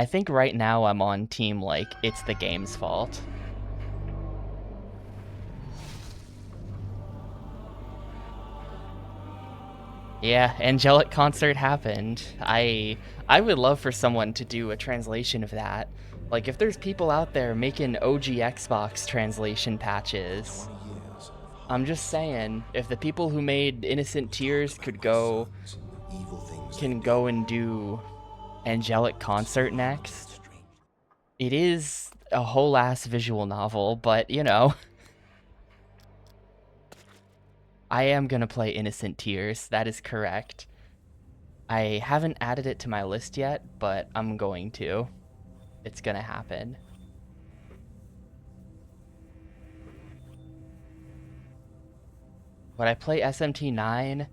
I think right now I'm on team, like, it's the game's fault. Yeah, Angelic Concert happened. I would love for someone to do a translation of that. Like, if there's people out there making OG Xbox translation patches, I'm just saying, if the people who made Innocent Tears can go and do Angelic Concert next. It is a whole ass visual novel, but you know, I am gonna play Innocent Tears. That is correct. I haven't added it to my list yet, but I'm going to. It's gonna happen. Would I play SMT9?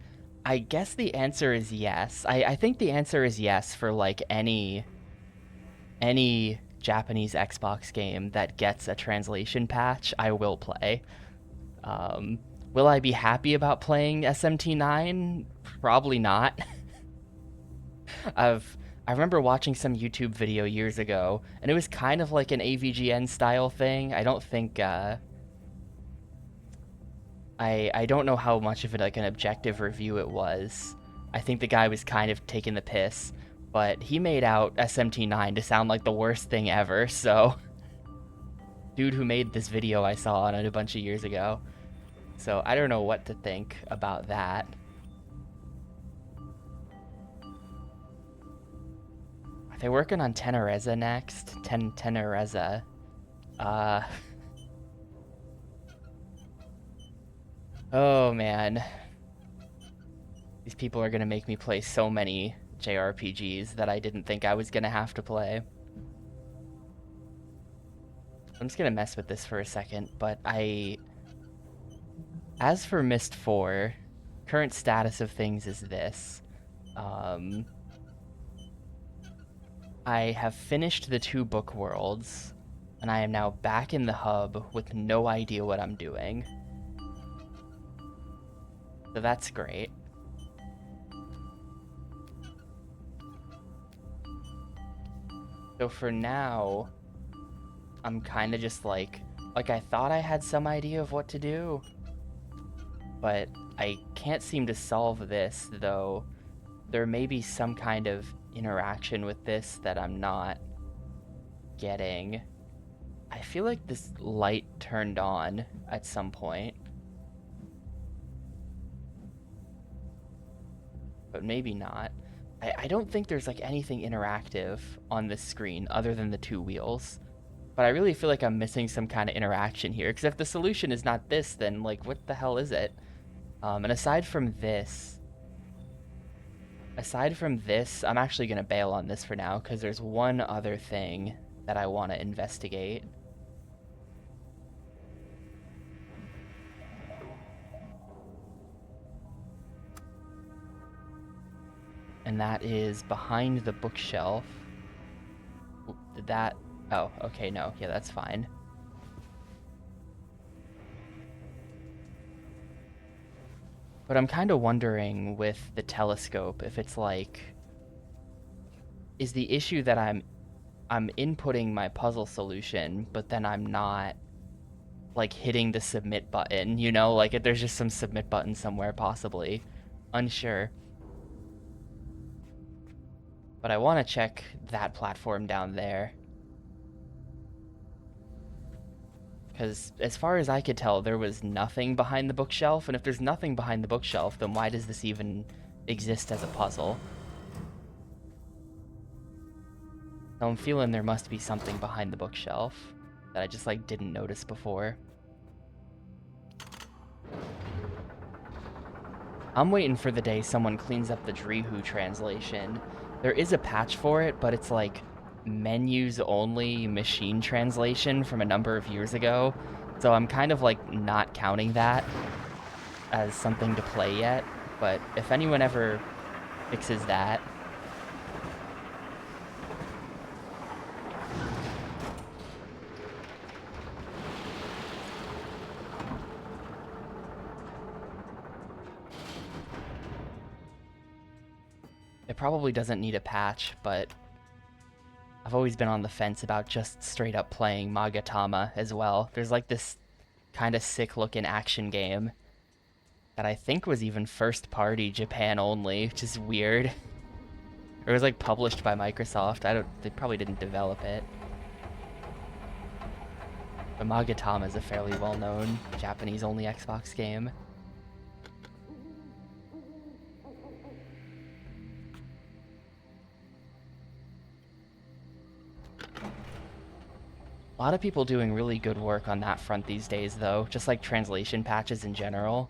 I guess the answer is yes. I think the answer is yes for like any Japanese Xbox game that gets a translation patch, I will play. Um, will I be happy about playing SMT9? Probably not. I remember watching some YouTube video years ago, and it was kind of like an AVGN style thing. I don't think I don't know how much of it like an objective review it was. I think the guy was kind of taking the piss, but he made out SMT9 to sound like the worst thing ever. So, dude who made this video I saw on it a bunch of years ago. So I don't know what to think about that. Are they working on Tenereza next? Tenereza. Uh. Oh man. These people are gonna make me play so many JRPGs that I didn't think I was gonna have to play. I'm just gonna mess with this for a second, but as for Myst 4, current status of things is this. I have finished the 2 book worlds, and I am now back in the hub with no idea what I'm doing. So that's great. So for now, I'm kind of just like I thought I had some idea of what to do, but I can't seem to solve this, though there may be some kind of interaction with this that I'm not getting. I feel like this light turned on at some point, but maybe not. I don't think there's like anything interactive on this screen other than the 2 wheels. But I really feel like I'm missing some kind of interaction here, because if the solution is not this, then like what the hell is it? And aside from this, I'm actually gonna bail on this for now, because there's one other thing that I want to investigate. And that is behind the bookshelf. Oop, did that... Oh, okay, no. Yeah, that's fine. But I'm kind of wondering with the telescope if it's like... Is the issue that I'm inputting my puzzle solution, but then I'm not like hitting the submit button, you know? Like if there's just some submit button somewhere, possibly. Unsure. But I want to check that platform down there. Because as far as I could tell, there was nothing behind the bookshelf, and if there's nothing behind the bookshelf, then why does this even exist as a puzzle? So I'm feeling there must be something behind the bookshelf that I just like didn't notice before. I'm waiting for the day someone cleans up the Drihu translation. There is a patch for it, but it's like menus only machine translation from a number of years ago. So I'm kind of like not counting that as something to play yet. But if anyone ever fixes that, it probably doesn't need a patch, but I've always been on the fence about just straight up playing Magatama as well. There's like this kind of sick looking action game that I think was even first party Japan only, which is weird. Or it was like published by Microsoft. They probably didn't develop it. But Magatama is a fairly well-known Japanese only Xbox game. A lot of people doing really good work on that front these days, though, just like translation patches in general.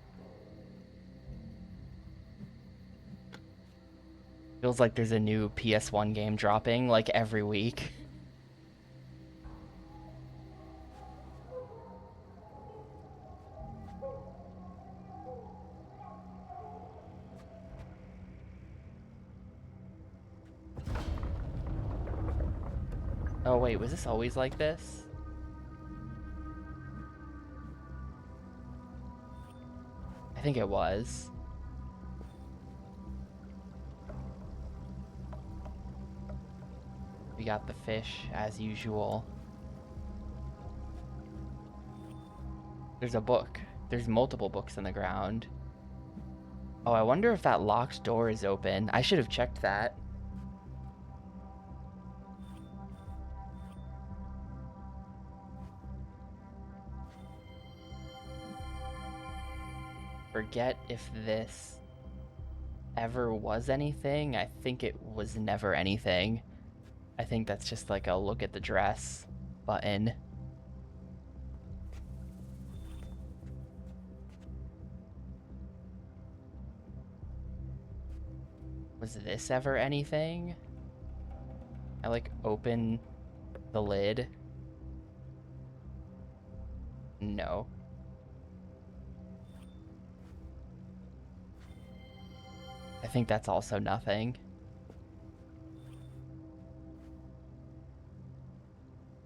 Feels like there's a new PS1 game dropping, like, every week. Oh, wait, was this always like this? I think it was. We got the fish, as usual. There's a book. There's multiple books on the ground. Oh, I wonder if that locked door is open. I should have checked that. Forget if this ever was anything. I think it was never anything. I think that's just like a look at the dress button. Was this ever anything? I like open the lid. No. I think that's also nothing.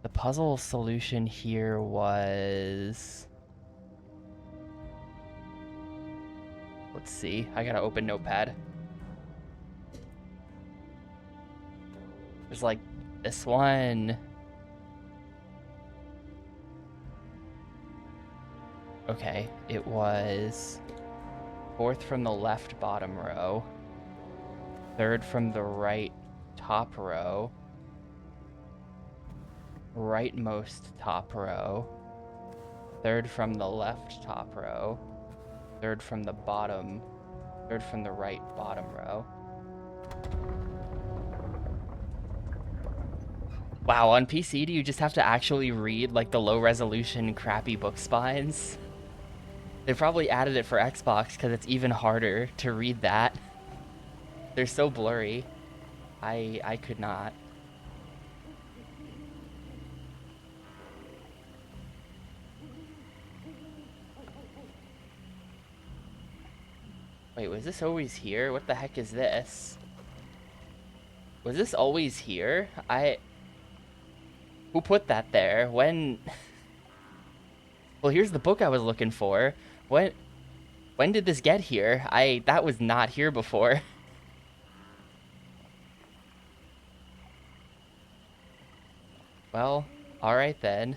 The puzzle solution here was... Let's see. I gotta open Notepad. There's like this one. Okay, it was fourth from the left bottom row, third from the right top row, rightmost top row, third from the left top row, third from the bottom, third from the right bottom row. Wow, on PC, do you just have to actually read like the low resolution crappy book spines? They probably added it for Xbox because it's even harder to read that. They're so blurry. I could not. Wait, was this always here? What the heck is this? Was this always here? Who put that there? When... Well, here's the book I was looking for. When did this get here? That was not here before. Well, alright then.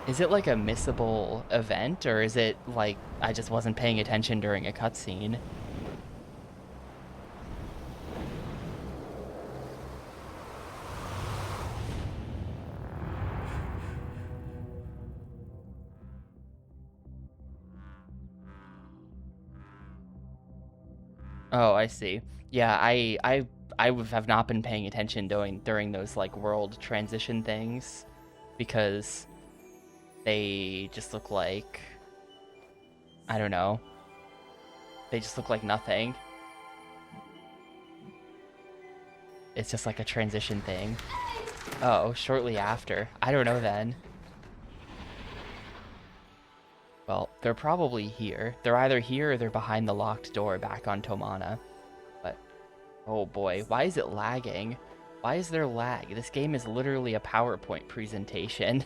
Is it like a missable event, or is it like I just wasn't paying attention during a cutscene? Oh, I see. Yeah, I have not been paying attention during those like world transition things because they just look like, I don't know. They just look like nothing. It's just like a transition thing. Oh, shortly after. I don't know then. Well, they're probably here. They're either here or they're behind the locked door back on Tomana. But, oh boy, why is it lagging? Why is there lag? This game is literally a PowerPoint presentation.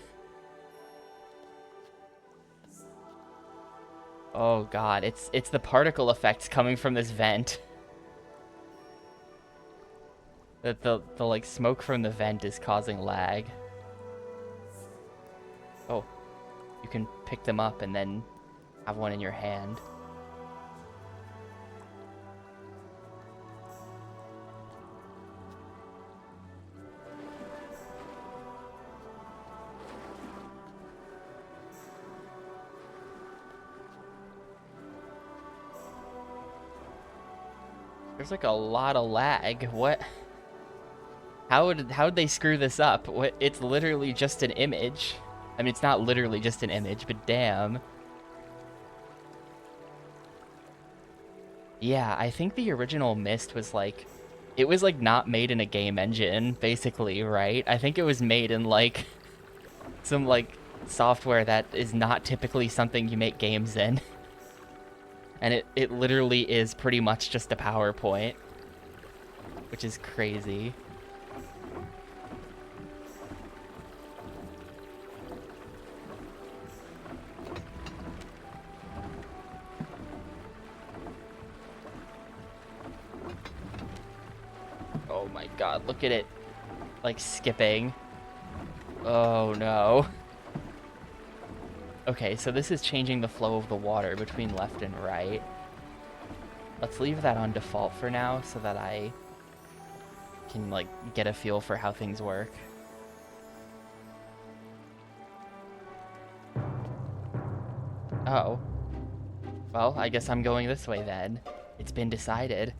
Oh god, it's the particle effects coming from this vent. That the like smoke from the vent is causing lag. Oh, you can pick them up and then have one in your hand. There's like a lot of lag. What? How did they screw this up? What? It's literally just an image. I mean, it's not literally just an image, but damn. Yeah, I think the original Myst was like, it was like not made in a game engine, basically, right? I think it was made in like some like software that is not typically something you make games in. And it literally is pretty much just a PowerPoint, which is crazy. Oh my god, look at it, like, skipping. Oh no. Okay, so this is changing the flow of the water between left and right. Let's leave that on default for now so that I can, like, get a feel for how things work. Oh. Well, I guess I'm going this way then. It's been decided.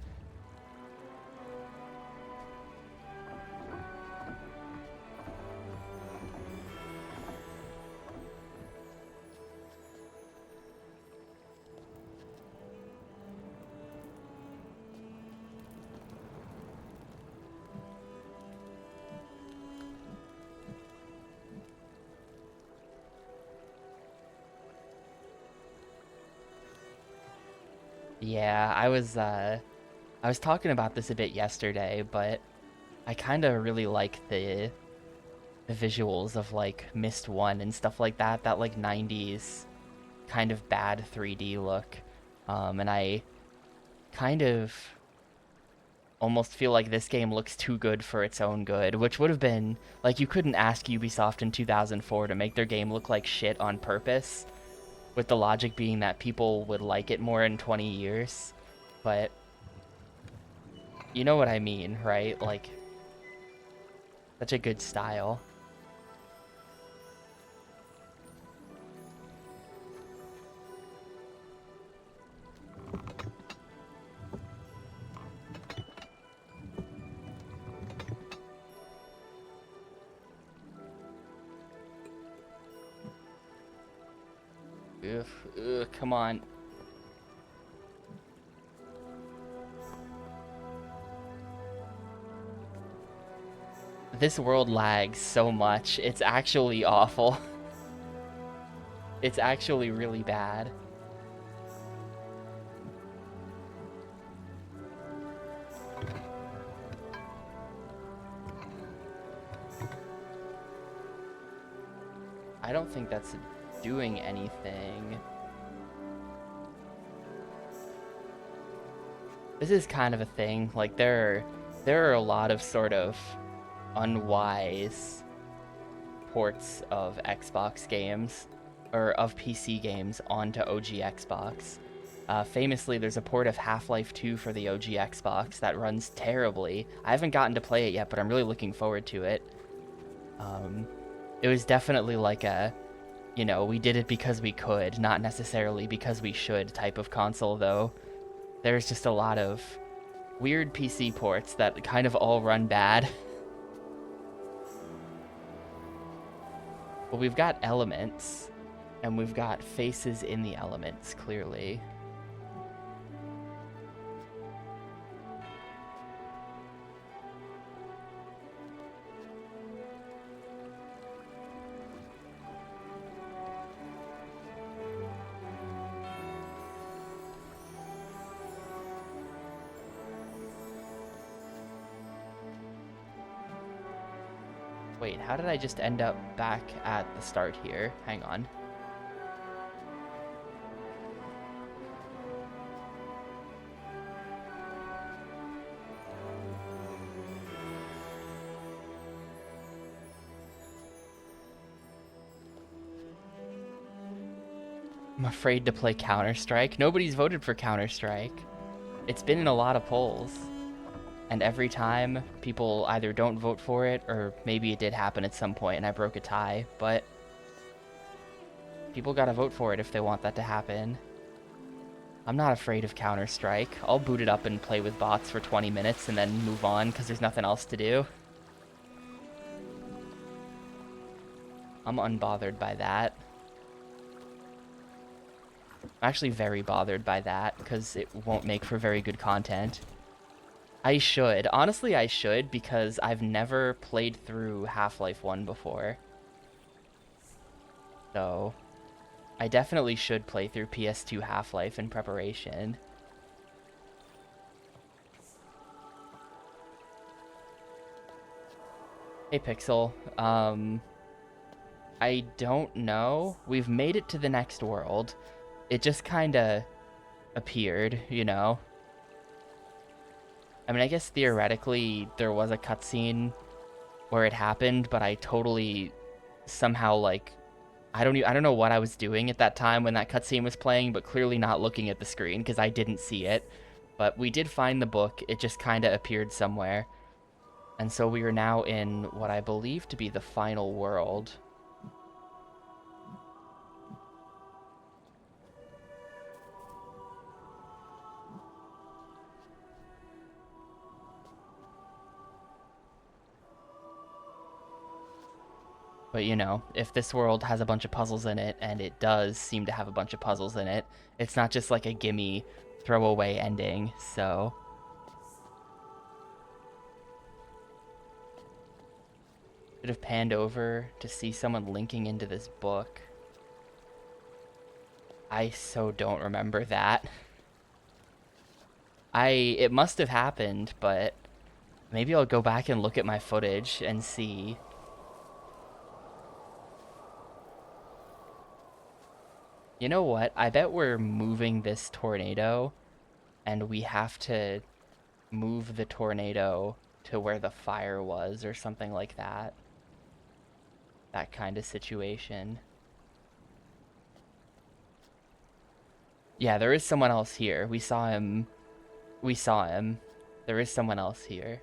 Yeah, I was talking about this a bit yesterday, but I kind of really like the visuals of like Myst 1 and stuff like that, that like 90s kind of bad 3D look. And I kind of almost feel like this game looks too good for its own good, which would have been like, you couldn't ask Ubisoft in 2004 to make their game look like shit on purpose, with the logic being that people would like it more in 20 years. But you know what I mean, right? Like, such a good style. Ugh, ugh, come on. This world lags so much. It's actually awful. It's actually really bad. I don't think that's doing anything. This is kind of a thing. Like, there are a lot of sort of unwise ports of Xbox games, or of PC games, onto OG Xbox. Famously, there's a port of Half-Life 2 for the OG Xbox that runs terribly. I haven't gotten to play it yet, but I'm really looking forward to it. It was definitely like a, you know, we did it because we could, not necessarily because we should type of console, though. There's just a lot of weird PC ports that kind of all run bad. But we've got elements, and we've got faces in the elements, clearly. Wait, how did I just end up back at the start here? Hang on. I'm afraid to play Counter-Strike. Nobody's voted for Counter-Strike. It's been in a lot of polls. And every time, people either don't vote for it, or maybe it did happen at some point and I broke a tie, but people gotta vote for it if they want that to happen. I'm not afraid of Counter-Strike. I'll boot it up and play with bots for 20 minutes and then move on because there's nothing else to do. I'm unbothered by that. I'm actually very bothered by that because it won't make for very good content. I should. Honestly, I should because I've never played through Half-Life 1 before. So, I definitely should play through PS2 Half-Life in preparation. Hey, Pixel. I don't know. We've made it to the next world. It just kinda appeared, you know? I mean, I guess theoretically there was a cutscene where it happened, but I totally somehow, like, I don't know what I was doing at that time when that cutscene was playing, but clearly not looking at the screen because I didn't see it. But we did find the book. It just kind of appeared somewhere. And so we are now in what I believe to be the final world. But, you know, if this world has a bunch of puzzles in it, and it does seem to have a bunch of puzzles in it, it's not just like a gimme throwaway ending, so... Should have panned over to see someone linking into this book. I so don't remember that. It must have happened, but maybe I'll go back and look at my footage and see. You know what? I bet we're moving this tornado, and we have to move the tornado to where the fire was or something like that. That kind of situation. Yeah, there is someone else here. We saw him. We saw him. There is someone else here.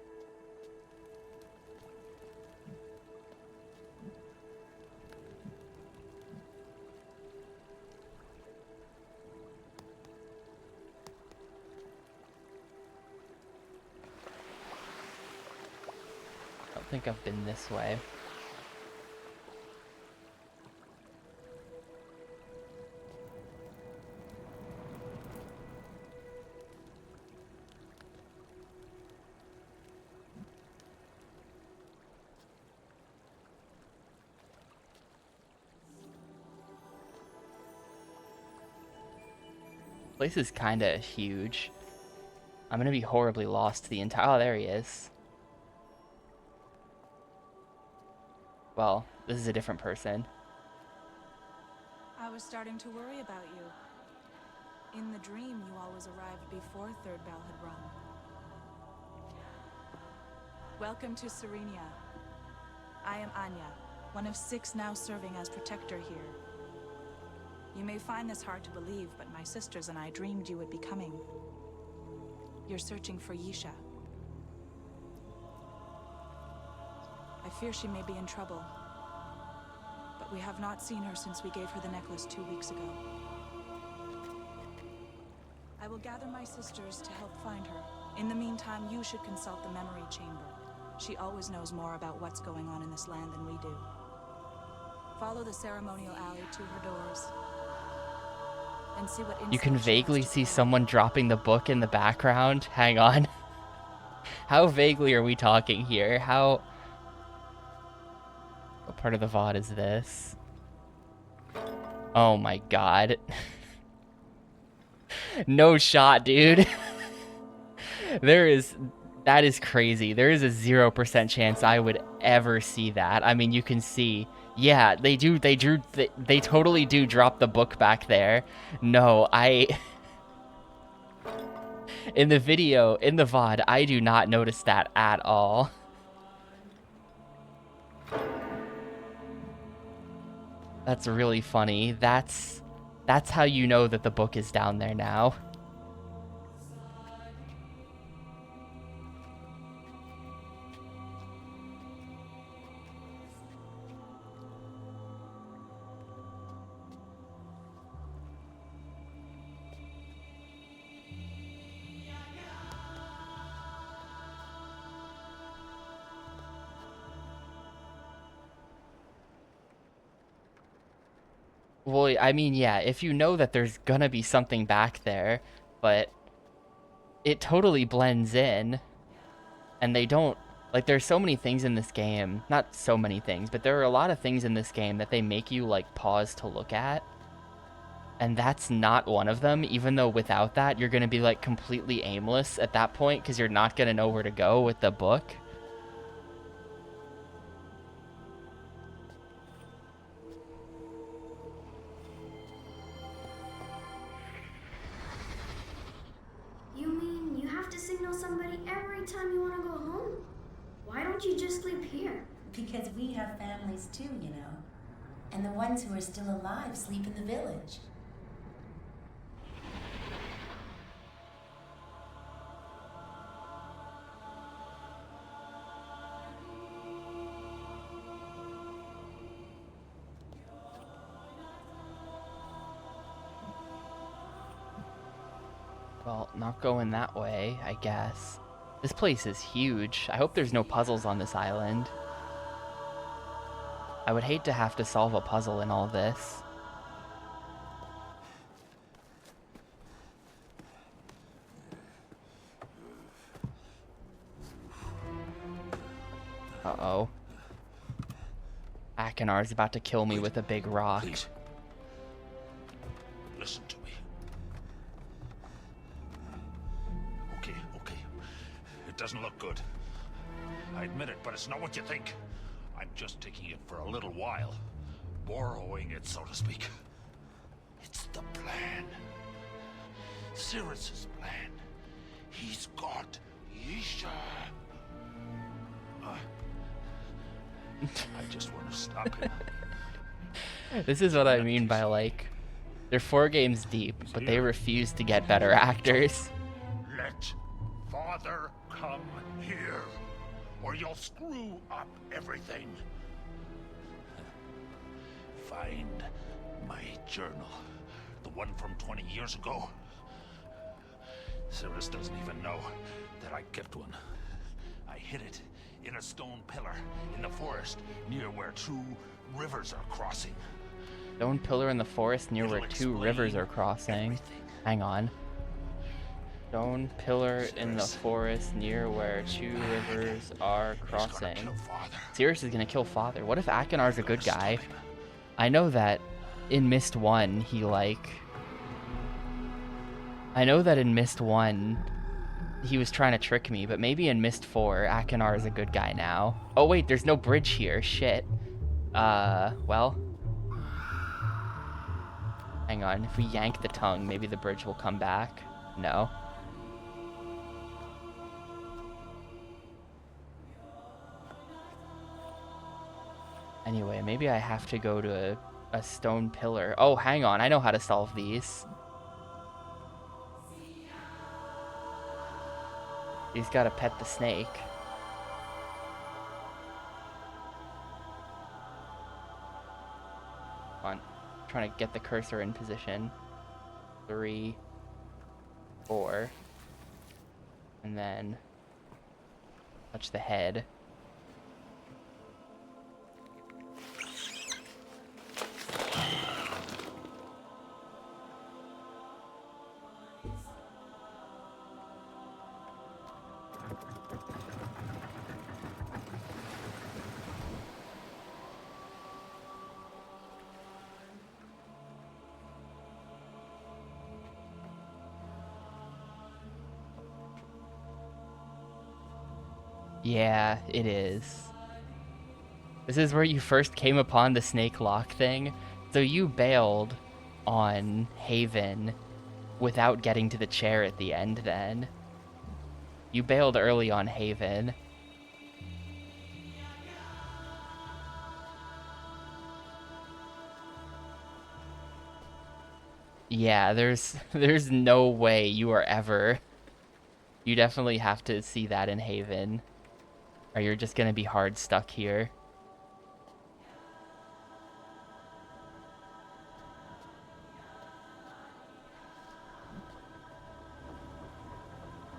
I don't think I've been this way. Place is kind of huge. I'm gonna be horribly lost the entire... Oh, there he is. Well, this is a different person. I was starting to worry about you. In the dream, you always arrived before third bell had rung. Welcome to Serenia. I am Anya, one of 6 now serving as protector here. You may find this hard to believe, but my sisters and I dreamed you would be coming. You're searching for Yisha. I fear she may be in trouble, but we have not seen her since we gave her the necklace 2 weeks ago. I will gather my sisters to help find her. In the meantime, you should consult the memory chamber. She always knows more about what's going on in this land than we do. Follow the ceremonial alley to her doors. And see what You can insight she has vaguely to see provide. someone dropping the book in the background. Hang on. How vaguely are we talking here? How... What part of the VOD is this? Oh my god. No shot, dude. There is... That is crazy. There is a 0% chance I would ever see that. I mean, you can see. Yeah, they do. They totally do drop the book back there. No, in the video, in the VOD, I do not notice that at all. That's really funny. That's how you know that the book is down there now. Well, I mean, yeah, if you know that there's gonna be something back there, but it totally blends in, and they don't, like, there's so many things in this game, not so many things, but there are a lot of things in this game that they make you, like, pause to look at, and that's not one of them, even though without that, you're gonna be, like, completely aimless at that point, because you're not gonna know where to go with the book. You mean you have to signal somebody every time you want to go home? Why don't you just sleep here? Because we have families too, you know. And the ones who are still alive sleep in the village. Well, not going that way, I guess. This place is huge. I hope there's no puzzles on this island. I would hate to have to solve a puzzle in all this. Uh-oh. Akinar's about to kill me with a big rock. Please. Listen to me. Okay. It doesn't look good. I admit it, but it's not what you think. I'm just taking it for a little while. Borrowing it, so to speak. It's the plan. Sirius's plan. He's got Yisha. I just want to stop him. This is what I mean by, like, they're 4 games deep, but they refuse to get better actors. Let Father come here, or you'll screw up everything. Find my journal, the one from 20 years ago. Sirius doesn't even know that I kept one. I hid it in a stone pillar in the forest near where 2 rivers are crossing. Stone pillar in the forest near where 2 rivers are crossing. Everything. Hang on. Stone pillar in the forest near where 2 rivers are crossing. Sirius is gonna kill Father. What if Akinar's a good guy? I know that in Myst 1, I know that in Myst 1, he was trying to trick me, but maybe in Myst 4, Akinar is a good guy now. Oh wait, there's no bridge here. Shit. Well. Hang on. If we yank the tongue, maybe the bridge will come back. No. Anyway, maybe I have to go to a stone pillar. Oh, hang on. I know how to solve these. He's got to pet the snake. Come on. I'm trying to get the cursor in position. 3, 4. And then touch the head. Yeah, it is. This is where you first came upon the snake lock thing. So you bailed on Haven without getting to the chair at the end then. You bailed early on Haven. Yeah, there's no way you are ever. You definitely have to see that in Haven, or you're just gonna be hard stuck here.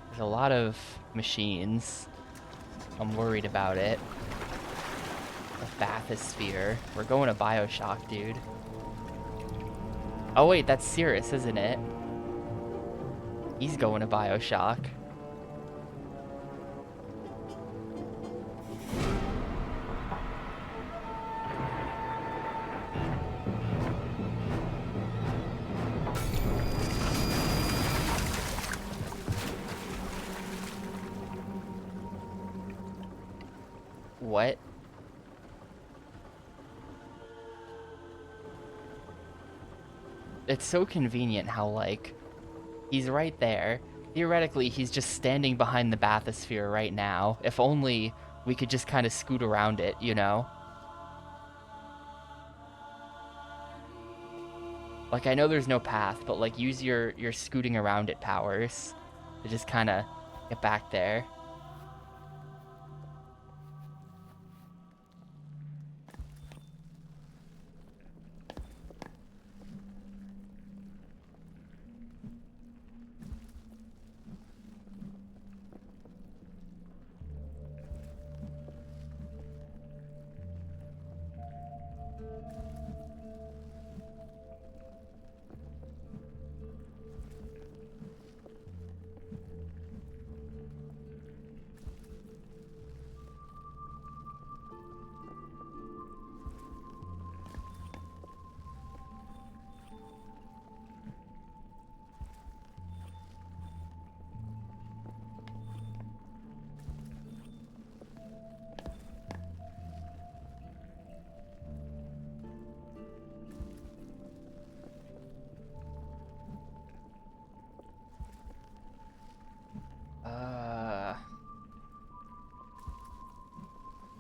There's a lot of machines. I'm worried about it. A bathysphere. We're going to Bioshock, dude. Oh wait, that's Cirrus, isn't it? He's going to Bioshock. What? It's so convenient how, like, he's right there. Theoretically, he's just standing behind the bathysphere right now. If only we could just kind of scoot around it, you know? Like, I know there's no path, but, like, use your scooting around it powers to just kind of get back there.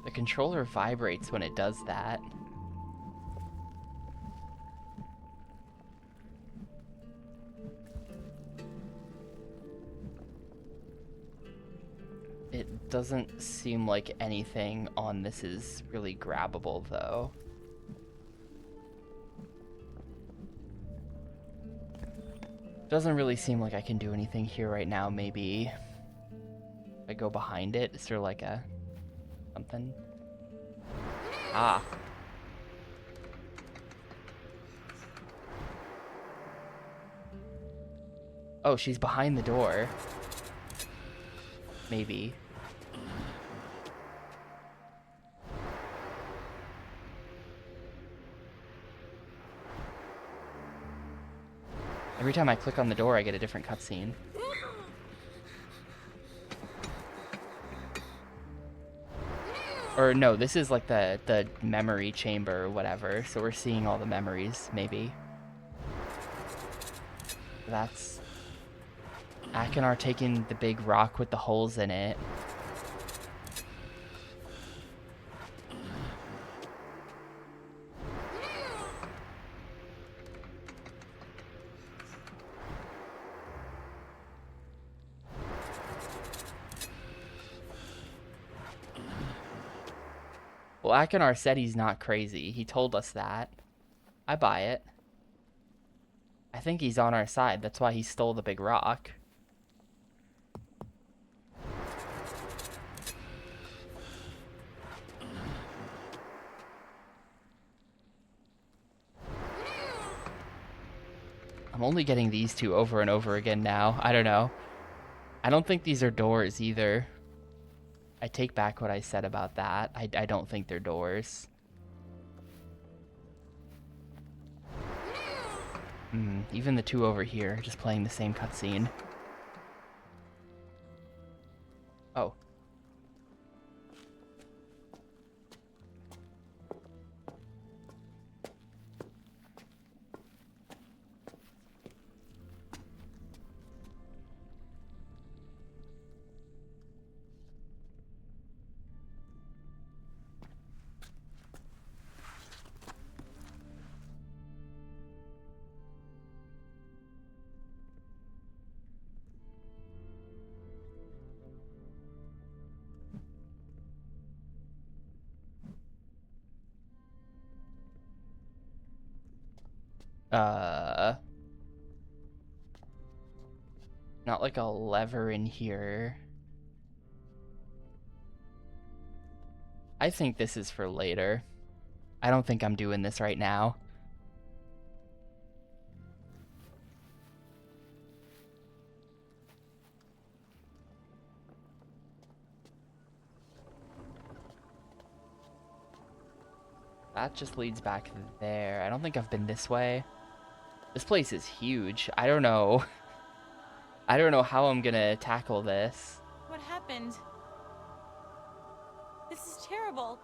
The controller vibrates when it does that. It doesn't seem like anything on this is really grabbable, though. Doesn't really seem like I can do anything here right now. Maybe I go behind it. Is there like a something? Ah. Oh, she's behind the door. Maybe. Every time I click on the door, I get a different cutscene. Or no, this is like the memory chamber or whatever, so we're seeing all the memories, maybe. That's Akinar taking the big rock with the holes in it. Well, Akinar said he's not crazy. He told us that. I buy it. I think he's on our side. That's why he stole the big rock. I'm only getting these two over and over again now. I don't know. I don't think these are doors either. I take back what I said about that. I don't think they're doors. Even the two over here, just playing the same cutscene. Oh. Uh, not like a lever in here. I think this is for later. I don't think I'm doing this right now. That just leads back there. I don't think I've been this way. This place is huge. I don't know. I don't know how I'm gonna tackle this. What happened? This is terrible.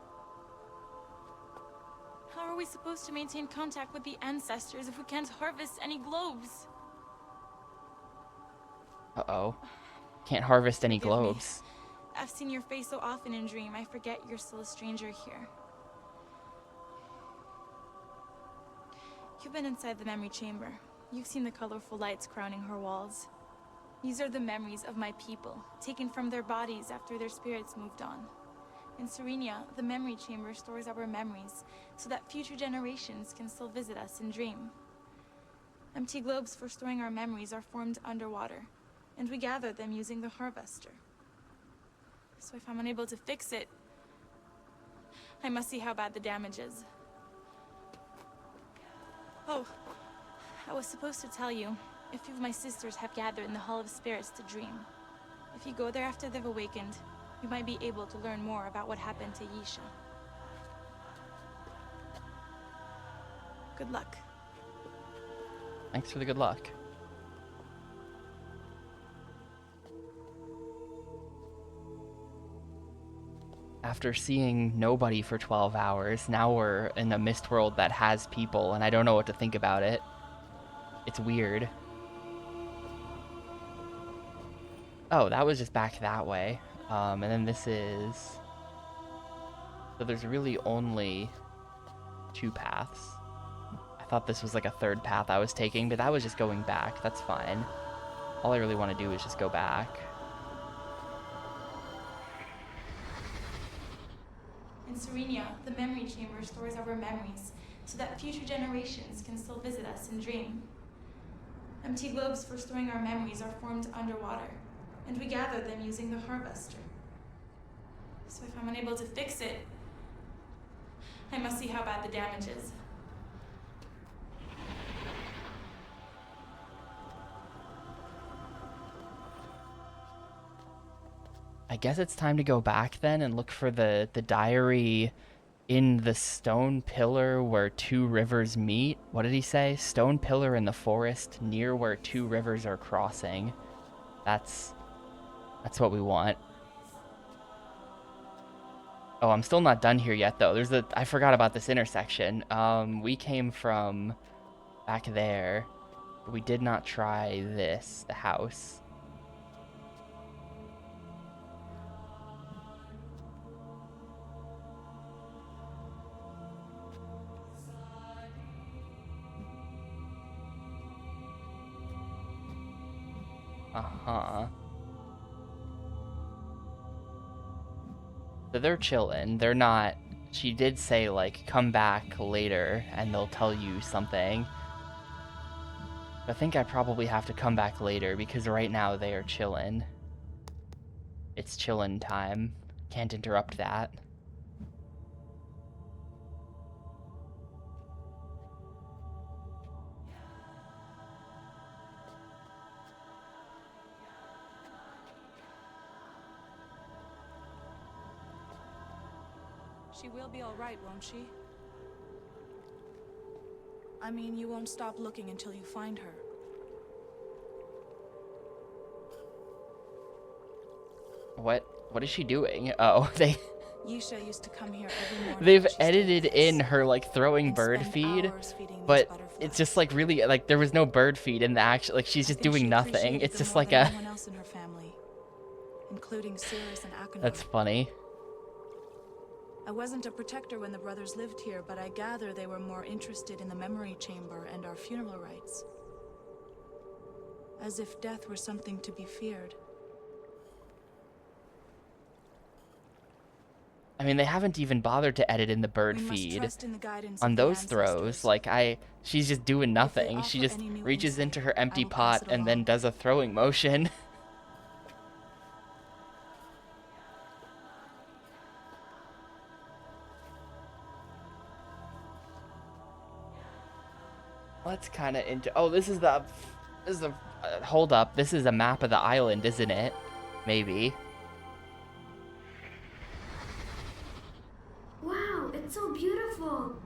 How are we supposed to maintain contact with the ancestors if we can't harvest any globes? Uh-oh. Can't harvest any Forgive me. globes. I've seen your face so often in Dream, I forget you're still a stranger here. You've been inside the memory chamber. You've seen the colorful lights crowning her walls. These are the memories of my people, taken from their bodies after their spirits moved on. In Serenia, the memory chamber stores our memories, so that future generations can still visit us in Dream. Empty globes for storing our memories are formed underwater, and we gather them using the harvester. So if I'm unable to fix it, I must see how bad the damage is. Oh, I was supposed to tell you, a few of my sisters have gathered in the Hall of Spirits to dream. If you go there after they've awakened, you might be able to learn more about what happened to Yisha. Good luck. Thanks for the good luck. After seeing nobody for 12 hours, now we're in a Myst world that has people, and I don't know what to think about it. It's weird. Oh, that was just back that way. And then this is... So there's really only 2 paths. I thought this was like a 3rd path I was taking, but that was just going back. That's fine. All I really want to do is just go back. In Serenia, the memory chamber stores our memories, so that future generations can still visit us in Dream. Empty globes for storing our memories are formed underwater, and we gather them using the harvester. So if I'm unable to fix it, I must see how bad the damage is. I guess it's time to go back then and look for the diary in the stone pillar where 2 rivers meet. What did he say? Stone pillar in the forest near where 2 rivers are crossing. That's what we want. Oh, I'm still not done here yet though. I forgot about this intersection. We came from back there. We did not try this, the house. Uh-huh. So they're chilling. They're not... She did say, like, come back later and they'll tell you something. I think I probably have to come back later because right now they are chilling. It's chillin' time. Can't interrupt that. She will be all right, won't she? I mean, you won't stop looking until you find her. What is she doing? Oh, Yisha used to come here every morning. they've when she stayed edited with us, in her like throwing and bird spend feed, hours feeding these but butterflies. it's just like really like there was no bird feed in the actual, like she's I just think doing she nothing. appreciated It's them just more like than a anyone else in her family, including Cirrus and Achenar. that's funny. I wasn't a protector when the brothers lived here, but I gather they were more interested in the memory chamber and our funeral rites. As if death were something to be feared. I mean, they haven't even bothered to edit in the bird We must feed trust in the guidance on of the those throws. ancestors. Like, she's just doing If they nothing. She offer just any new reaches insight, into her I empty will pass pot it and then along. does a throwing motion. What's kind of into... Oh, this is the... hold up. This is a map of the island, isn't it? Maybe. Wow, it's so beautiful.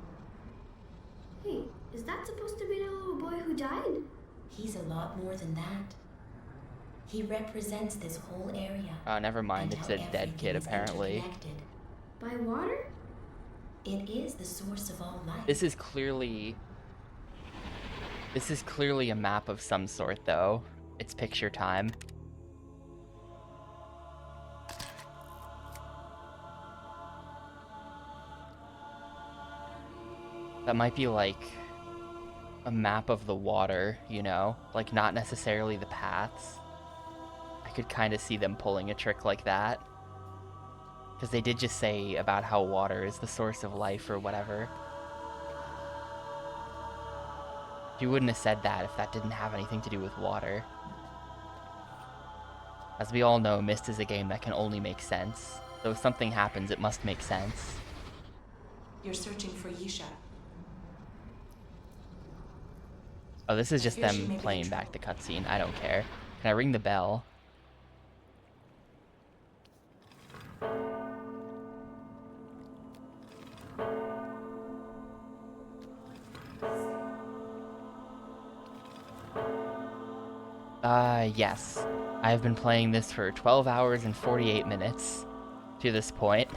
Hey, is that supposed to be the little boy who died? He's a lot more than that. He represents this whole area. Oh, never mind. and It's how a dead kid, everything is apparently. interconnected. By water? It is the source of all life. This is clearly a map of some sort, though. It's picture time. That might be like a map of the water, you know? Like, not necessarily the paths. I could kind of see them pulling a trick like that. Because they did just say about how water is the source of life or whatever. You wouldn't have said that if that didn't have anything to do with water. As we all know, Myst is a game that can only make sense. So if something happens, it must make sense. You're searching for Yisha. Oh, this is just I fear she them may be in playing back the trouble. cutscene. I don't care. Can I ring the bell? Yes. I've been playing this for 12 hours and 48 minutes to this point.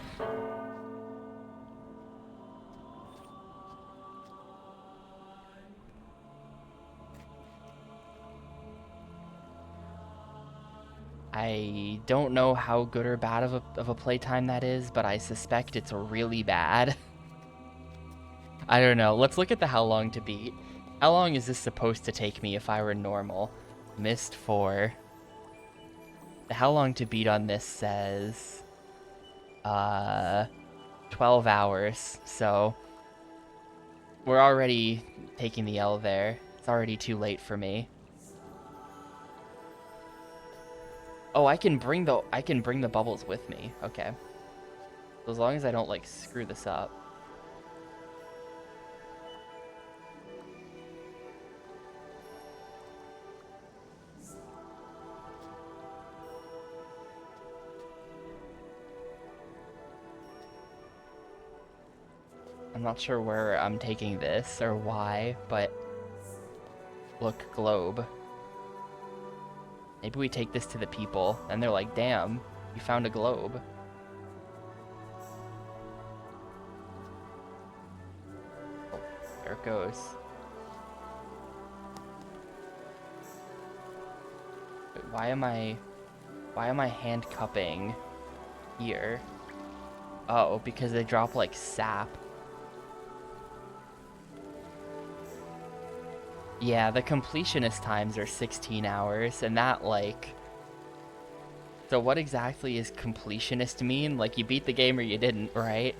I don't know how good or bad of a playtime that is, but I suspect it's really bad. I don't know. Let's look at the how long to beat. How long is this supposed to take me if I were normal? Myst 4. The how long to beat on this says 12 hours. So we're already taking the L there. It's already too late for me. Oh, I can bring the bubbles with me. Okay. So as long as I don't like screw this up. I'm not sure where I'm taking this or why, but look, globe. Maybe we take this to the people, and they're like, damn, you found a globe. Oh, there it goes. Wait, why am I handcuffing here? Oh, because they drop like sap. Yeah, the completionist times are 16 hours, and that, like... So what exactly is completionist mean? Like, you beat the game or you didn't, right?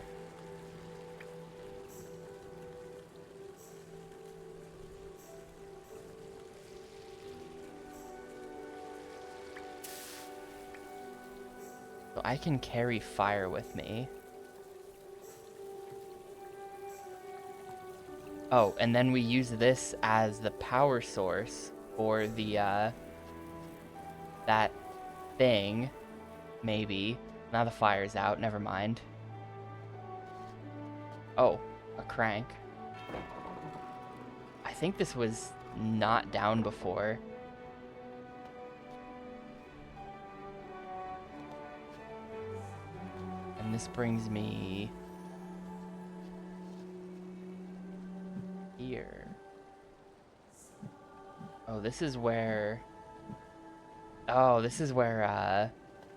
So I can carry fire with me. Oh, and then we use this as the power source for the, that thing, maybe. Now the fire's out, never mind. Oh, a crank. I think this was not down before. And this brings me... here. Oh, this is where... Oh, this is where,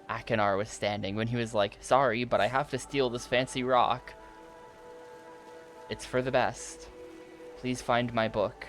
Akinar was standing when he was like, sorry, but I have to steal this fancy rock. It's for the best. Please find my book.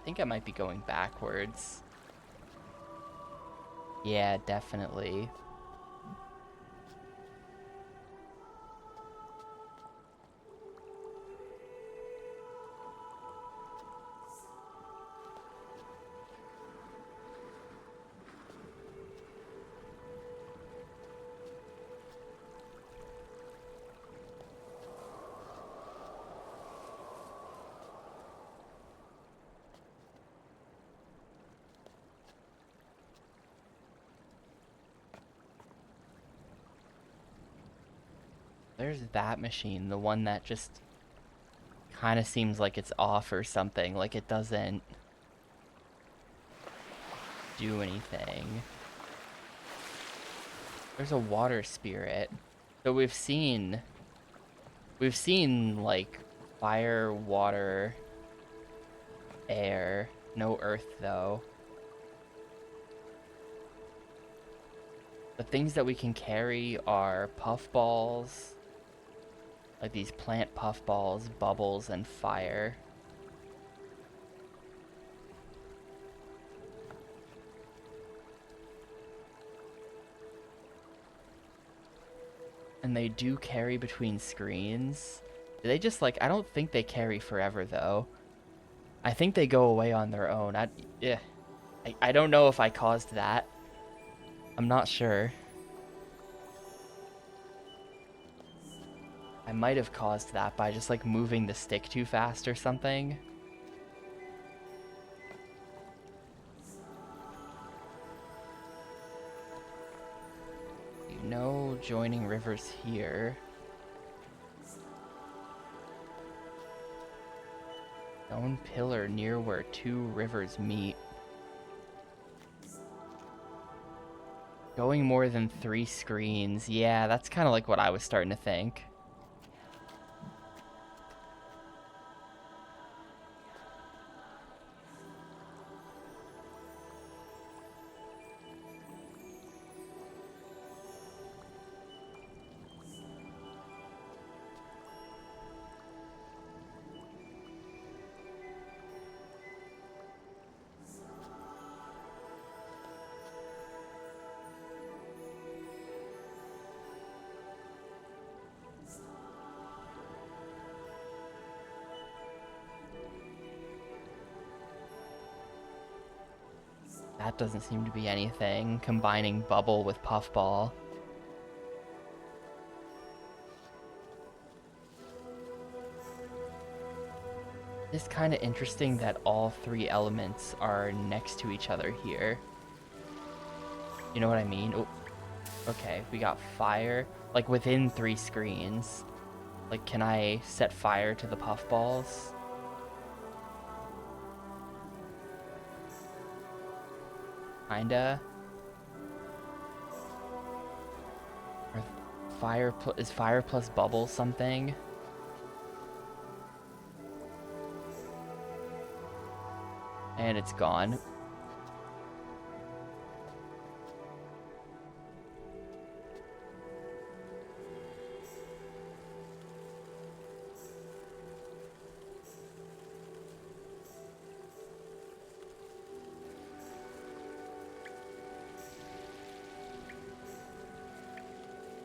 think I might be going backwards. Yeah, definitely. There's that machine, the one that just kind of seems like it's off or something, like it doesn't do anything. There's a water spirit. So we've seen like fire, water, air, no earth though. The things that we can carry are puffballs, like these plant puffballs, bubbles, and fire. And they do carry between screens. They just like, I don't think they carry forever though. I think they go away on their own. I don't know if I caused that. I'm not sure. I might have caused that by just like moving the stick too fast or something. No joining rivers here. Stone pillar near where two rivers meet. Going more than 3 screens. Yeah, that's kind of like what I was starting to think. That doesn't seem to be anything. Combining bubble with puffball. It's kind of interesting that all 3 elements are next to each other here. You know what I mean? Oh, okay, we got fire, like within 3 screens. Like, can I set fire to the puffballs? Kinda. Or is fire plus bubble something? And it's gone.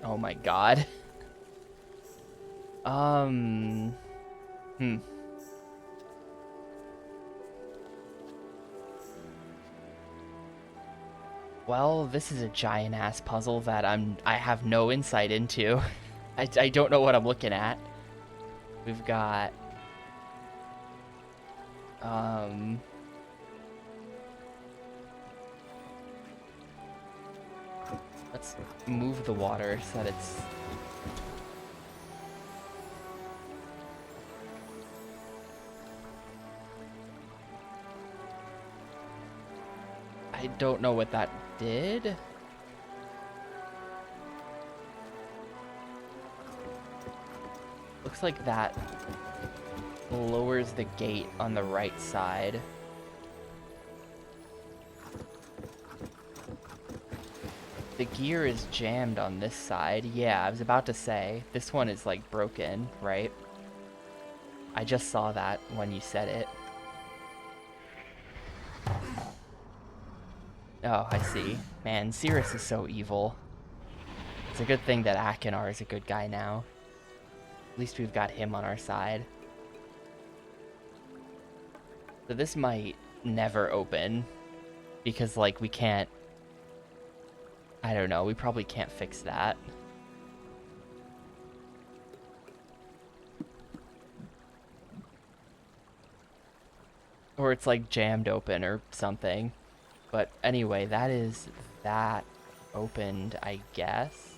Oh my god. Hmm. Well, this is a giant ass puzzle that I have no insight into. I don't know what I'm looking at. We've got let's move the water so that it's I don't know what that did. Looks like that lowers the gate on the right side. The gear is jammed on this side. Yeah, I was about to say, this one is like broken, right? I just saw that when you said it. Oh, I see. Man, Cirrus is so evil. It's a good thing that Akinar is a good guy now. At least we've got him on our side. So this might never open. Because, like, we can't... I don't know, we probably can't fix that. Or it's, like, jammed open or something. But anyway, that is that opened, I guess.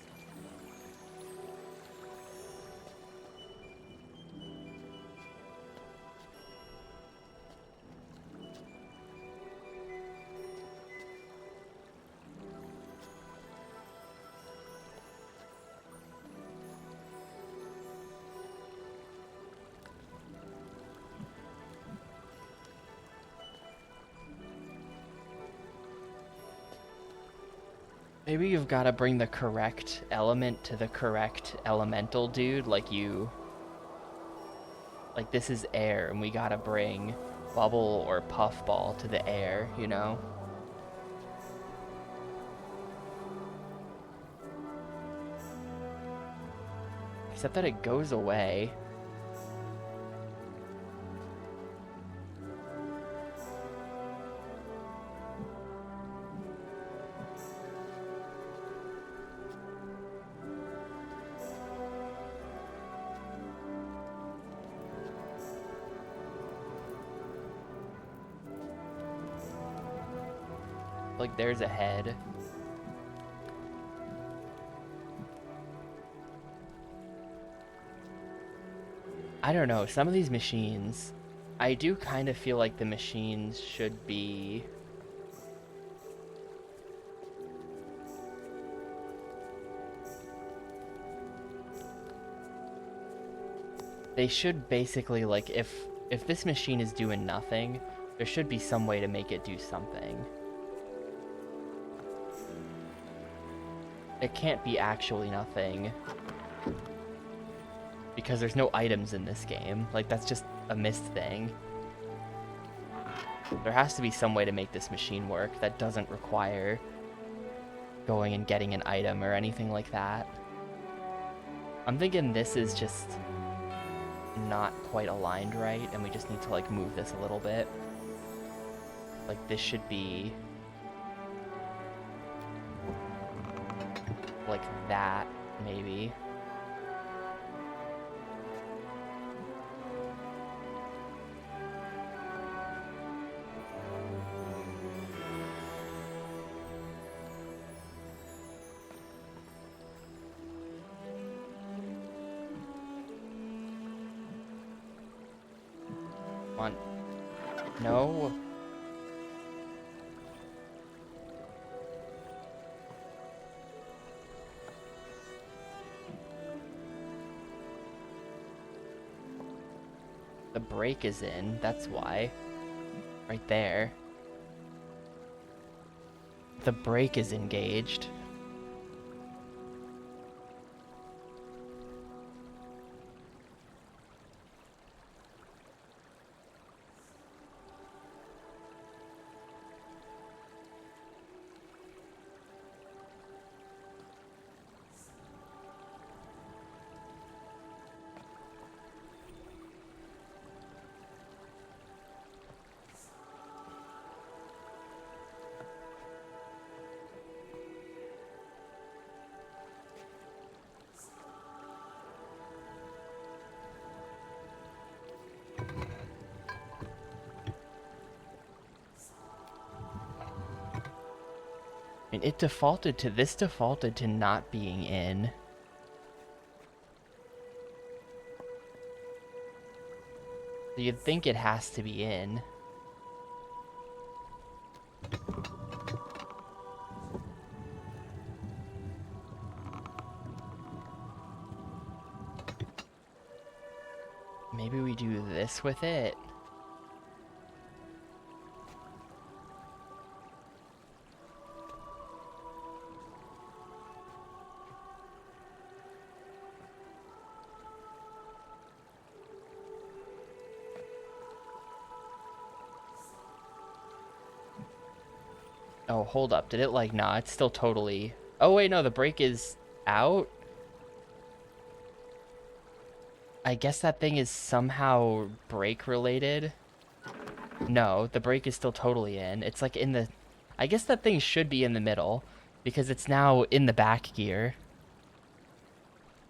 Maybe you've got to bring the correct element to the correct elemental dude, like you... Like, this is air, and we gotta bring bubble or puffball to the air, you know? Except that it goes away. Like, there's a head. I don't know, some of these machines, I do kind of feel like the machines should be... They should basically, like, if this machine is doing nothing, there should be some way to make it do something. It can't be actually nothing. Because there's no items in this game. Like, that's just a Myst thing. There has to be some way to make this machine work that doesn't require going and getting an item or anything like that. I'm thinking this is just not quite aligned right, and we just need to, like, move this a little bit. Like, this should be... like that, maybe. Come on. No. The brake is in, that's why. Right there. The brake is engaged. I mean, it defaulted to, this defaulted to not being in. So you'd think it has to be in. Maybe we do this with it. Oh, hold up. Did it like, nah, it's still totally... Oh, wait, no, the brake is out? I guess that thing is somehow brake related. No, the brake is still totally in. It's like in the... I guess that thing should be in the middle because it's now in the back gear.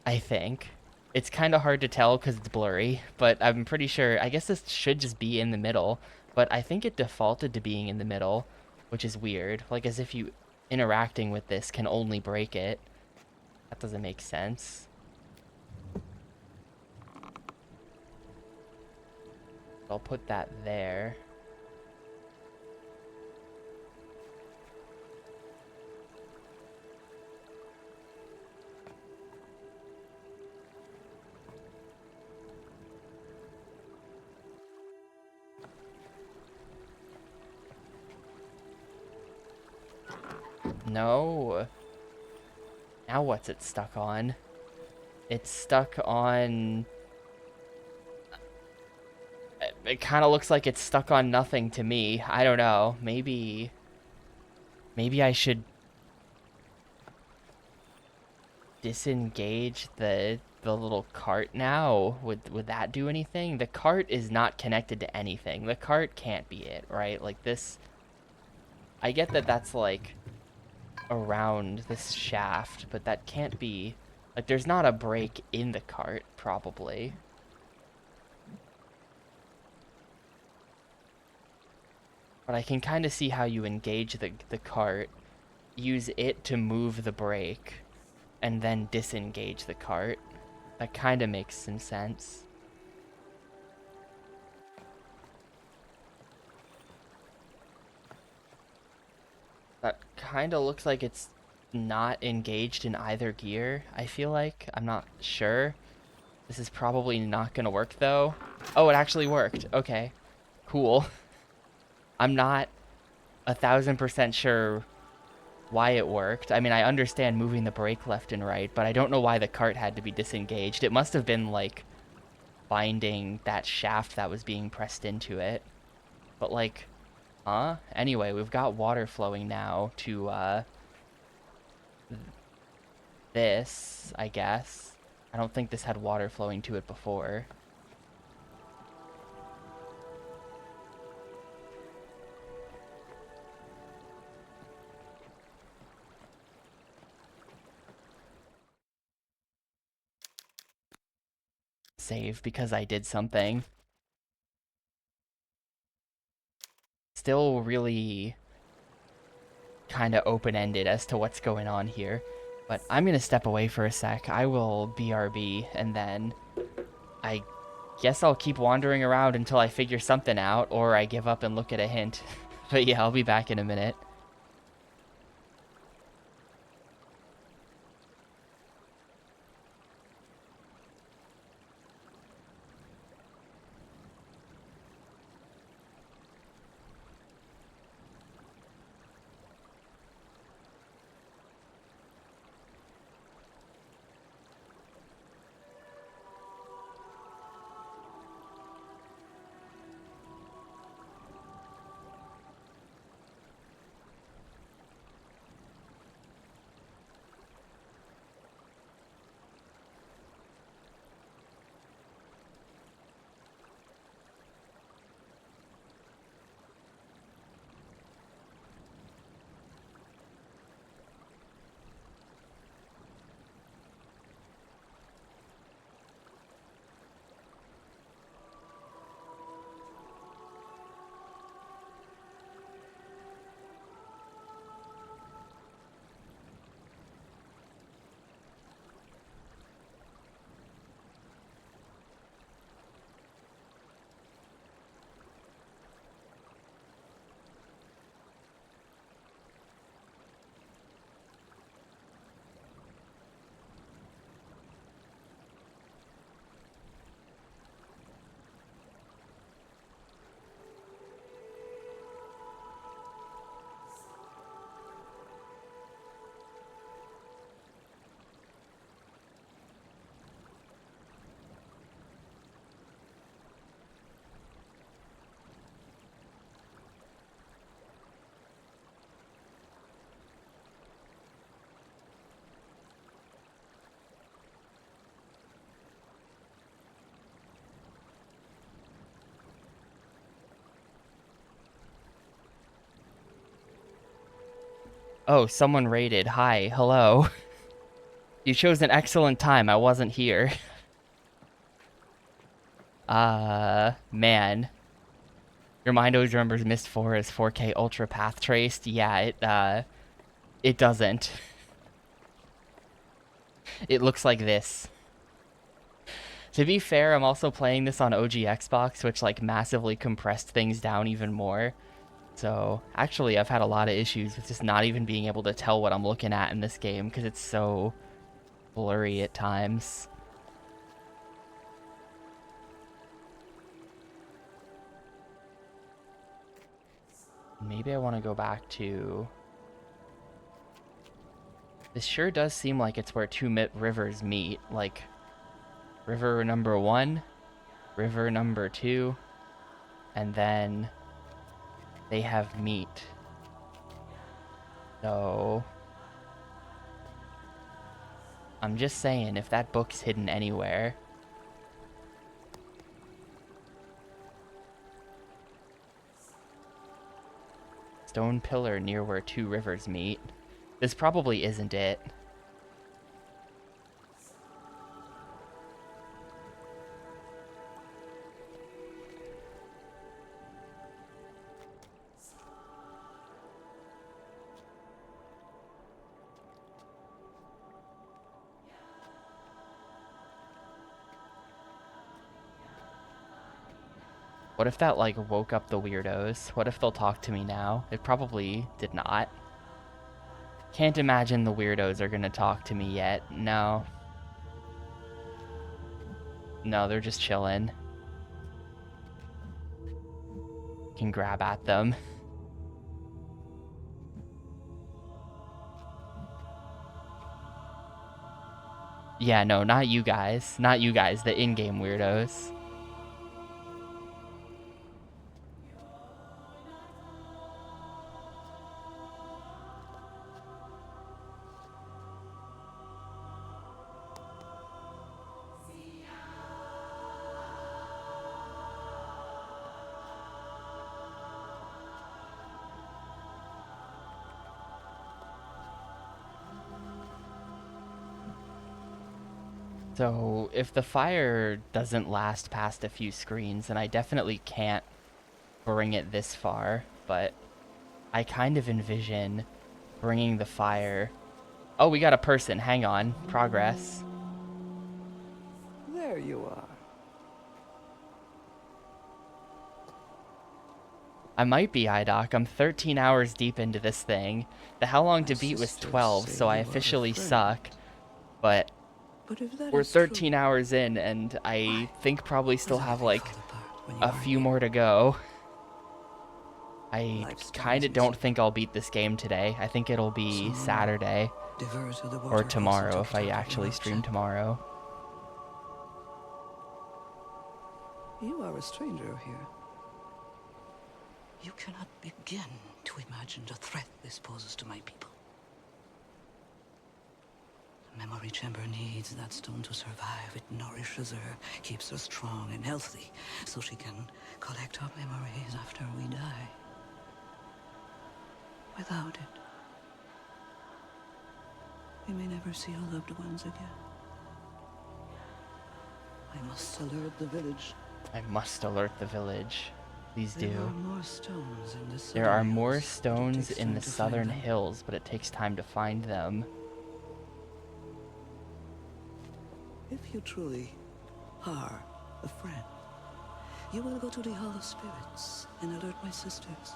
I think. It's kind of hard to tell because it's blurry, but I'm pretty sure... I guess this should just be in the middle, but I think it defaulted to being in the middle, which is weird. Like as if you interacting with this can only break it. That doesn't make sense. I'll put that there. No. Now what's it stuck on? It's stuck on... It kind of looks like it's stuck on nothing to me. I don't know. Maybe I should disengage the little cart now. Would that do anything? The cart is not connected to anything. The cart can't be it, right? Like this... I get that that's like around this shaft, but that can't be... Like there's not a brake in the cart, probably. But I can kind of see how you engage the cart, use it to move the brake, and then disengage the cart. That kind of makes some sense. That kind of looks like it's not engaged in either gear, I feel like. I'm not sure. This is probably not going to work, though. Oh, it actually worked. Okay. Cool. I'm not 1000% sure why it worked. I mean, I understand moving the brake left and right, but I don't know why the cart had to be disengaged. It must have been, like, binding that shaft that was being pressed into it. But, like, huh? Anyway, we've got water flowing now to, this, I guess. I don't think this had water flowing to it before. Save because I did something. Still really kind of open-ended as to what's going on here. But I'm going to step away for a sec. I will BRB, and then I guess I'll keep wandering around until I figure something out, or I give up and look at a hint. But yeah, I'll be back in a minute. Oh, someone raided. Hi, hello. You chose an excellent time. I wasn't here. Man. Your mind always remembers Myst 4 as 4K ultra path traced. Yeah, it doesn't. It looks like this. To be fair, I'm also playing this on OG Xbox, which like massively compressed things down even more. So actually, I've had a lot of issues with just not even being able to tell what I'm looking at in this game because it's so blurry at times. Maybe I want to go back to... This sure does seem like it's where two rivers meet. Like, river number 1, river number 2, and then they have meet. So... I'm just saying, if that book's hidden anywhere... Stone pillar near where two rivers meet. This probably isn't it. What if that, like, woke up the weirdos? What if they'll talk to me now? It probably did not. Can't imagine the weirdos are gonna talk to me yet. No. No, they're just chilling. Can grab at them. Yeah, no, not you guys. Not you guys, the in-game weirdos. So, if the fire doesn't last past a few screens, then I definitely can't bring it this far, but I kind of envision bringing the fire... Oh, we got a person. Hang on. Progress. There you are. I might be, IDOC. I'm 13 hours deep into this thing. The how long to beat was 12, so I officially suck. But we're 13 hours in, and I think probably still have, like, a few more to go. I kind of don't think I'll beat this game today. I think it'll be Saturday. Or tomorrow, if I actually stream tomorrow. You are a stranger here. You cannot begin to imagine the threat this poses to my people. The memory chamber needs that stone to survive. It nourishes her, keeps her strong and healthy, so she can collect our memories after we die. Without it, we may never see our loved ones again. I must alert the village. I must alert the village. Please do. There are more There are more stones stones in the in the southern hills, but it takes time to find them. If you truly are a friend, you will go to the Hall of Spirits and alert my sisters.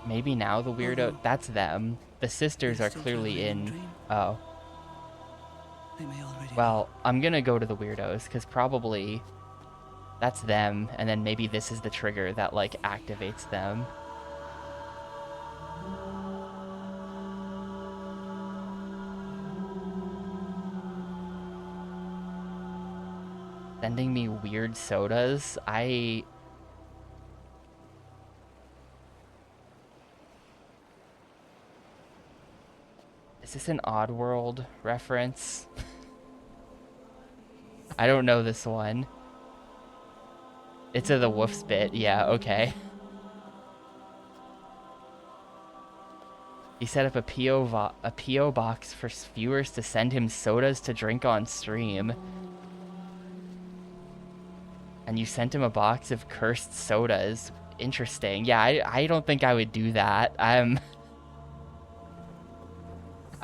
Maybe now the weirdo... That's them. The sisters are clearly in... Oh. Well, I'm gonna go to the weirdos, because probably... That's them, and then maybe this is the trigger that, like, activates them. Sending me weird sodas? Is this an Oddworld reference? I don't know this one. It's a the woofs bit. Yeah, okay. He set up a PO box for viewers to send him sodas to drink on stream. And you sent him a box of cursed sodas. Interesting. Yeah, I don't think I would do that. I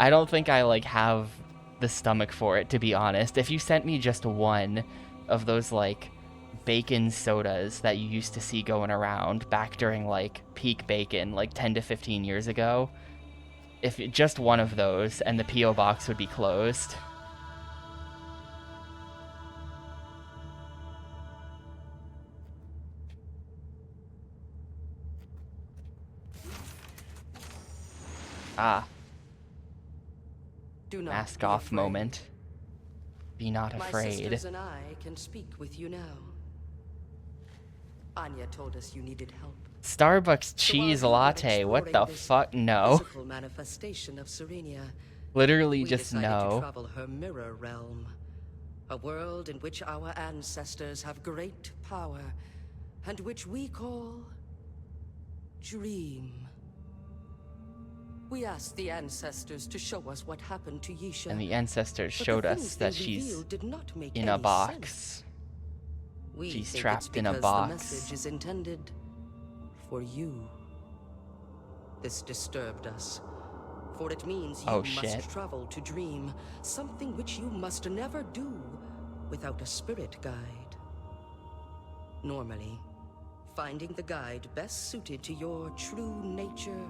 don't think I, like, have the stomach for it, to be honest. If you sent me just one of those, like, bacon sodas that you used to see going around back during, like, peak bacon, like 10 to 15 years ago, if just one of those, and the P.O. box would be closed. Ah, Do not mask be off afraid. moment. Be not My afraid. sisters and I can speak with you now. Anya told us you needed help. Starbucks So cheese while you were latte. What the exploring this fuck? No. physical manifestation of Serenia, Literally we just decided to no. travel her mirror realm. A world in which our ancestors have great power, and which we call Dream. We asked the ancestors to show us what happened to Yisha. And the ancestors but the showed us things that they she's revealed did not make in a any box. sense. We She's think trapped it's in a because box. the message is intended for you. This disturbed us, for it means you Oh, must shit. travel to Dream, something which you must never do without a spirit guide. Normally, finding the guide best suited to your true nature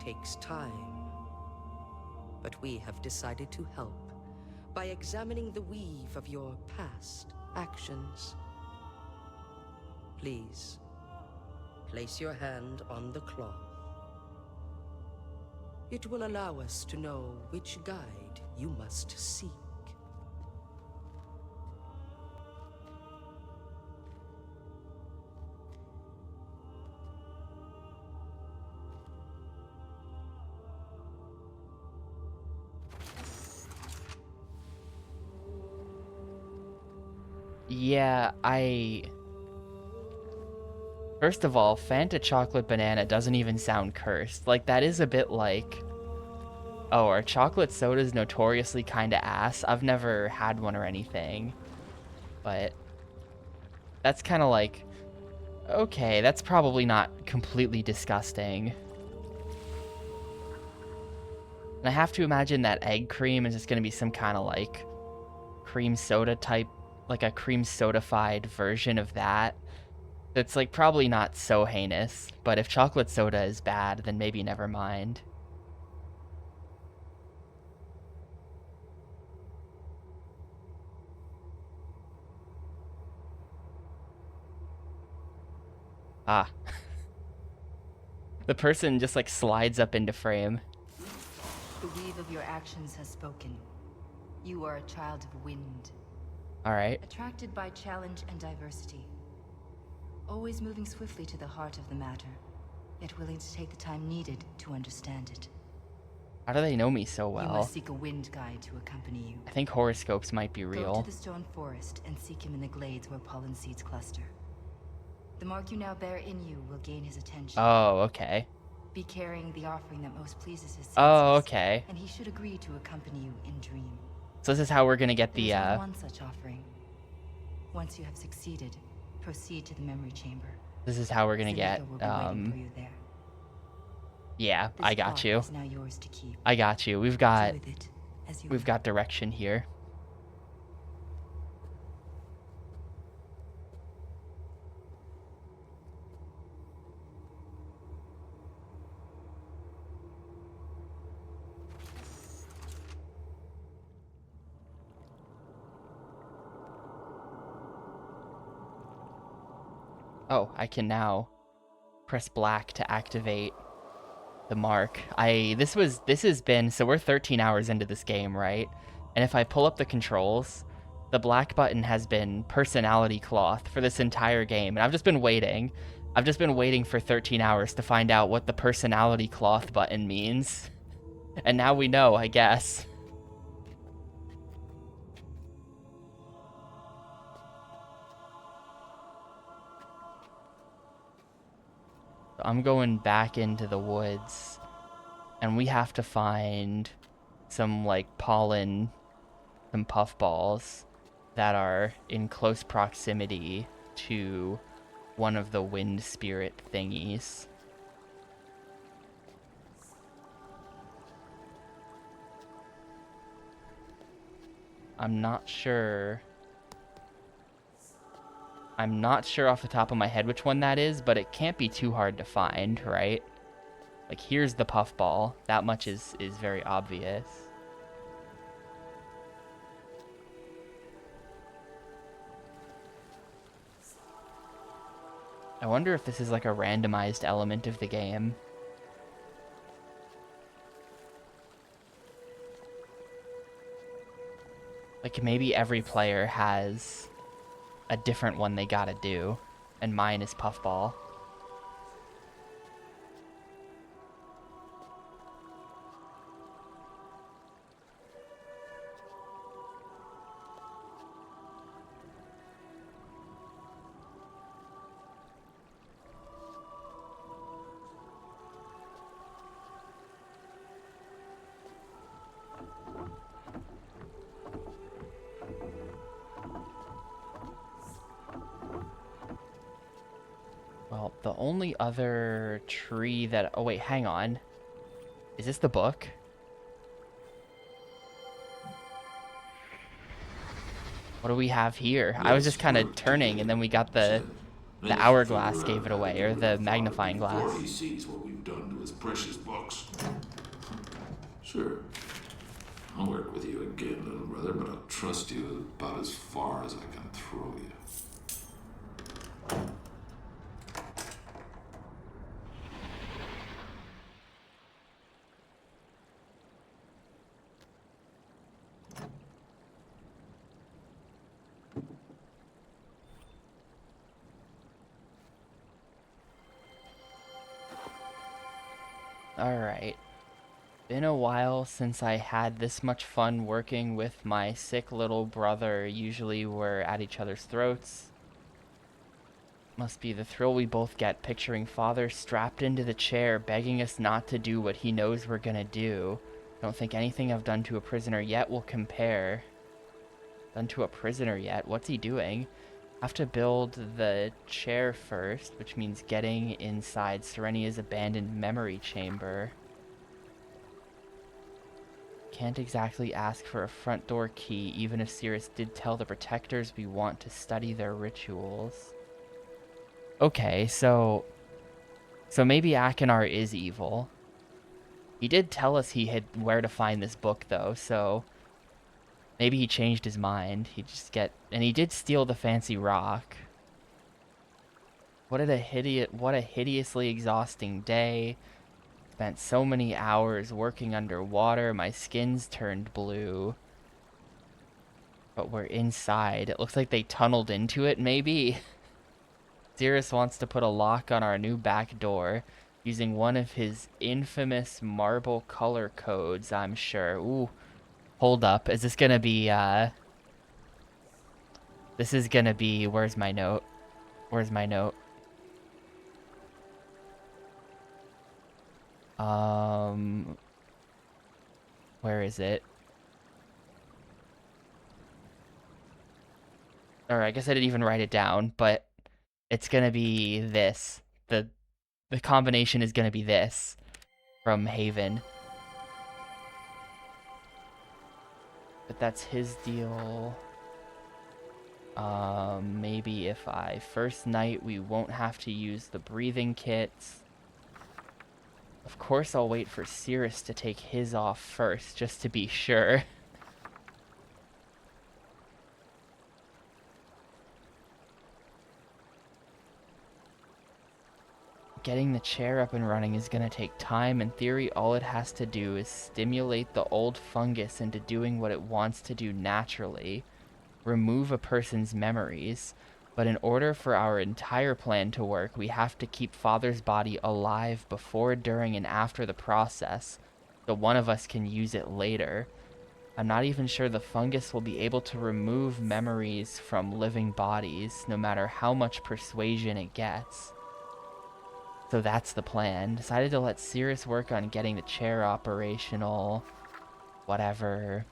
takes time. But we have decided to help by examining the weave of your past actions. Please, place your hand on the cloth. It will allow us to know which guide you must seek. Yeah, First of all, Fanta Chocolate Banana doesn't even sound cursed. Like, that is a bit like... Oh, are chocolate sodas notoriously kinda ass? I've never had one or anything. But... That's kinda like... Okay, that's probably not completely disgusting. And I have to imagine that egg cream is just gonna be some kind of, like, cream soda type... Like a cream soda-fied version of that. It's, like, probably not so heinous, but if chocolate soda is bad, then maybe never mind. Ah. The person just, like, slides up into frame. The weave of your actions has spoken. You are a child of wind. Alright. Attracted by challenge and diversity. Always moving swiftly to the heart of the matter, yet willing to take the time needed to understand it. How do they know me so You well? must seek a wind guide to accompany you. I think horoscopes might be Go real. to the stone forest and seek him in the glades where pollen seeds cluster. The mark you now bear in you will gain his attention. Oh, okay. Be carrying the offering that most pleases his senses. Oh, okay. And he should agree to accompany you in Dream. So this is how we're gonna get the, There is only one such offering. Once you have succeeded, proceed to the memory chamber. This is how we're gonna get, Zuniga will be waiting for you there. Yeah, This I got cloth you. is now yours to keep. I got you. We've got... Do with it as you We've will. got direction here. Oh, I can now press black to activate the mark. This has been, so we're 13 hours into this game, right? And if I pull up the controls, the black button has been personality cloth for this entire game. And I've just been waiting. I've just been waiting for 13 hours to find out what the personality cloth button means. And now we know, I guess. I'm going back into the woods And we have to find some, like, pollen, some puffballs that are in close proximity to one of the wind spirit thingies. I'm not sure off the top of my head which one that is, but it can't be too hard to find, right? Like, here's the puffball. That much is very obvious. I wonder if this is like a randomized element of the game. Like, maybe every player has a different one they gotta do, and mine is puffball. Well, the only other tree that... Oh, wait, hang on. Is this the book? What do we have here? I was just kind of turning, and then we got the hourglass gave it away, or the magnifying glass. Before he sees what we've done to his precious books. Sure. I'll work with you again, little brother, but I'll trust you about as far as I can throw you. Alright. Been a while since I had this much fun working with my sick little brother. Usually we're at each other's throats. Must be the thrill we both get picturing father strapped into the chair, begging us not to do what he knows we're gonna do. Don't think anything I've done to a prisoner yet will compare. Done to a prisoner yet? What's he doing? Have to build the chair first, which means getting inside Serenia's abandoned memory chamber. Can't exactly ask for a front door key, even if Sirius did tell the protectors we want to study their rituals. Okay, so maybe Akinar is evil. He did tell us he had where to find this book, though, so maybe he changed his mind. And he did steal the fancy rock. What a hideously exhausting day. Spent so many hours working underwater. My skin's turned blue. But we're inside. It looks like they tunneled into it, maybe. Sirius wants to put a lock on our new back door using one of his infamous marble color codes, I'm sure. Ooh. Hold up. Is this gonna be, This is gonna be... Where's my note? Where's my note? Where is it? Alright, I guess I didn't even write it down, but it's gonna be this. The combination is gonna be this from Haven. But that's his deal. Maybe if first night we won't have to use the breathing kits. Of course I'll wait for Sirius to take his off first, just to be sure. Getting the chair up and running is gonna take time. In theory, all it has to do is stimulate the old fungus into doing what it wants to do naturally. Remove a person's memories. But in order for our entire plan to work, we have to keep Father's body alive before, during, and after the process, so one of us can use it later. I'm not even sure the fungus will be able to remove memories from living bodies, no matter how much persuasion it gets. So that's the plan. Decided to let Cirrus work on getting the chair operational. Whatever.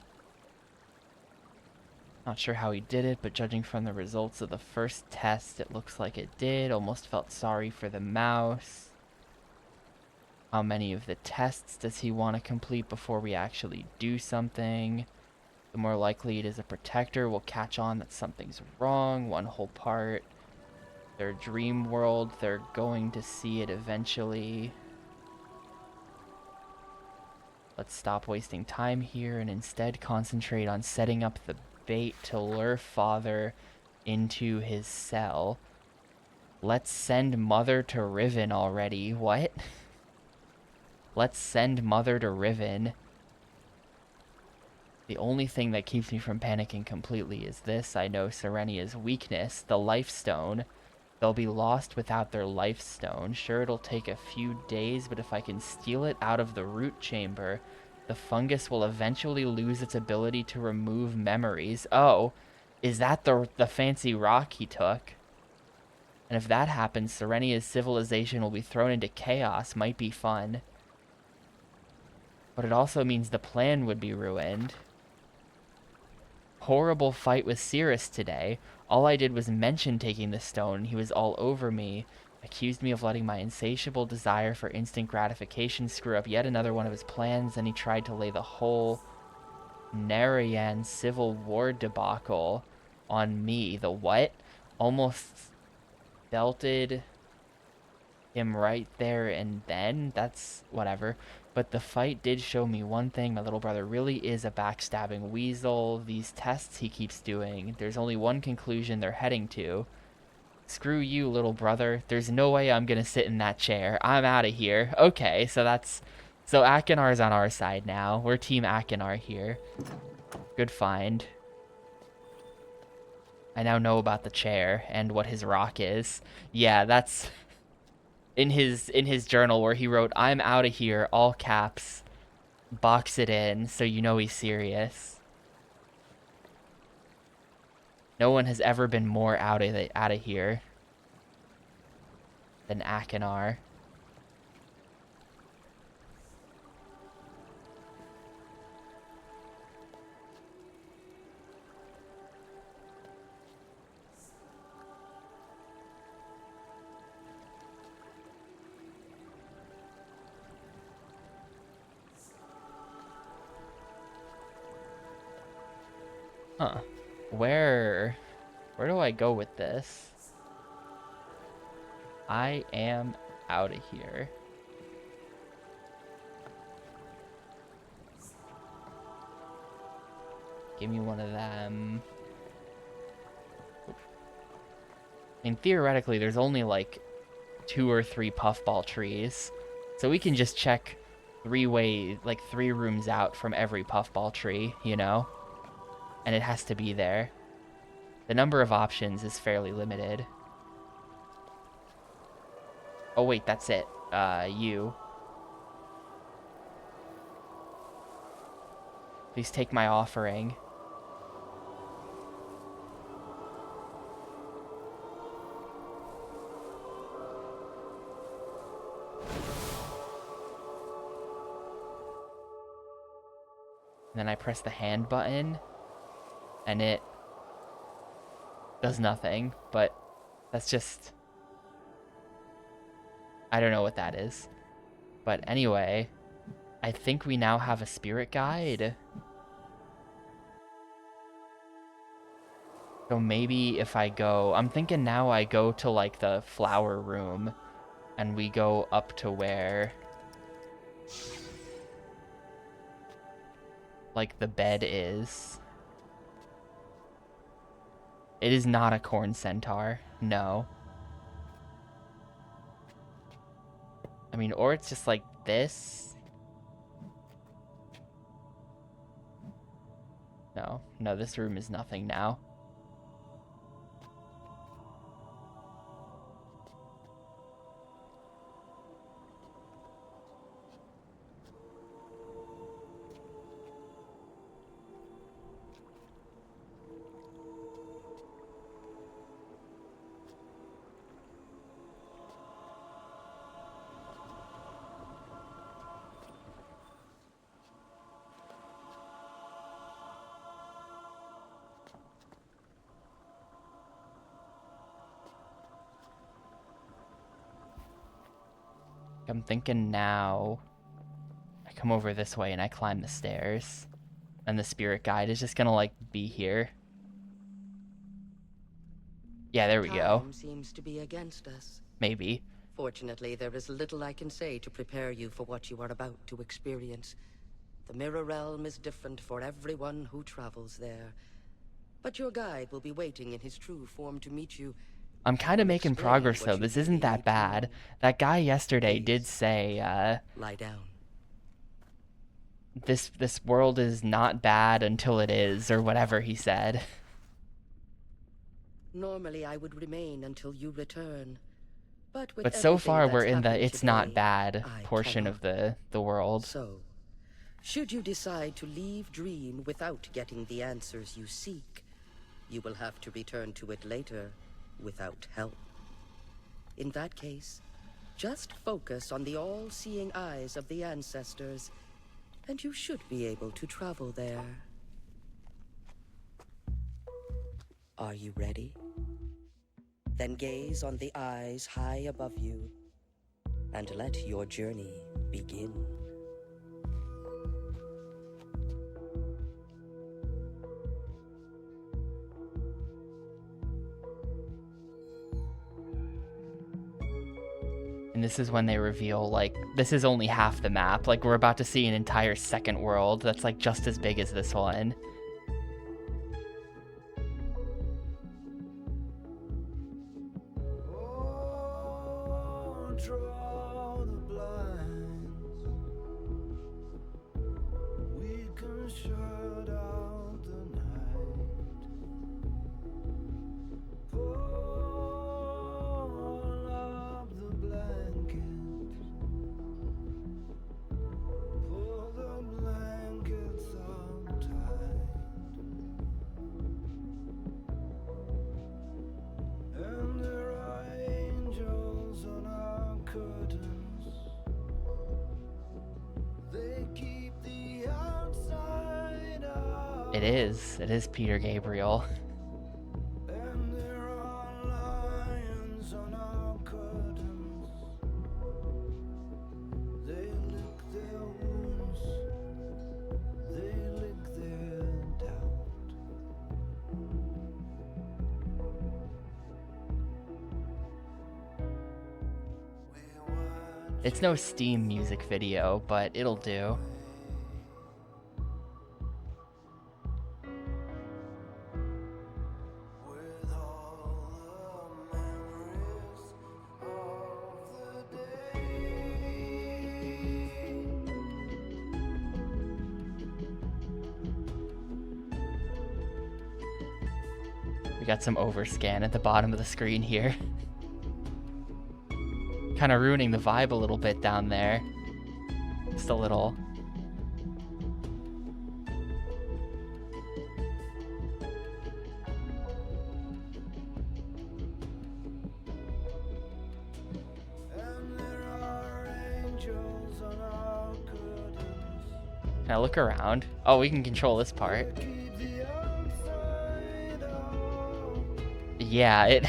Not sure how he did it, but judging from the results of the first test, it looks like it did. Almost felt sorry for the mouse. How many of the tests does he want to complete before we actually do something? The more likely it is a protector will catch on that something's wrong. One whole part. Their dream world, they're going to see it eventually. Let's stop wasting time here and instead concentrate on setting up the bait to lure Father into his cell. Let's send Mother to Riven already. What? Let's send Mother to Riven. The only thing that keeps me from panicking completely is this. I know Serenia's weakness, the Life Stone. They'll be lost without their Life Stone. Sure, it'll take a few days, but if I can steal it out of the root chamber, the fungus will eventually lose its ability to remove memories. Oh, is that the fancy rock he took? And if that happens, Serenia's civilization will be thrown into chaos. Might be fun. But it also means the plan would be ruined. Horrible fight with Cirrus today. All I did was mention taking the stone. He was all over me. Accused me of letting my insatiable desire for instant gratification screw up yet another one of his plans. Then he tried to lay the whole Narayan civil war debacle on me. The what? Almost belted him right there and then. That's whatever. But the fight did show me one thing. My little brother really is a backstabbing weasel. These tests he keeps doing, there's only one conclusion they're heading to. Screw you, little brother. There's no way I'm gonna sit in that chair. I'm out of here. Okay, so Akinar's on our side now. We're Team Akinar here. Good find. I now know about the chair and what his rock is. Yeah, that's in his journal where he wrote, "I'm out of here," all caps. Box it in so you know he's serious. No one has ever been more out of here than Akinar. Huh. Where do I go with this? I am out of here. Give me one of them. I mean, theoretically, there's only like 2 or 3 puffball trees. So we can just check 3 rooms out from every puffball tree, you know? And it has to be there. The number of options is fairly limited. Oh wait, that's it. You. Please take my offering. And then I press the hand button, and it does nothing, but that's just... I don't know what that is. But anyway, I think we now have a spirit guide. So maybe if I go... I'm thinking now I go to, like, the flower room, and we go up to where... like, the bed is. It is not a corn centaur. No. I mean, or it's just like this. No, this room is nothing now. I'm thinking now I come over this way and I climb the stairs. And the spirit guide is just gonna, like, be here. Yeah, there we go. Time seems to be against us. Maybe. Fortunately, there is little I can say to prepare you for what you are about to experience. The Mirror Realm is different for everyone who travels there. But your guide will be waiting in his true form to meet you. I'm kind of making Explain progress, what though. you This really isn't that need to bad. know. That guy yesterday Please. did say, Lie down. this world is not bad until it is, or whatever he said. Normally, I would remain until you return. But with But so everything far, that's we're in the happened it's not today, bad I portion of cannot. the world. So, should you decide to leave Dream without getting the answers you seek, you will have to return to it later without help. In that case, just focus on the all-seeing eyes of the ancestors, and you should be able to travel there. Are you ready? Then gaze on the eyes high above you, and let your journey begin. And this is when they reveal, like, this is only half the map. Like, we're about to see an entire second world that's, like, just as big as this one. It is. It is Peter Gabriel. It's no Steam music video, but it'll do. We got some overscan at the bottom of the screen here. Kind of ruining the vibe a little bit down there. Just a little. Can I look around? Oh, we can control this part. Yeah, it...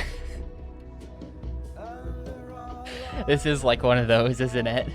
This is like one of those, isn't it?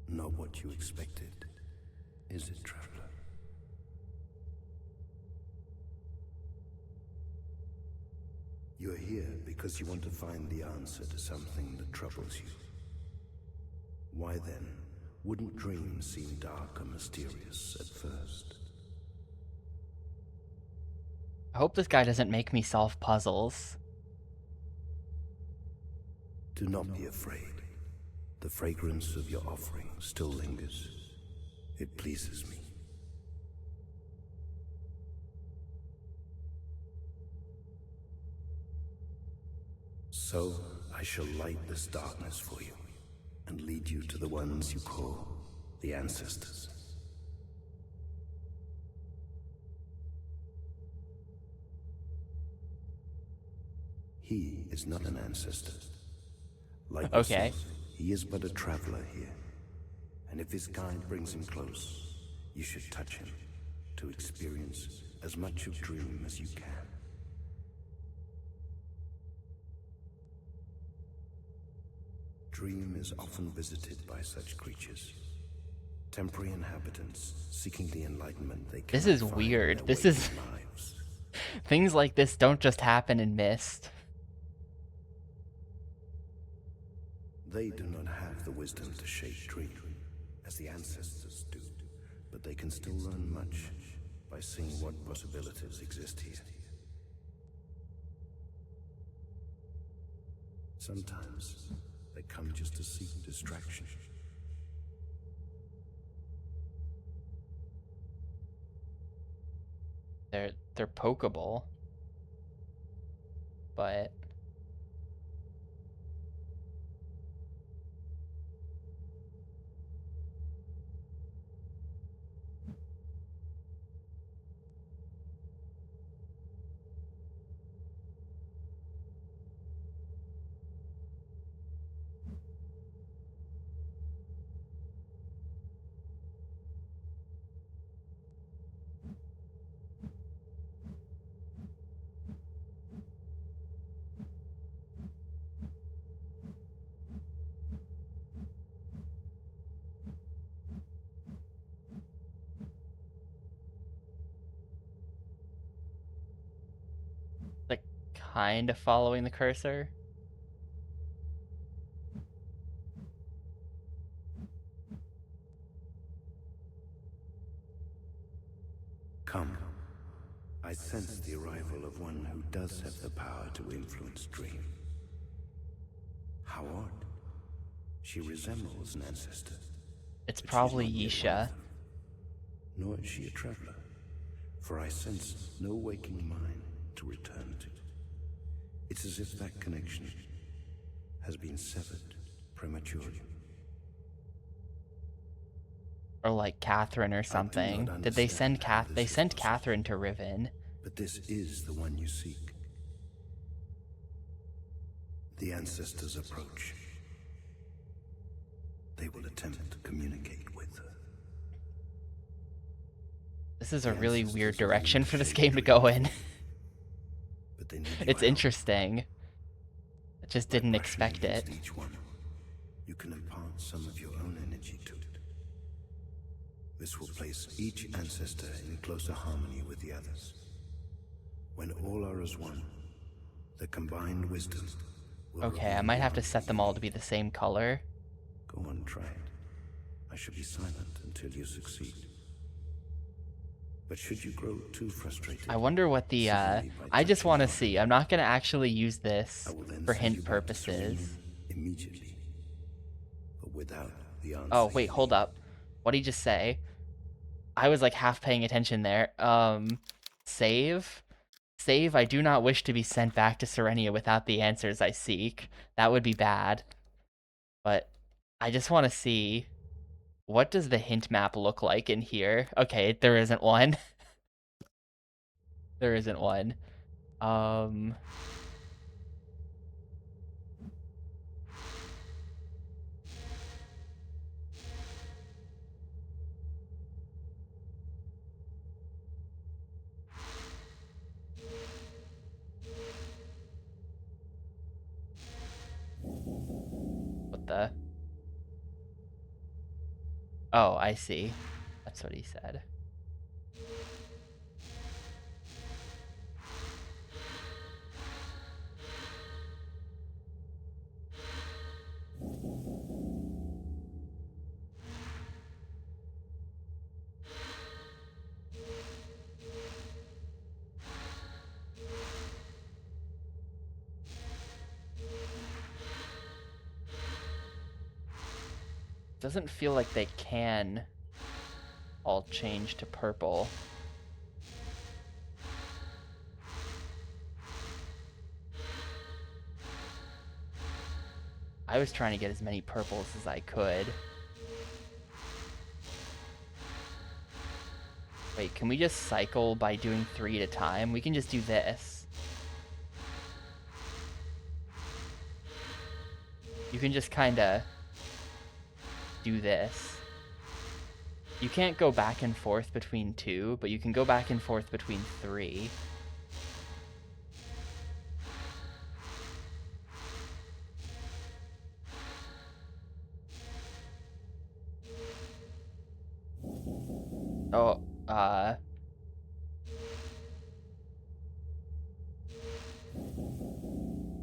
Not what you expected, is it, traveler? You're here because you want to find the answer to something that troubles you. Why then, wouldn't dreams seem dark and mysterious at first? I hope this guy doesn't make me solve puzzles. Do not be afraid. The fragrance of your offering still lingers. It pleases me. So I shall light this darkness for you and lead you to the ones you call the ancestors. He is not an ancestor. Like Okay. yourself, he is but a traveler here. And if his guide brings him close, you should touch him to experience as much of Dream as you can. Dream is often visited by such creatures. Temporary inhabitants seeking the enlightenment they cannot This is find weird. in their This is... waking lives. Things like this don't just happen in Myst. They do not have the wisdom to shape Dream, as the ancestors do, but they can still learn much by seeing what possibilities exist here. Sometimes they come just to seek distraction. They're pokeable, but like kind of following the cursor. Come. I sense the arrival of one who does have the power to influence Dream. How odd. She resembles an ancestor. It's but she is probably not yet one of Yisha. them. Nor is she a traveler, for I sense no waking mind to return to. It's as if that connection has been severed prematurely. Or like Catherine or something. Did they send They sent Catherine to Riven. But this is the one you seek. The ancestors approach. They will attempt to communicate with her. This is a really weird direction for this game to go in. But they need It's your help. interesting. I just By didn't brushing expect it. against each one, you can impart some of your own energy to it. This will place each ancestor in closer harmony with the others. When all are as one, the combined wisdom will Okay, I reveal might the have to answer set them you all to be need. the same color. Go on, try it. I shall be silent until you succeed. But should you grow too frustrated, I wonder what the, simply by I just touching want to one, see. I'm not going to actually use this I will then for send you hint back to Serenium purposes. immediately, but without the answer. Oh, wait, you hold need. up. What did he just say? I was like half paying attention there. Save? Save, I do not wish to be sent back to Serenia without the answers I seek. That would be bad. But I just want to see, what does the hint map look like in here? Okay, there isn't one. There isn't one. What the? Oh, I see. That's what he said. Doesn't feel like they can all change to purple. I was trying to get as many purples as I could. Wait, can we just cycle by doing 3 at a time? We can just do this. You can just kind of do this. You can't go back and forth between 2, but you can go back and forth between 3. Oh,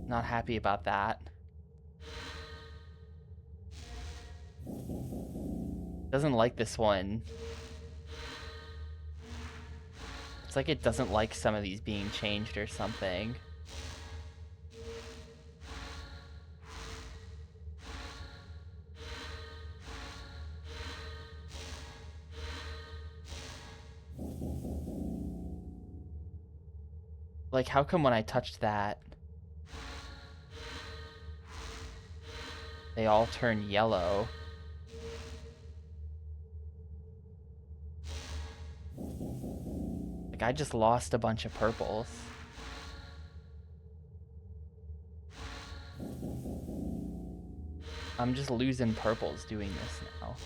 not happy about that. Doesn't like this one. It's like it doesn't like some of these being changed or something. Like, how come when I touched that, they all turn yellow? Like, I just lost a bunch of purples. I'm just losing purples doing this now.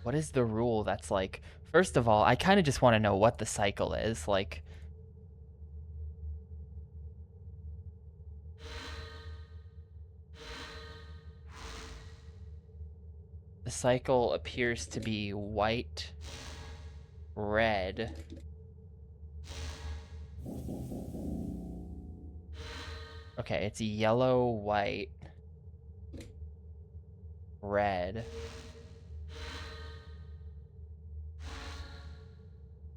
What is the rule that's like... First of all, I kind of just want to know what the cycle is. Like... The cycle appears to be white, red. Okay, it's yellow, white, red.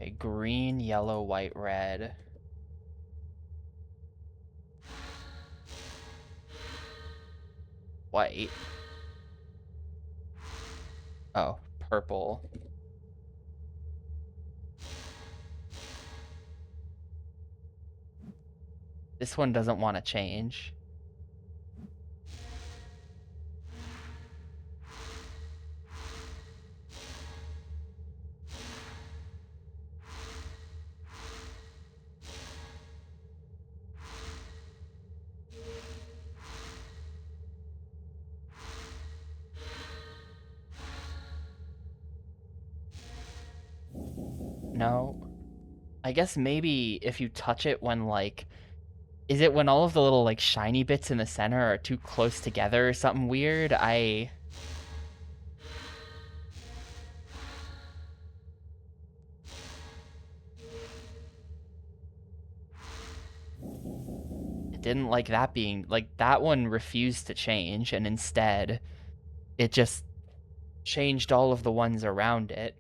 Okay, green, yellow, white, red. White. Oh, purple. This one doesn't want to change. No. I guess maybe if you touch it when, like... Is it when all of the little, like, shiny bits in the center are too close together or something weird? It didn't like that being... Like, that one refused to change, and instead, it just changed all of the ones around it.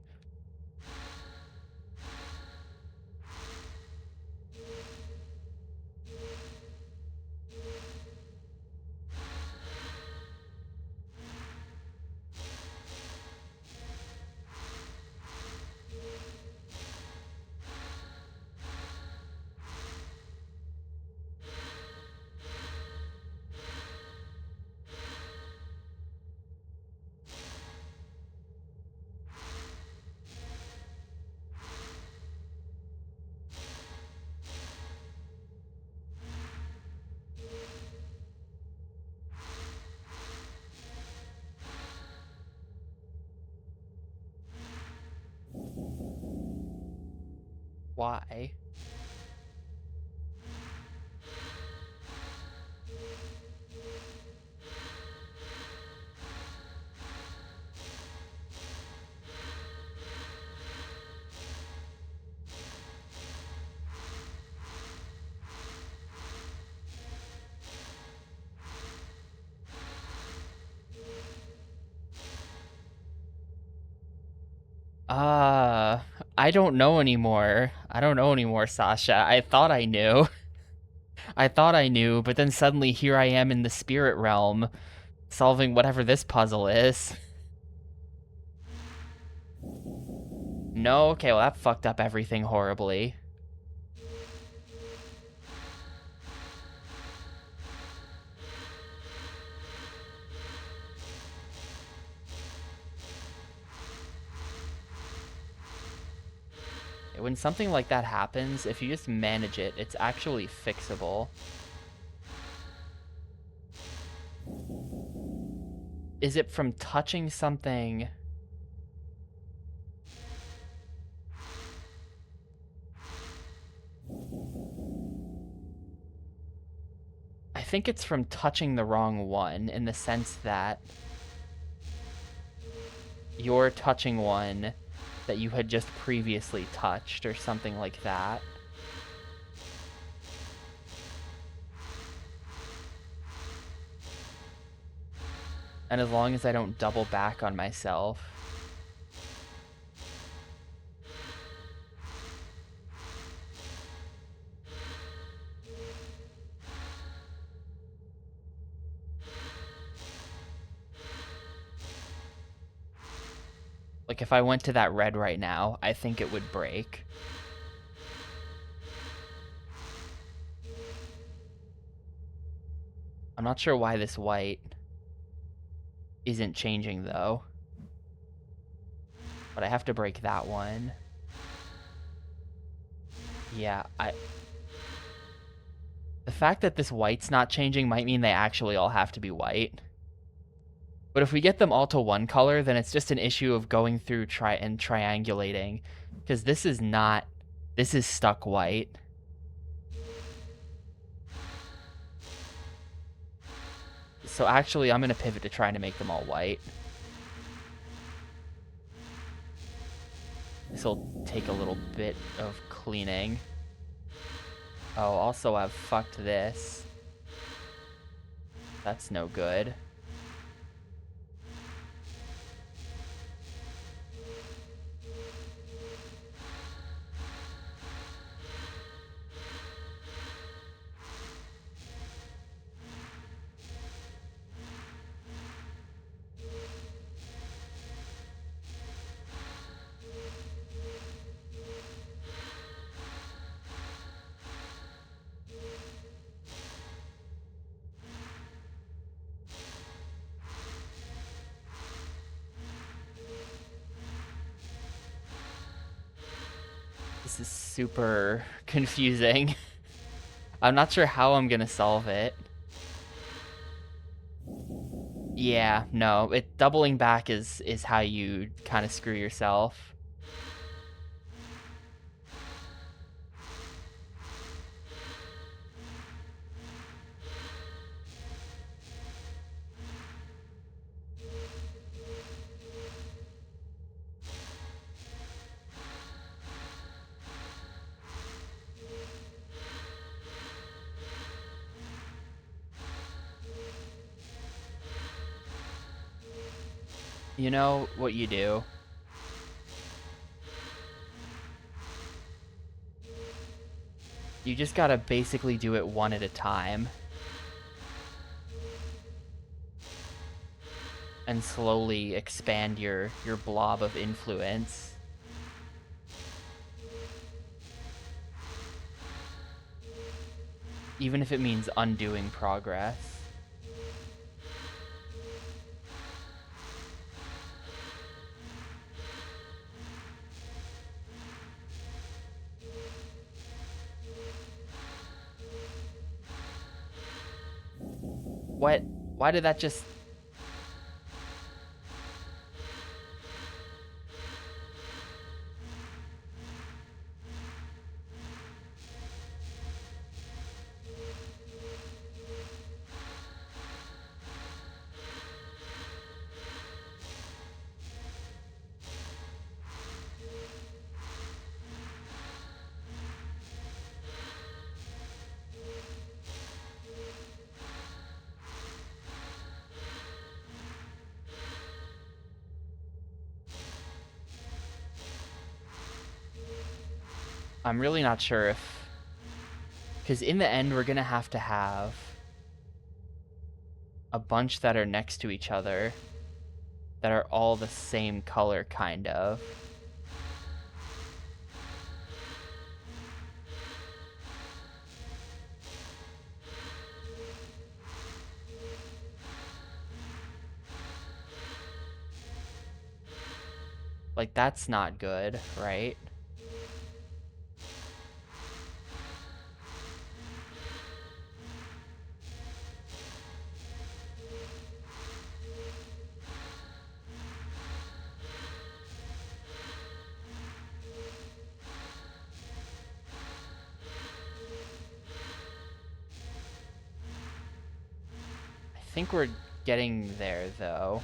Why? I don't know anymore. I don't know anymore, Sasha. I thought I knew. I thought I knew, but then suddenly here I am in the spirit realm, solving whatever this puzzle is. No? Okay, well that fucked up everything horribly. When something like that happens, if you just manage it, it's actually fixable. Is it from touching something? I think it's from touching the wrong one, in the sense that you're touching one that you had just previously touched, or something like that. And as long as I don't double back on myself. Like, if I went to that red right now, I think it would break. I'm not sure why this white isn't changing, though. But I have to break that one. Yeah, the fact that this white's not changing might mean they actually all have to be white. But if we get them all to one color, then it's just an issue of going through and triangulating. Because this is not... This is stuck white. So actually, I'm going to pivot to trying to make them all white. This will take a little bit of cleaning. Oh, also I've fucked this. That's no good. This is super confusing. I'm not sure how I'm gonna solve it. Yeah, no, doubling back is how you kind of screw yourself. You know what you do? You just gotta basically do it one at a time. And slowly expand your blob of influence. Even if it means undoing progress. What? Why did that just... I'm really not sure if... Because in the end, we're going to have a bunch that are next to each other that are all the same color, kind of. Like, that's not good, right? I think we're getting there, though.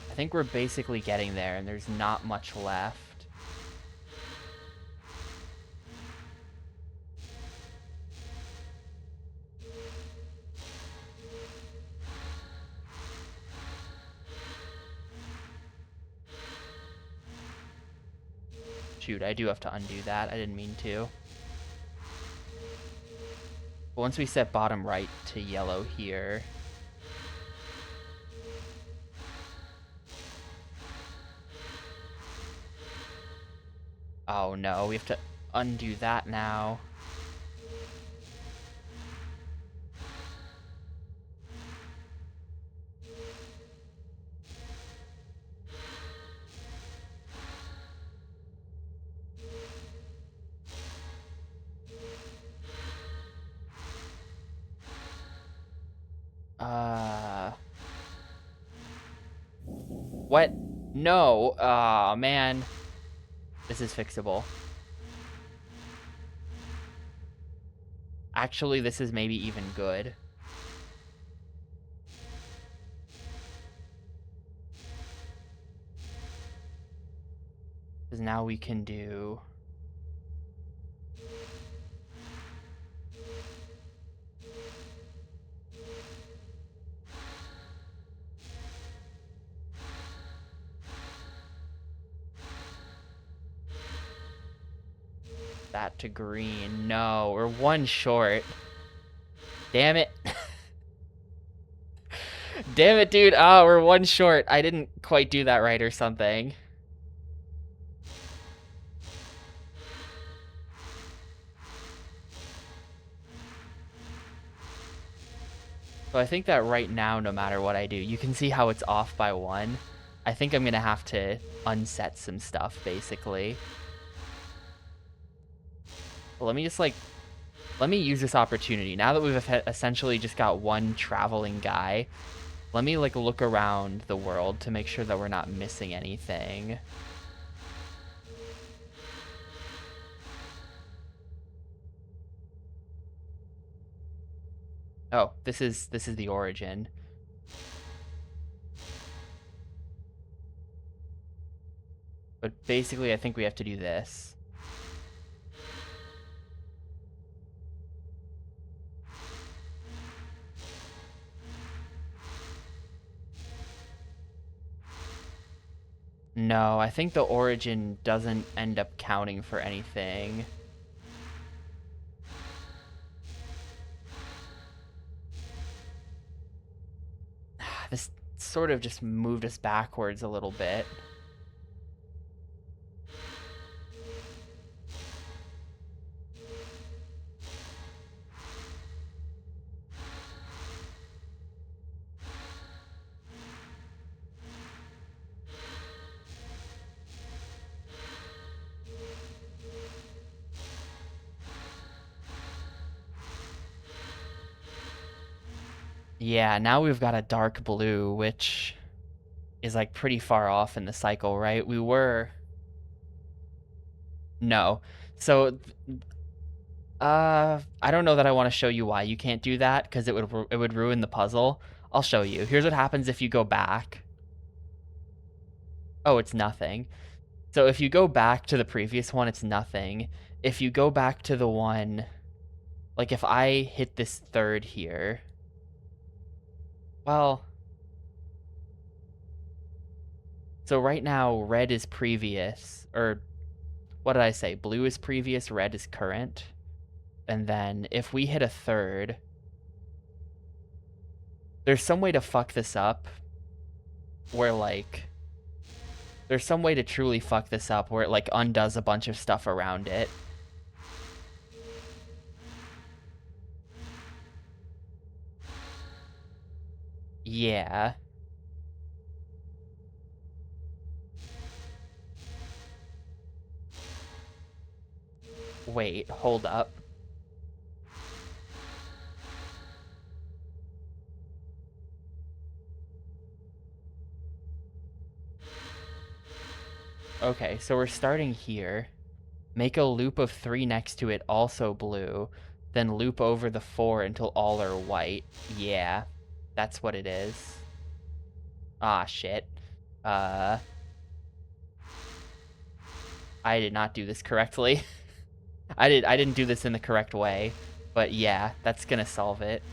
I think we're basically getting there, and there's not much left. Shoot, I do have to undo that. I didn't mean to. But once we set bottom right to yellow here... Oh no, we have to undo that now. What? No. Aw, man. This is fixable. Actually, this is maybe even good. Because now we can do... that to green. No, we're one short. Damn it. Damn it, dude. Oh, we're one short. I didn't quite do that right or something. So I think that right now, no matter what I do, you can see how it's off by one. I think I'm going to have to unset some stuff, basically. But let me just, like... Let me use this opportunity. Now that we've essentially just got one traveling guy, let me, like, look around the world to make sure that we're not missing anything. Oh, this is the origin. But basically, I think we have to do this. No, I think the origin doesn't end up counting for anything. This sort of just moved us backwards a little bit. Yeah, now we've got a dark blue, which is like pretty far off in the cycle, right? We were... No. So, I don't know that I want to show you why you can't do that, because it would ruin the puzzle. I'll show you. Here's what happens if you go back. Oh, it's nothing. So if you go back to the previous one, it's nothing. If you go back to the one... Like, if I hit this third here... Well... So right now, red is previous, or what did I say? Blue is previous, red is current. And then if we hit a third, there's some way to fuck this up where, like, there's some way to truly fuck this up where it, like, undoes a bunch of stuff around it. Yeah. Wait, hold up. Okay, so we're starting here. Make a loop of 3 next to it, also blue. Then loop over the 4 until all are white. Yeah, that's what it is. Ah, shit. I did not do this correctly. I didn't do this in the correct way. But yeah, that's gonna solve it.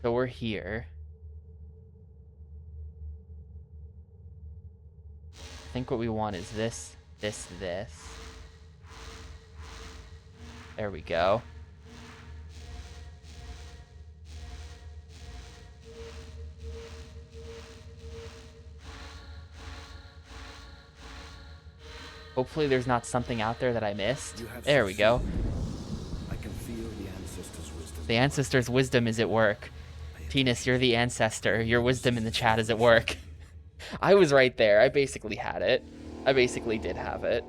So we're here. I think what we want is this, this, this. There we go. Hopefully there's not something out there that I missed. There we go. I can feel the ancestors' wisdom. The ancestors' wisdom is at work. Tinas, you're the ancestor. Your wisdom in the chat is at work. I was right there. I basically had it. I basically did have it.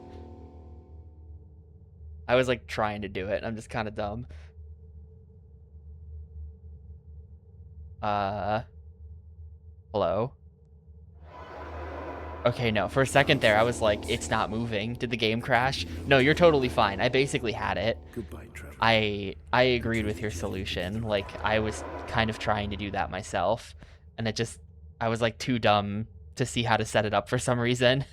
I was like trying to do it. I'm just kind of dumb. Hello? Okay, no. For a second there, I was like, it's not moving. Did the game crash? No, you're totally fine. I basically had it. Goodbye, Trevor. I agreed with your solution. Like, I was kind of trying to do that myself. And it just... I was like too dumb to see how to set it up for some reason.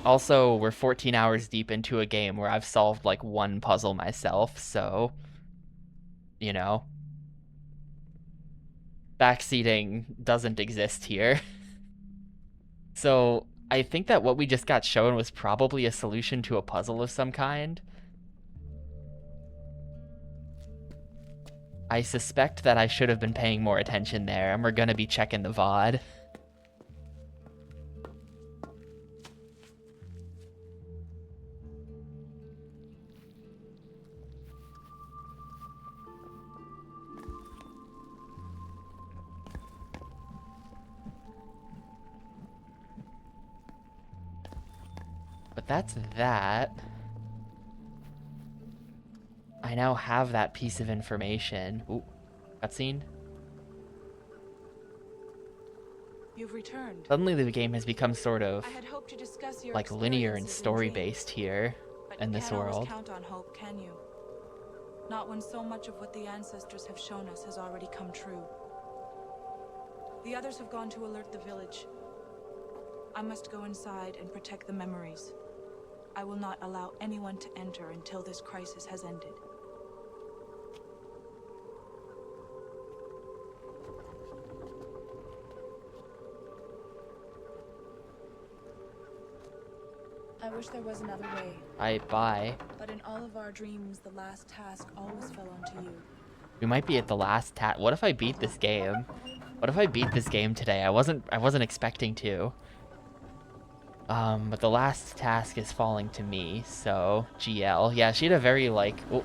Also, we're 14 hours deep into a game where I've solved like one puzzle myself, so, you know, backseating doesn't exist here. So I think that what we just got shown was probably a solution to a puzzle of some kind. I suspect that I should have been paying more attention there, and we're gonna be checking the VOD. But that's that. I now have that piece of information. Ooh, cutscene. You've returned. Suddenly the game has become sort of I had hoped to discuss your like linear and experiences in story-based here but in you this can't always world. count on hope, can you? Not when so much of what the ancestors have shown us has already come true. The others have gone to alert the village. I must go inside and protect the memories. I will not allow anyone to enter until this crisis has ended. I wish there was another way. Bye. But in all of our dreams, the last task always fell onto you. We might be at the last What if I beat this game? What if I beat this game today? I wasn't expecting to. But the last task is falling to me, so GL. Yeah, she had a very like. Oh,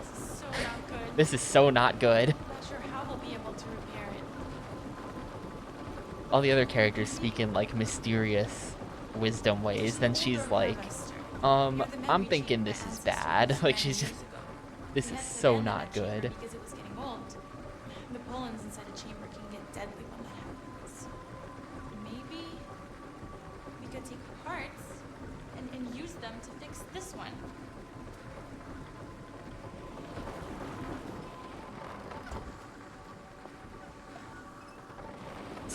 this is so not good. Not sure how we'll be able to repair it. All the other characters speak in like mysterious wisdom ways. Then she's like, I'm thinking this is bad. Like she's just. This is so not good. Because it was getting old. The pollens inside a chamber can get deadly when that happens. Maybe we could take parts and use them to fix this one.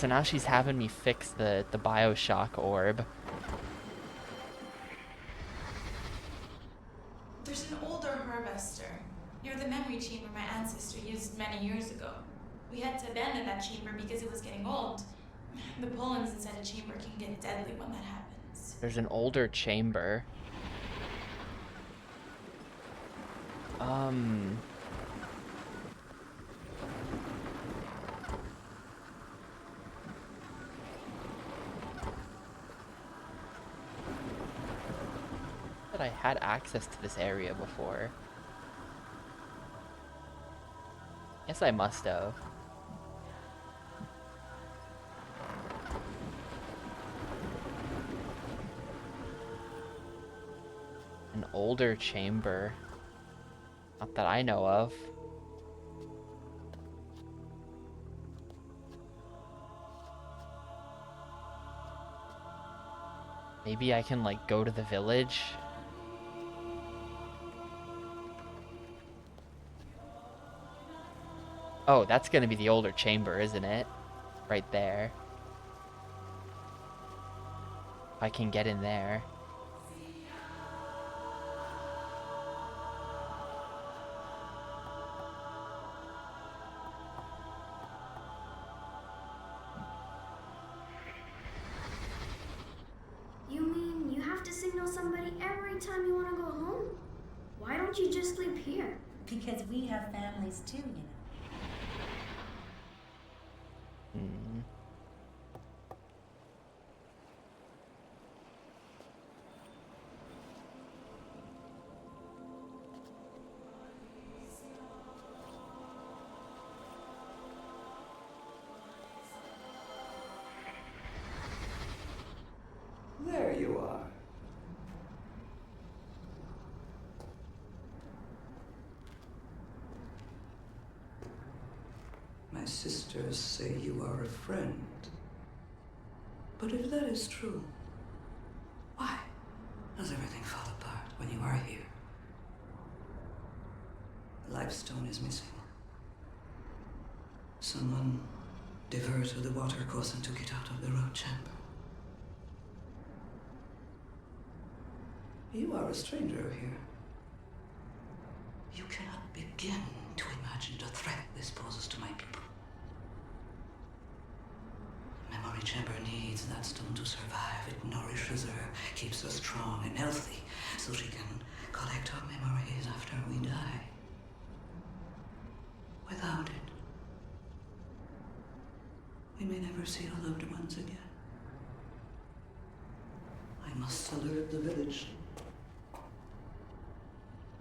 so now she's having me fix the Bioshock orb. There's an older harvester near the memory chamber my ancestor used many years ago. We had to abandon that chamber because it was getting old. The pollens inside a chamber can get deadly when that happens. There's an older chamber. That I had access to this area before. Yes, I must have. An older chamber. Not that I know of. Maybe I can, like, go to the village. Oh, that's gonna be the older chamber, isn't it? Right there. If I can get in there. You mean you have to signal somebody every time you want to go home? Why don't you just sleep here? Because we have families too, you know. There you are. My sisters say you are a friend. But if that is true, why does everything fall apart when you are here? The life stone is missing. Someone diverted the water course and took it out of the road chamber. You are a stranger here. You cannot begin to imagine the threat this poses to my people. The memory chamber needs that stone to survive. It nourishes her, keeps her strong and healthy, so she can collect our memories after we die. Without it, we may never see our loved ones again. I must alert the village.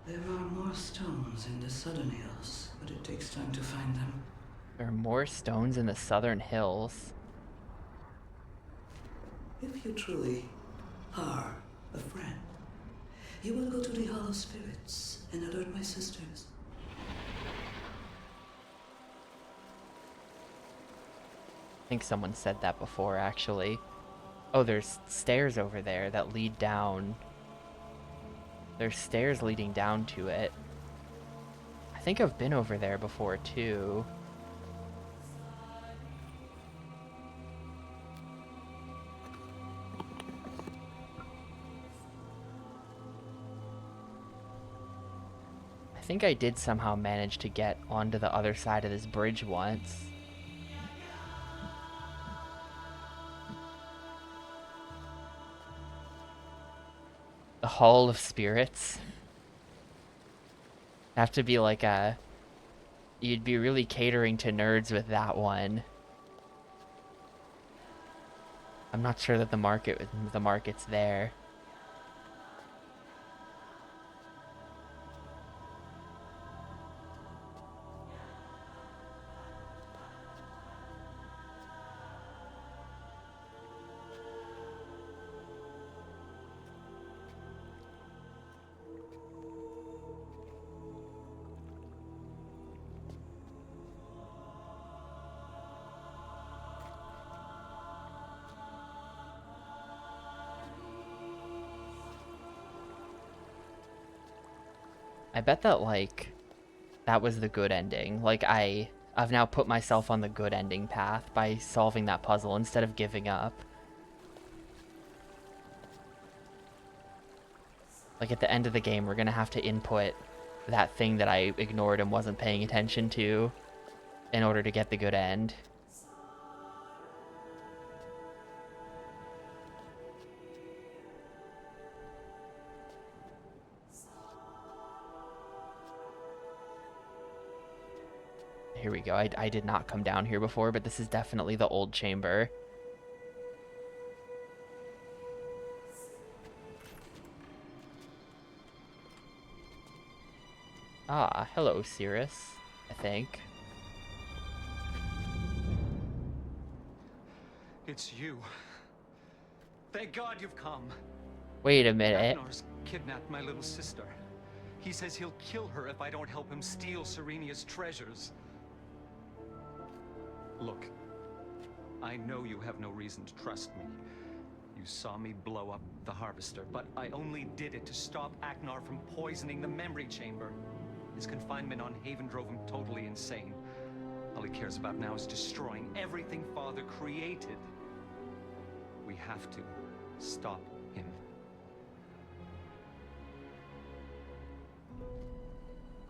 There are more stones in the southern hills, but it takes time to find them. There are more stones in the southern hills. If you truly are a friend, you will go to the Hall of Spirits and alert my sisters. I think someone said that before, actually. Oh, there's stairs over there that lead down. There's stairs leading down to it. I think I've been over there before, too. I think I did somehow manage to get onto the other side of this bridge once. The Hall of Spirits. Have to be like a... You'd be really catering to nerds with that one. I'm not sure that the market's there. I bet that, like, that was the good ending. Like, I I've now put myself on the good ending path by solving that puzzle instead of giving up. Like, at the end of the game, we're gonna have to input that thing that I ignored and wasn't paying attention to in order to get the good end. Here we go. I did not come down here before, but this is definitely the old chamber. Ah, hello, Cirrus, I think. It's you. Thank God you've come. Wait a minute. Ragnar's kidnapped my little sister. He says he'll kill her if I don't help him steal Serenia's treasures. Look, I know you have no reason to trust me. You saw me blow up the Harvester, but I only did it to stop Aknar from poisoning the memory chamber. His confinement on Haven drove him totally insane. All he cares about now is destroying everything Father created. We have to stop him.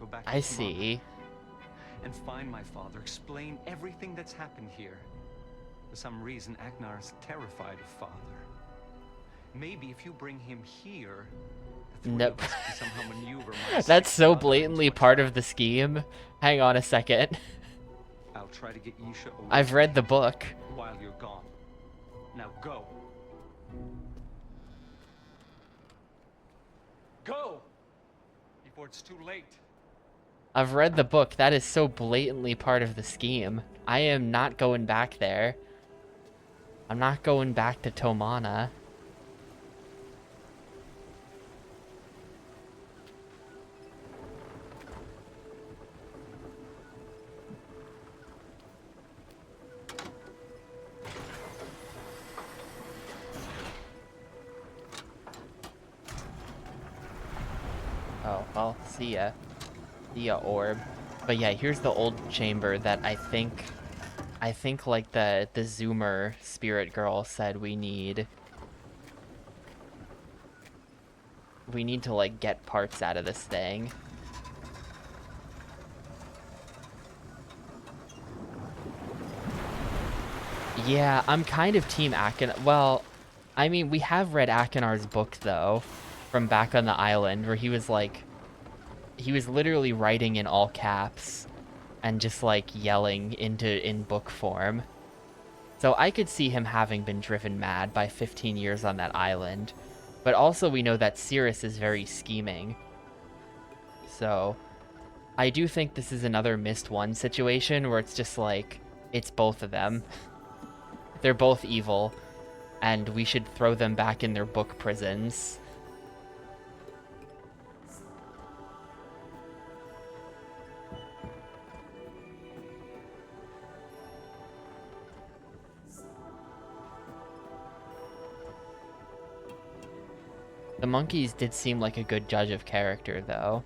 Go back to I see. and find my father. Explain everything that's happened here. For some reason, Aknar is terrified of Father. Maybe if you bring him here, Nope. can somehow maneuver my That's sick so father blatantly into a part trap. of the scheme. Hang on a second. I'll try to get Yisha away I've read the book. while you're gone. Now go. Go! Before it's too late. I've read the book. That is so blatantly part of the scheme. I am not going back there. I'm not going back to Tomana. Oh, well, see ya. See ya, orb. But yeah, here's the old chamber that I think like the Zoomer spirit girl said we need. We need to like get parts out of this thing. Yeah, I'm kind of team Akin. Well, I mean, we have read Akinar's book though, from back on the island, where he was literally writing in all caps and just like yelling in book form. So I could see him having been driven mad by 15 years on that island. But also we know that Cirrus is very scheming. So I do think this is another Myst 1 situation where it's just like, it's both of them. They're both evil, and we should throw them back in their book prisons. The monkeys did seem like a good judge of character, though.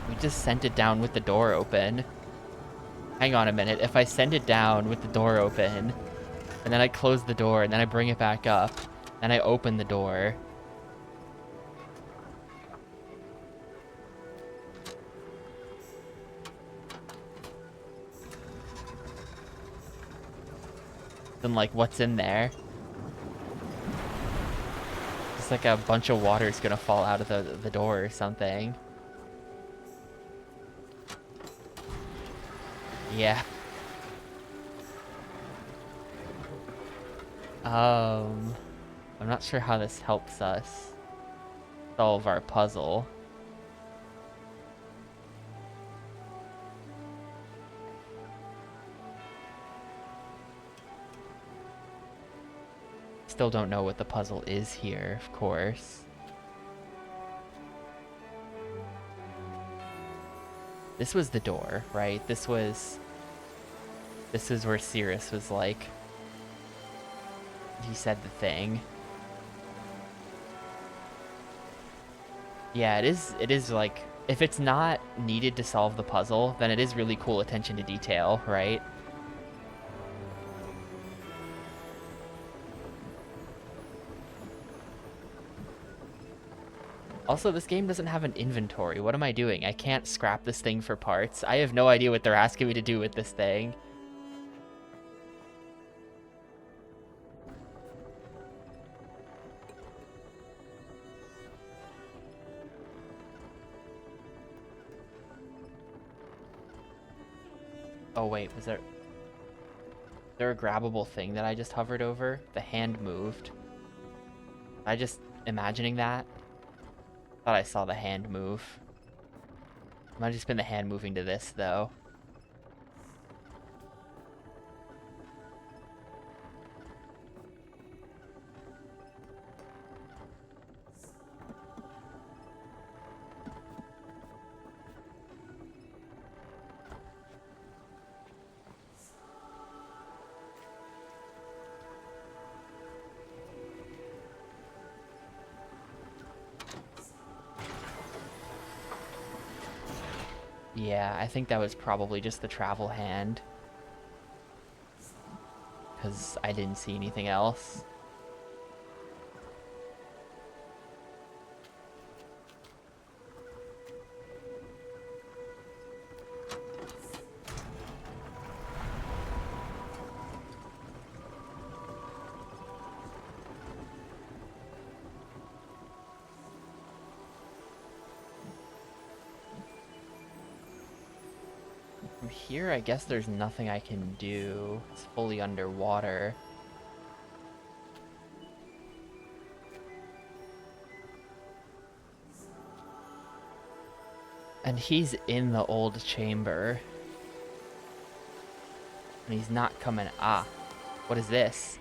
We just sent it down with the door open. Hang on a minute. If I send it down with the door open, and then I close the door, and then I bring it back up, and I open the door. Then, like, what's in there? It's like a bunch of water is gonna fall out of the door or something. Yeah. I'm not sure how this helps us solve our puzzle. Still don't know what the puzzle is here, of course. This was the door, right? This is where Cirrus was like, he said the thing. Yeah, it is like, if it's not needed to solve the puzzle, then it is really cool attention to detail, right? Also, this game doesn't have an inventory. What am I doing? I can't scrap this thing for parts. I have no idea what they're asking me to do with this thing. Oh wait, was there a grabbable thing that I just hovered over? The hand moved. I just imagining that? Thought I saw the hand move. Might have just been the hand moving to this, though. Yeah, I think that was probably just the travel hand. Because I didn't see anything else. From here, I guess there's nothing I can do. It's fully underwater. And he's in the old chamber. And he's not coming. Ah, what is this?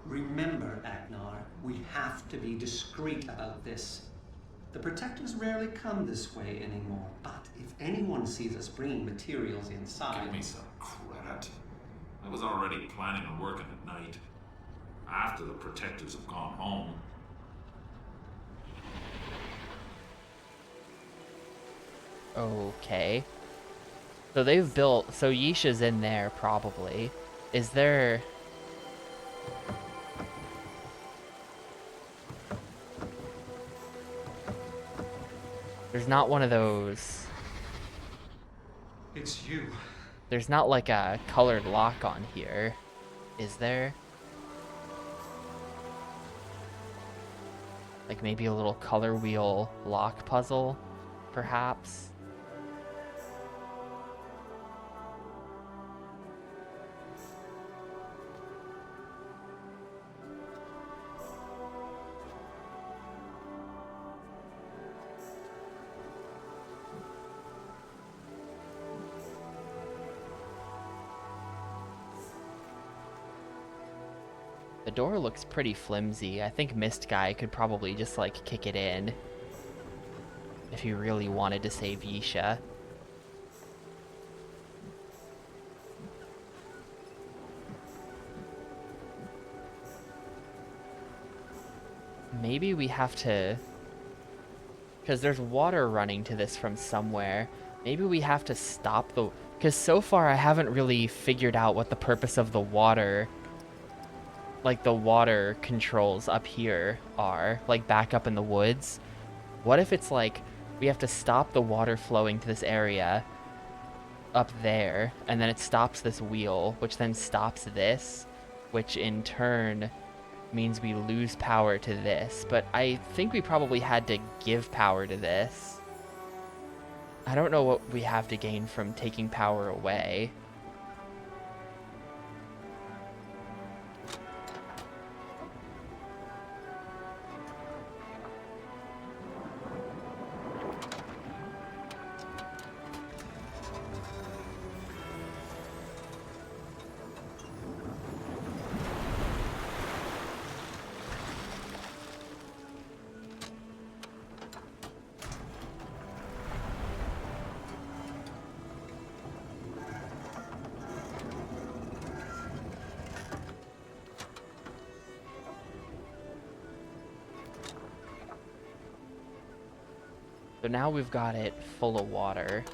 Remember, Agnar, we have to be discreet about this. The Protectors rarely come this way anymore, but if anyone sees us bringing materials inside... Give me some credit. I was already planning on working at night. After the Protectors have gone home. Okay. So they've built... So Yisha's in there, probably. Is there... There's not one of those... It's you. There's not like a colored lock on here, is there? Like maybe a little color wheel lock puzzle, perhaps? The door looks pretty flimsy. I think Myst guy could probably just like kick it in if he really wanted to save Yisha. Maybe we have to, because there's water running to this from somewhere. Maybe we have to stop the, because so far I haven't really figured out what the purpose of the water, like the water controls up here are, like back up in the woods. What if it's like we have to stop the water flowing to this area up there, and then it stops this wheel, which then stops this, which in turn means we lose power to this. But I think we probably had to give power to this. I don't know what we have to gain from taking power away. So now we've got it full of water.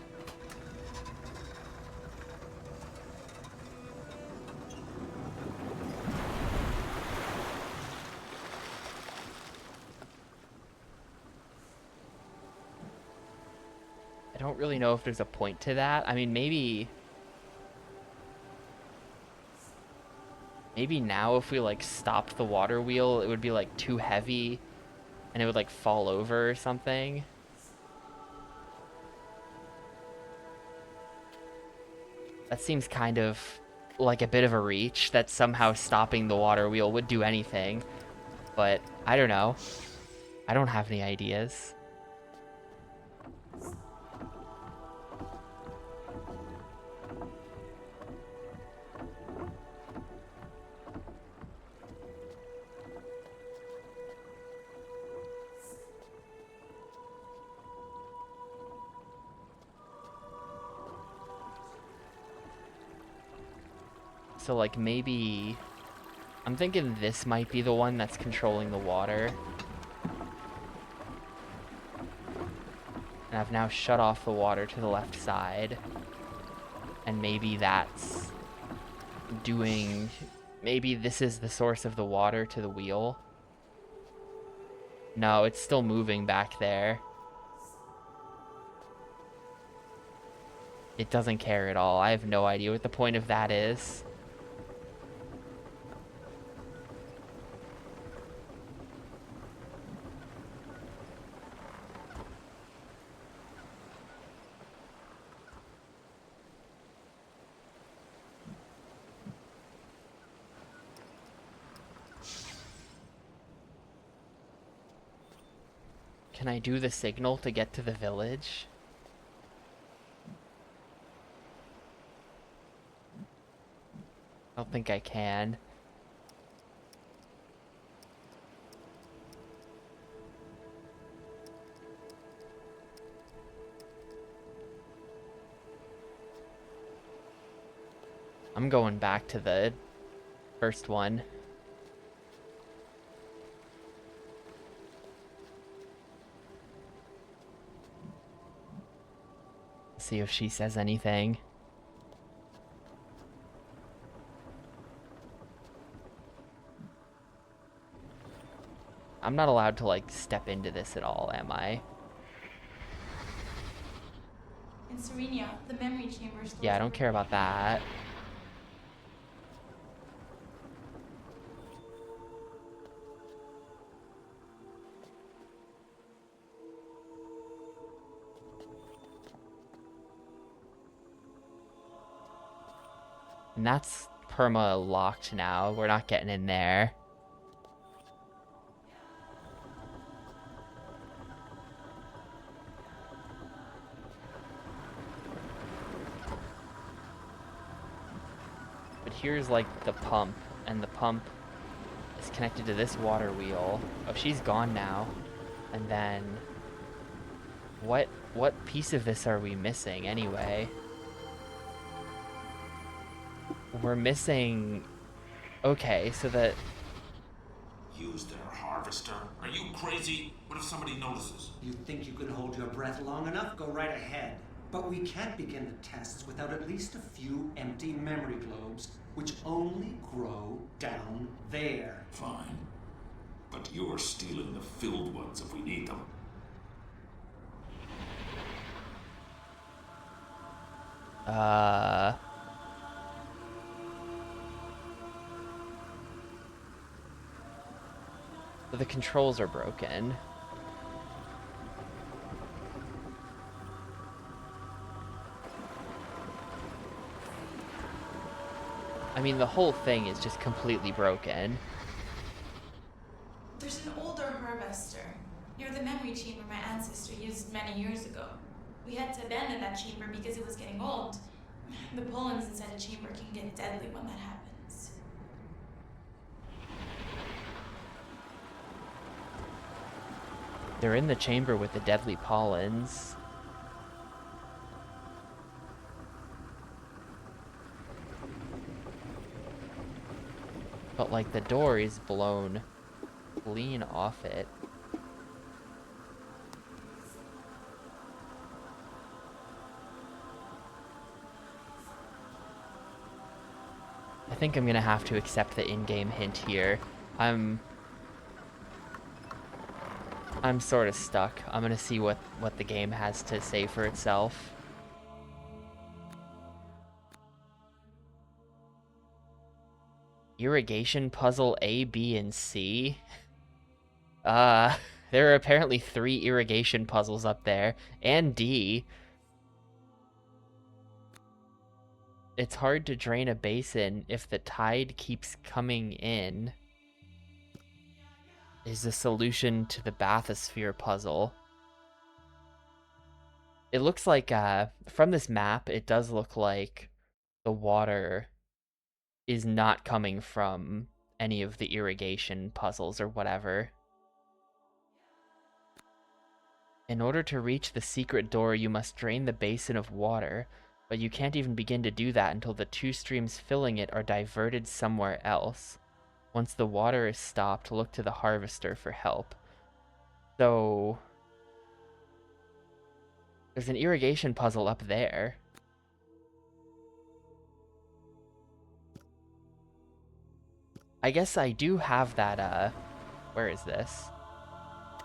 I don't really know if there's a point to that. I mean, maybe now if we like stopped the water wheel, it would be like too heavy and it would like fall over or something. That seems kind of like a bit of a reach, that somehow stopping the water wheel would do anything. But I don't know. I don't have any ideas. So like maybe I'm thinking this might be the one that's controlling the water. And I've now shut off the water to the left side. And maybe that's doing... Maybe this is the source of the water to the wheel. No, it's still moving back there. It doesn't care at all. I have no idea what the point of that is. Can I do the signal to get to the village? I don't think I can. I'm going back to the first one. See if she says anything. I'm not allowed to like step into this at all, am I? In Serenia, the memory chamber stores... Yeah, I don't care about that. And that's perma locked now. We're not getting in there. But here's like the pump, and the pump is connected to this water wheel. Oh, she's gone now. And then what piece of this are we missing anyway? We're missing... Okay, so that... Use their harvester? Are you crazy? What if somebody notices? You think you can hold your breath long enough? Go right ahead. But we can't begin the tests without at least a few empty memory globes, which only grow down there. Fine. But you're stealing the filled ones if we need them. The controls are broken. I mean, the whole thing is just completely broken. There's an older harvester near the memory chamber my ancestor used many years ago. We had to abandon that chamber because it was getting old. The pollens inside a chamber can get deadly when that happens. They're in the chamber with the deadly pollens. But like the door is blown clean off it. I think I'm gonna have to accept the in-game hint here. I'm sort of stuck. I'm gonna see what the game has to say for itself. Irrigation puzzle A, B, and C? There are apparently 3 irrigation puzzles up there, and D. It's hard to drain a basin if the tide keeps coming in. Is the solution to the bathysphere puzzle. It looks like, from this map, it does look like the water is not coming from any of the irrigation puzzles or whatever. In order to reach the secret door, you must drain the basin of water, but you can't even begin to do that until the 2 streams filling it are diverted somewhere else. Once the water is stopped, look to the harvester for help. So there's an irrigation puzzle up there. I guess I do have that, where is this?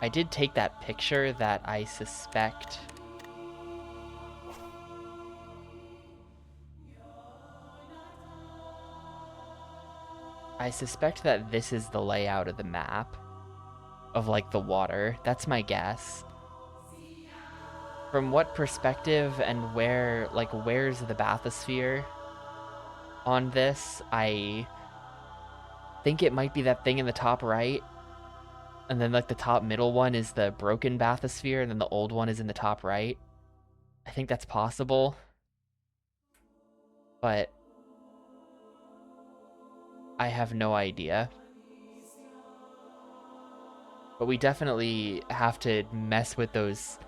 I did take that picture that I suspect... I suspect that this is the layout of the map. Of, like, the water. That's my guess. From what perspective and where, like, where's the bathysphere on this? I think it might be that thing in the top right. And then, like, the top middle one is the broken bathysphere, and then the old one is in the top right. I think that's possible. But I have no idea. But we definitely have to mess with those...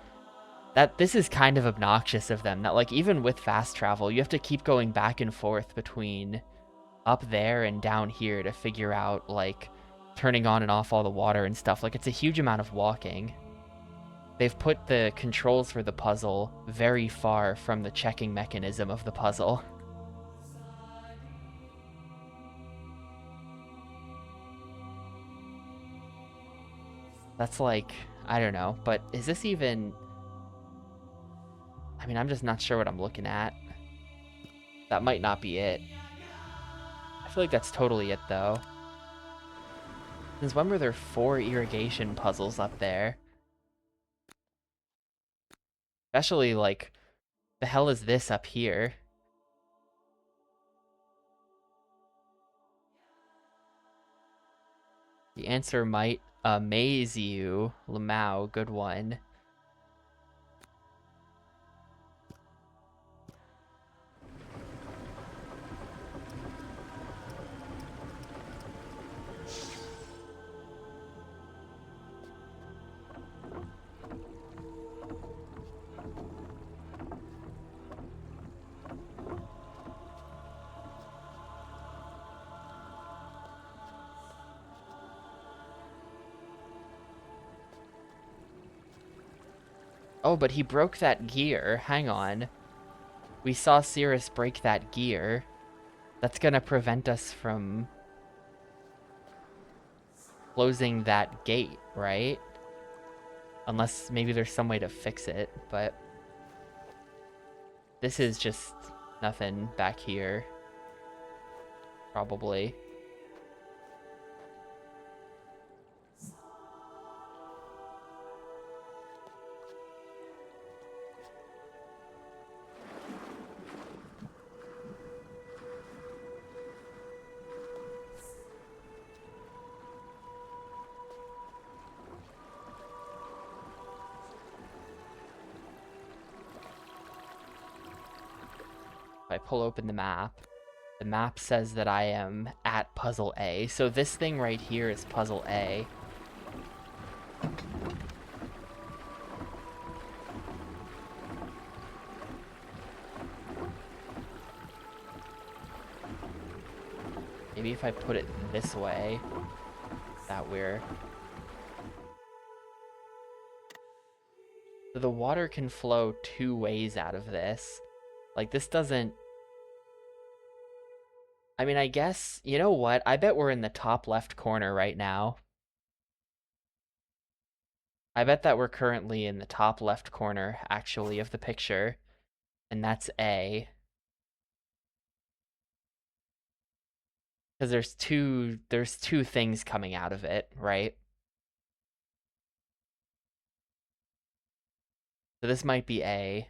This is kind of obnoxious of them, that, like, even with fast travel, you have to keep going back and forth between up there and down here to figure out, like, turning on and off all the water and stuff. Like, it's a huge amount of walking. They've put the controls for the puzzle very far from the checking mechanism of the puzzle. That's like, I don't know, but is this even... I mean, I'm just not sure what I'm looking at. That might not be it. I feel like that's totally it, though. Since when were there 4 irrigation puzzles up there? Especially, like, the hell is this up here? The answer might amaze you. Lamau, good one. Oh, but he broke that gear. Hang on. We saw Cirrus break that gear. That's gonna prevent us from closing that gate, right? Unless maybe there's some way to fix it, but... This is just nothing back here. Probably. If I pull open the map says that I am at puzzle A. So this thing right here is puzzle A. Maybe if I put it this way, that we're... So the water can flow 2 ways out of this. Like, this doesn't... I mean, I guess, you know what? I bet we're in the top left corner right now. I bet that we're currently in the top left corner, actually, of the picture. And that's A. Because there's two things coming out of it, right? So this might be A.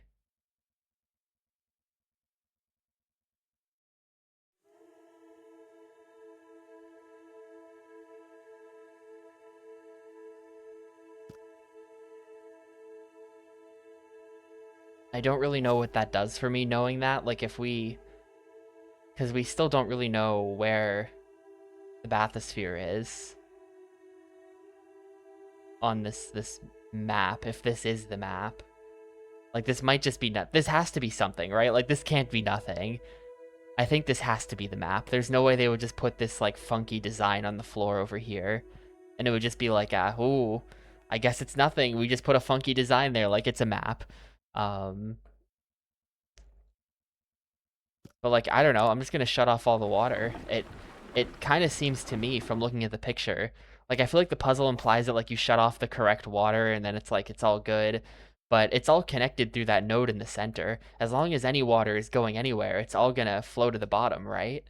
I don't really know what that does for me knowing that. Like if we... Because we still don't really know where the bathysphere is on this map, if this is the map. Like this might just be... This has to be something, right? Like this can't be nothing. I think this has to be the map. There's no way they would just put this like funky design on the floor over here. And it would just be like, ooh, I guess it's nothing. We just put a funky design there like it's a map. But like, I don't know. I'm just going to shut off all the water. It kind of seems to me from looking at the picture, like I feel like the puzzle implies that like you shut off the correct water and then it's like it's all good. But it's all connected through that node in the center. As long as any water is going anywhere, it's all going to flow to the bottom, right?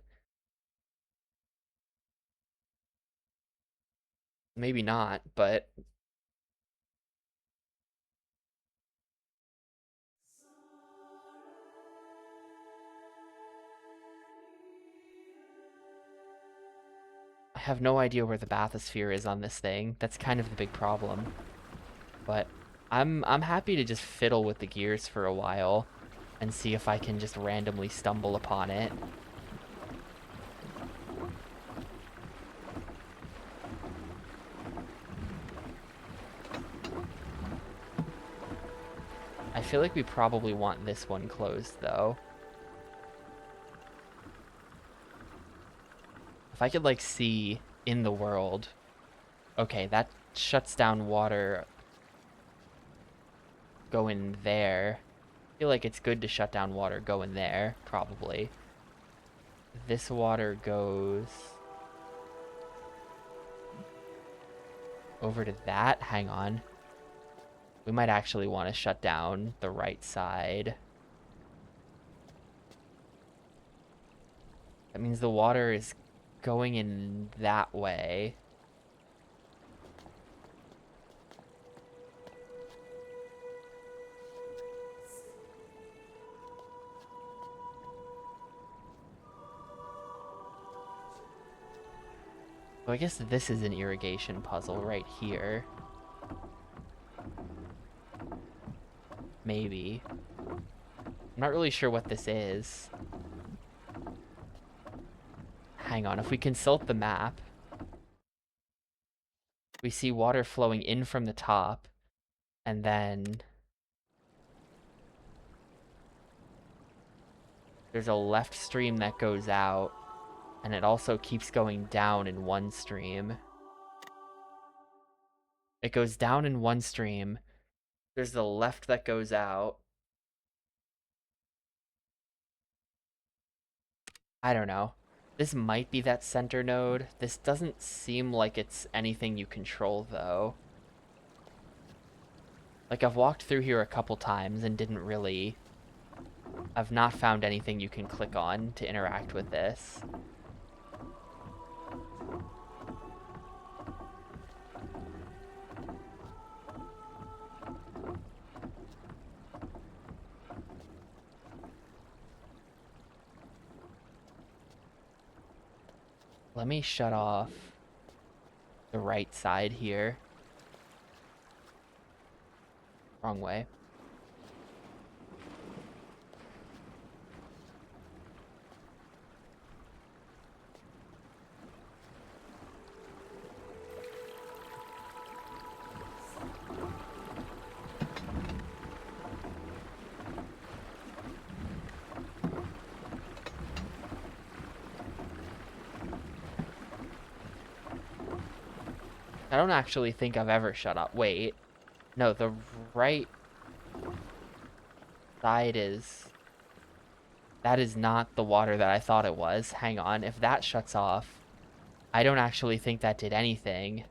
Maybe not, but I have no idea where the bathysphere is on this thing. That's kind of the big problem. But I'm happy to just fiddle with the gears for a while and see if I can just randomly stumble upon it. I feel like we probably want this one closed, though. If I could, like, see in the world... Okay, that shuts down water going there. I feel like it's good to shut down water going there, probably. This water goes... over to that? Hang on. We might actually want to shut down the right side. That means the water is going in that way. So I guess this is an irrigation puzzle right here. Maybe. I'm not really sure what this is. Hang on, if we consult the map, we see water flowing in from the top, and then there's a left stream that goes out, and it also keeps going down in one stream. It goes down in one stream. There's the left that goes out. I don't know. This might be that center node. This doesn't seem like it's anything you control, though. Like, I've walked through here a couple times and didn't really... I've not found anything you can click on to interact with this. Let me shut off the right side here. Wrong way. I don't actually think I've ever shut up. Wait. No, the right side is... That is not the water that I thought it was. Hang on, if that shuts off, I don't actually think that did anything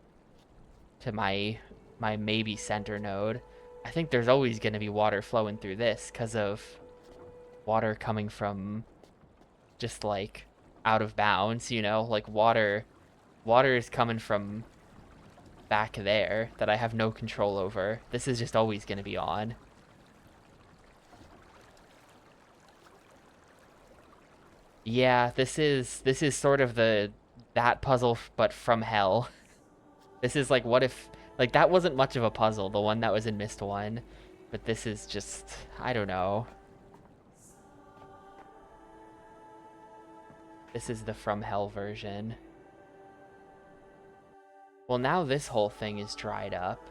to my maybe center node. I think there's always going to be water flowing through this because of water coming from just like out of bounds, you know, like water is coming from back there that I have no control over. This is just always going to be on. Yeah, this is sort of that puzzle but from hell. This is like, what if, like, that wasn't much of a puzzle, the one that was in Myst 1, but this is just, I don't know. This is the from hell version. Well, now this whole thing is dried up.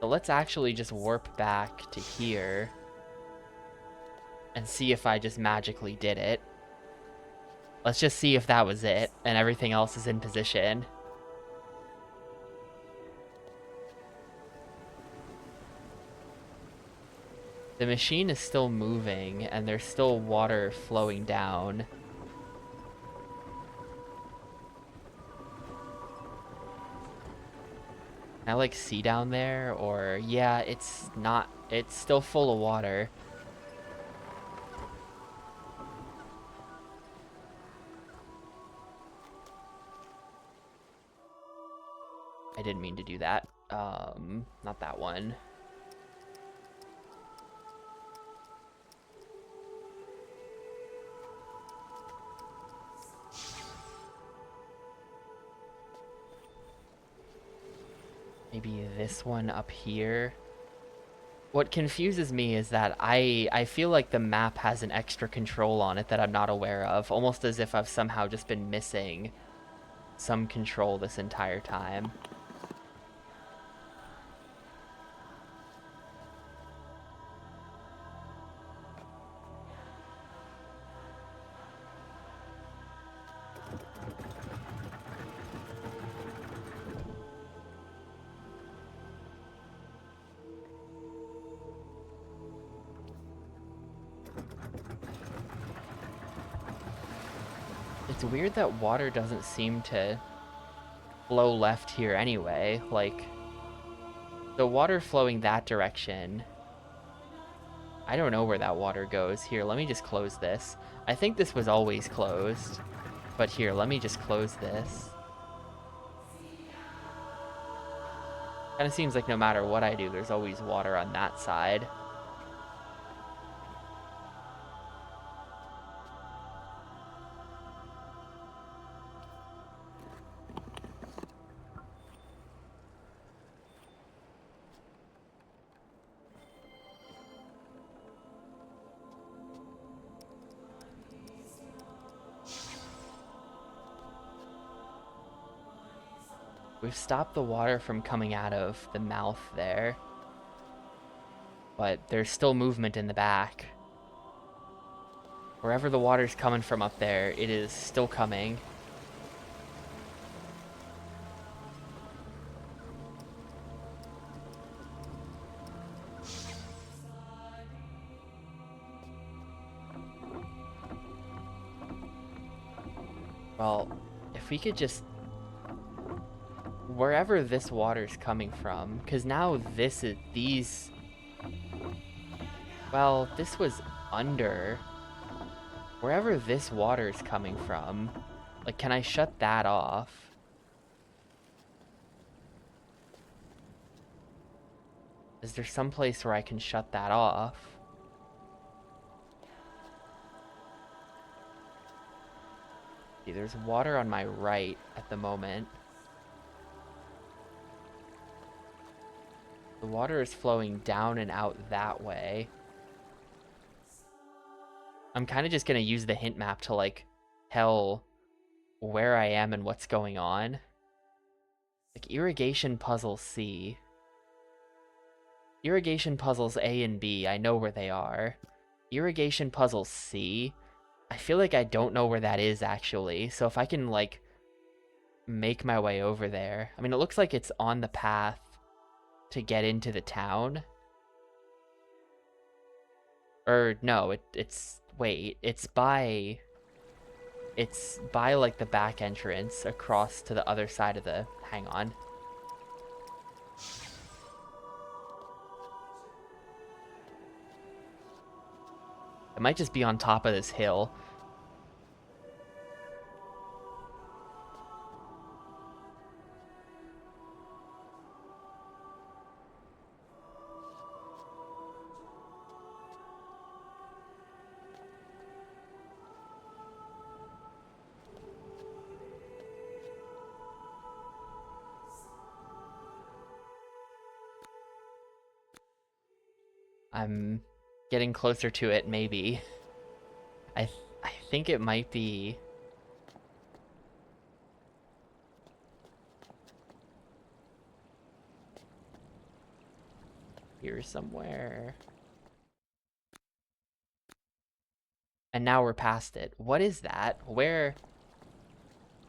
So let's actually just warp back to here and see if I just magically did it. Let's just see if that was it and everything else is in position. The machine is still moving and there's still water flowing down. Can I like see down there? Or yeah, it's not, it's still full of water. I didn't mean to do that. Not that one. Maybe this one up here. What confuses me is that I feel like the map has an extra control on it that I'm not aware of, almost as if I've somehow just been missing some control this entire time. It's weird that water doesn't seem to flow left here anyway. Like, the water flowing that direction, I don't know where that water goes. Here, let me just close this. I think this was always closed, but here, let me just close this. Kind of seems like no matter what I do, there's always water on that side. We've stopped the water from coming out of the mouth there, but there's still movement in the back. Wherever the water's coming from up there, it is still coming. Well, if we could just, wherever this water's coming from, because now this is, these, well, this was under, wherever this water's coming from, like, can I shut that off? Is there some place where I can shut that off? See, there's water on my right at the moment. The water is flowing down and out that way. I'm kind of just going to use the hint map to, like, tell where I am and what's going on. Like, irrigation puzzle C. Irrigation puzzles A and B, I know where they are. Irrigation puzzle C, I feel like I don't know where that is, actually. So if I can, like, make my way over there. I mean, it looks like it's on the path to get into the town. Or no, wait, it's by like the back entrance across to the other side of the, hang on. It might just be on top of this hill. I'm getting closer to it, maybe. I think it might be... here somewhere. And now we're past it. What is that? Where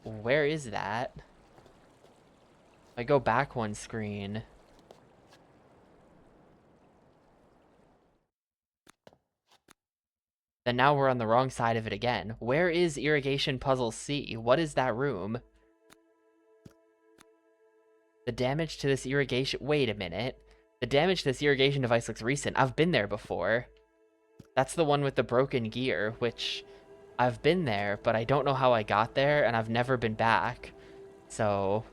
is that? If I go back one screen... then now we're on the wrong side of it again. Where is Irrigation Puzzle C? What is that room? The damage to this irrigation... wait a minute. The damage to this irrigation device looks recent. I've been there before. That's the one with the broken gear, which I've been there, but I don't know how I got there, and I've never been back. So...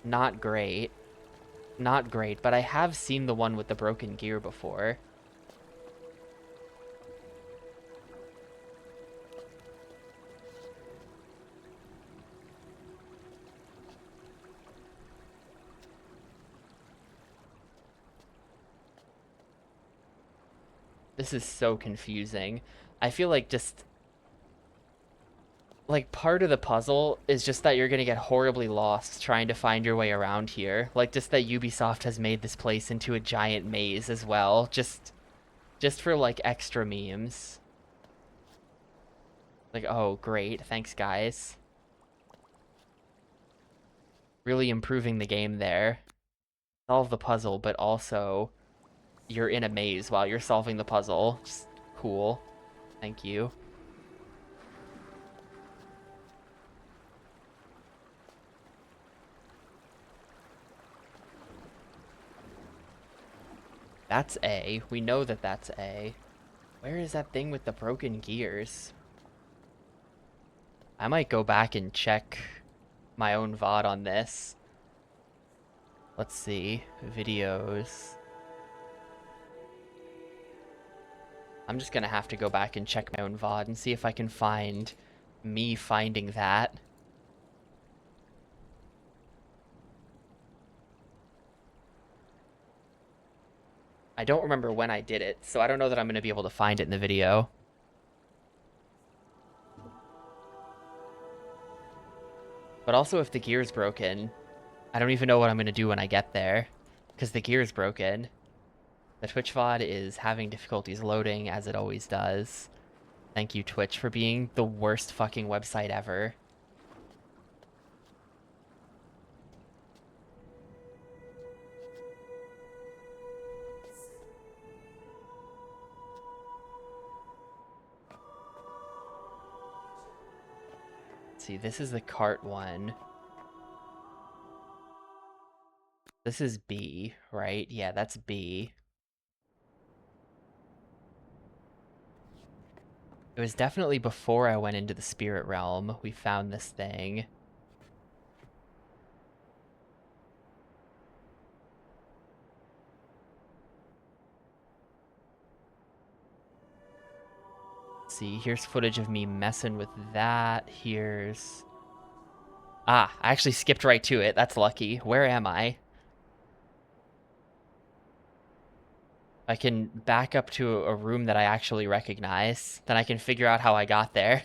not great. Not great, but I have seen the one with the broken gear before. This is so confusing. I feel like just... like, part of the puzzle is just that you're gonna get horribly lost trying to find your way around here. Like, just that Ubisoft has made this place into a giant maze as well. Just for, like, extra memes. Like, oh, great. Thanks, guys. Really improving the game there. Solve the puzzle, but also... you're in a maze while you're solving the puzzle. Just cool. Thank you. That's A. We know that that's A. Where is that thing with the broken gears? I might go back and check my own VOD on this. Let's see. Videos. I'm just gonna have to go back and check my own VOD and see if I can find me finding that. I don't remember when I did it, so I don't know that I'm gonna be able to find it in the video. But also, if the gear's broken, I don't even know what I'm gonna do when I get there, because the gear's broken. The Twitch VOD is having difficulties loading, as it always does. Thank you, Twitch, for being the worst fucking website ever. Let's see, this is the cart one. This is B, right? Yeah, that's B. It was definitely before I went into the spirit realm we found this thing. Let's see, here's footage of me messing with that. Here's... ah, I actually skipped right to it. That's lucky. Where am I? I can back up to a room that I actually recognize. Then I can figure out how I got there.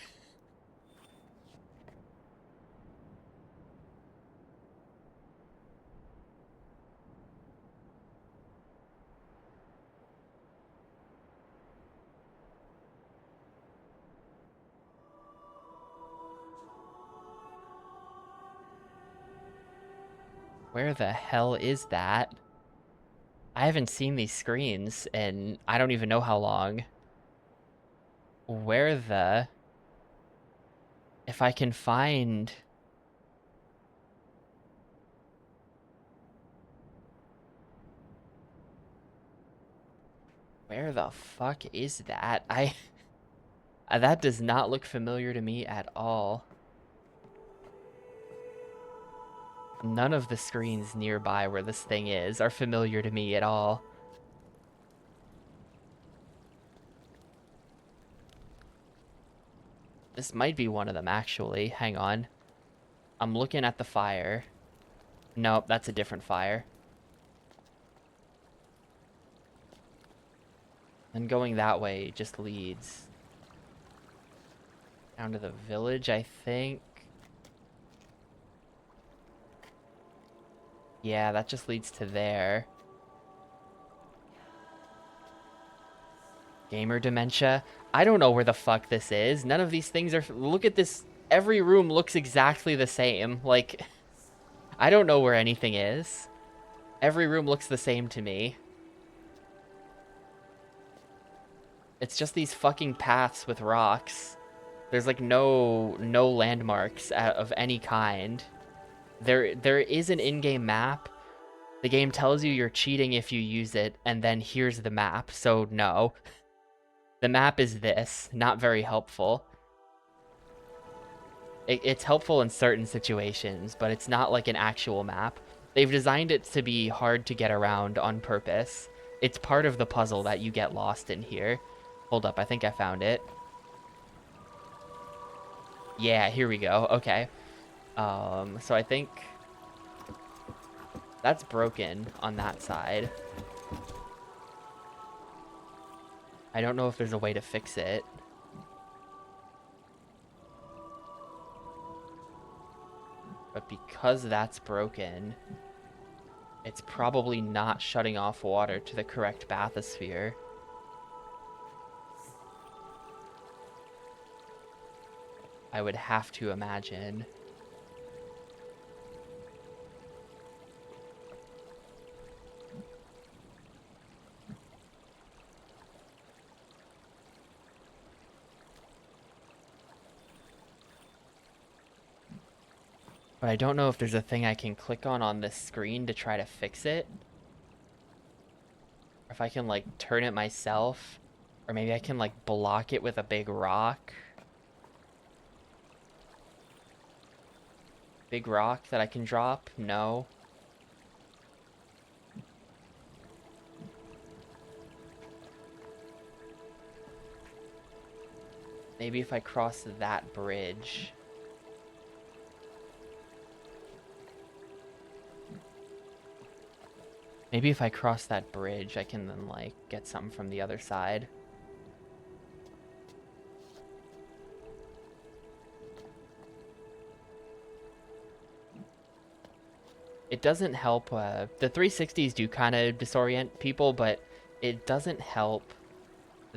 Where the hell is that? I haven't seen these screens and I don't even know how long. Where the... If I can find... Where the fuck is that? That does not look familiar to me at all. None of the screens nearby where this thing is are familiar to me at all. This might be one of them, actually. Hang on. I'm looking at the fire. Nope, that's a different fire. And going that way just leads down to the village, I think. Yeah, that just leads to there. Gamer dementia. I don't know where the fuck this is. None of these things are... Look at this. Every room looks exactly the same. Like, I don't know where anything is. Every room looks the same to me. It's just these fucking paths with rocks. There's like no landmarks of any kind. There is an in-game map. The game tells you you're cheating if you use it, and then here's the map, so no. The map is this, not very helpful. It's helpful in certain situations, but it's not like an actual map. They've designed it to be hard to get around on purpose. It's part of the puzzle that you get lost in here. Hold up, I think I found it. Yeah, here we go. Okay. So I think that's broken on that side. I don't know if there's a way to fix it. But because that's broken, it's probably not shutting off water to the correct bathysphere. I would have to imagine. But I don't know if there's a thing I can click on this screen to try to fix it. Or if I can, like, turn it myself. Or maybe I can, like, block it with a big rock. Big rock that I can drop? No. Maybe if I cross that bridge. Maybe if I cross that bridge, I can then, like, get something from the other side. It doesn't help, the 360s do kind of disorient people, but it doesn't help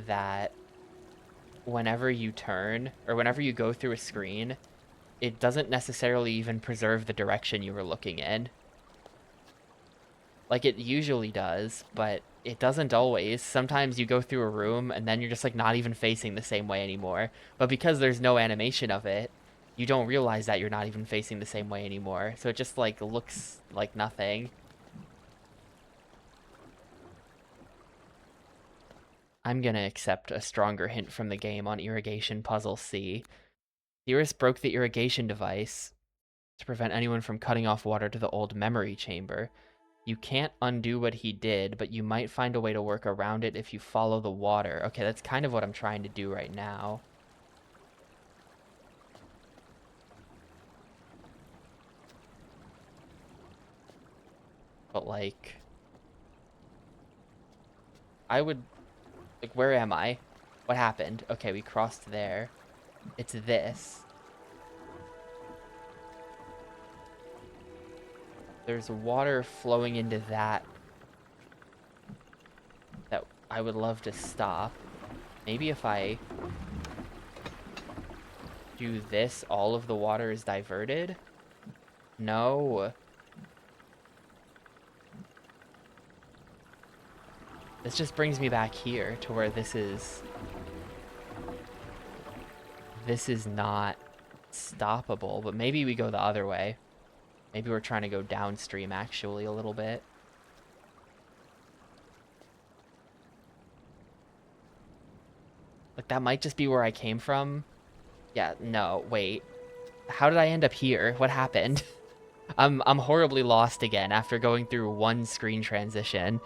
that whenever you turn, or whenever you go through a screen, it doesn't necessarily even preserve the direction you were looking in. Like, it usually does, but it doesn't always. Sometimes you go through a room, and then you're just, like, not even facing the same way anymore. But because there's no animation of it, you don't realize that you're not even facing the same way anymore. So it just, like, looks like nothing. I'm gonna accept a stronger hint from the game on Irrigation Puzzle C. Theorists broke the irrigation device to prevent anyone from cutting off water to the old memory chamber. You can't undo what he did, but you might find a way to work around it if you follow the water. Okay, that's kind of what I'm trying to do right now. But, like, I would... Like, where am I? What happened? Okay, we crossed there. It's this. There's water flowing into that I would love to stop. Maybe if I do this, all of the water is diverted? No. This just brings me back here to where this is not stoppable, but maybe we go the other way. Maybe we're trying to go downstream actually a little bit. Like, that might just be where I came from. Yeah, no, wait. How did I end up here? What happened? I'm horribly lost again after going through one screen transition.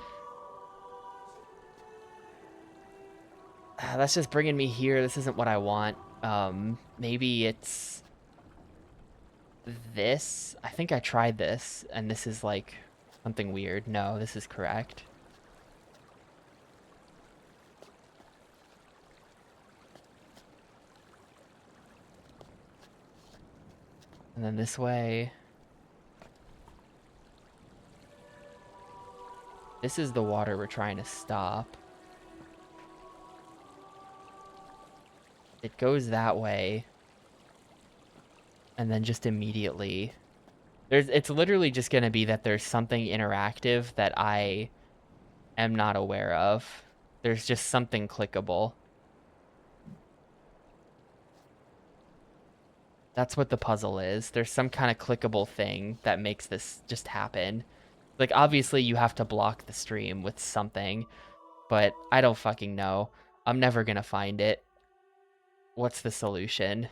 That's just bringing me here. This isn't what I want. Maybe it's this. I think I tried this, and this is like something weird. No, this is correct. And then this way. This is the water we're trying to stop. It goes that way. And then just immediately... It's literally just going to be that there's something interactive that I am not aware of. There's just something clickable. That's what the puzzle is. There's some kind of clickable thing that makes this just happen. Like, obviously you have to block the stream with something, but I don't fucking know. I'm never gonna find it. What's the solution?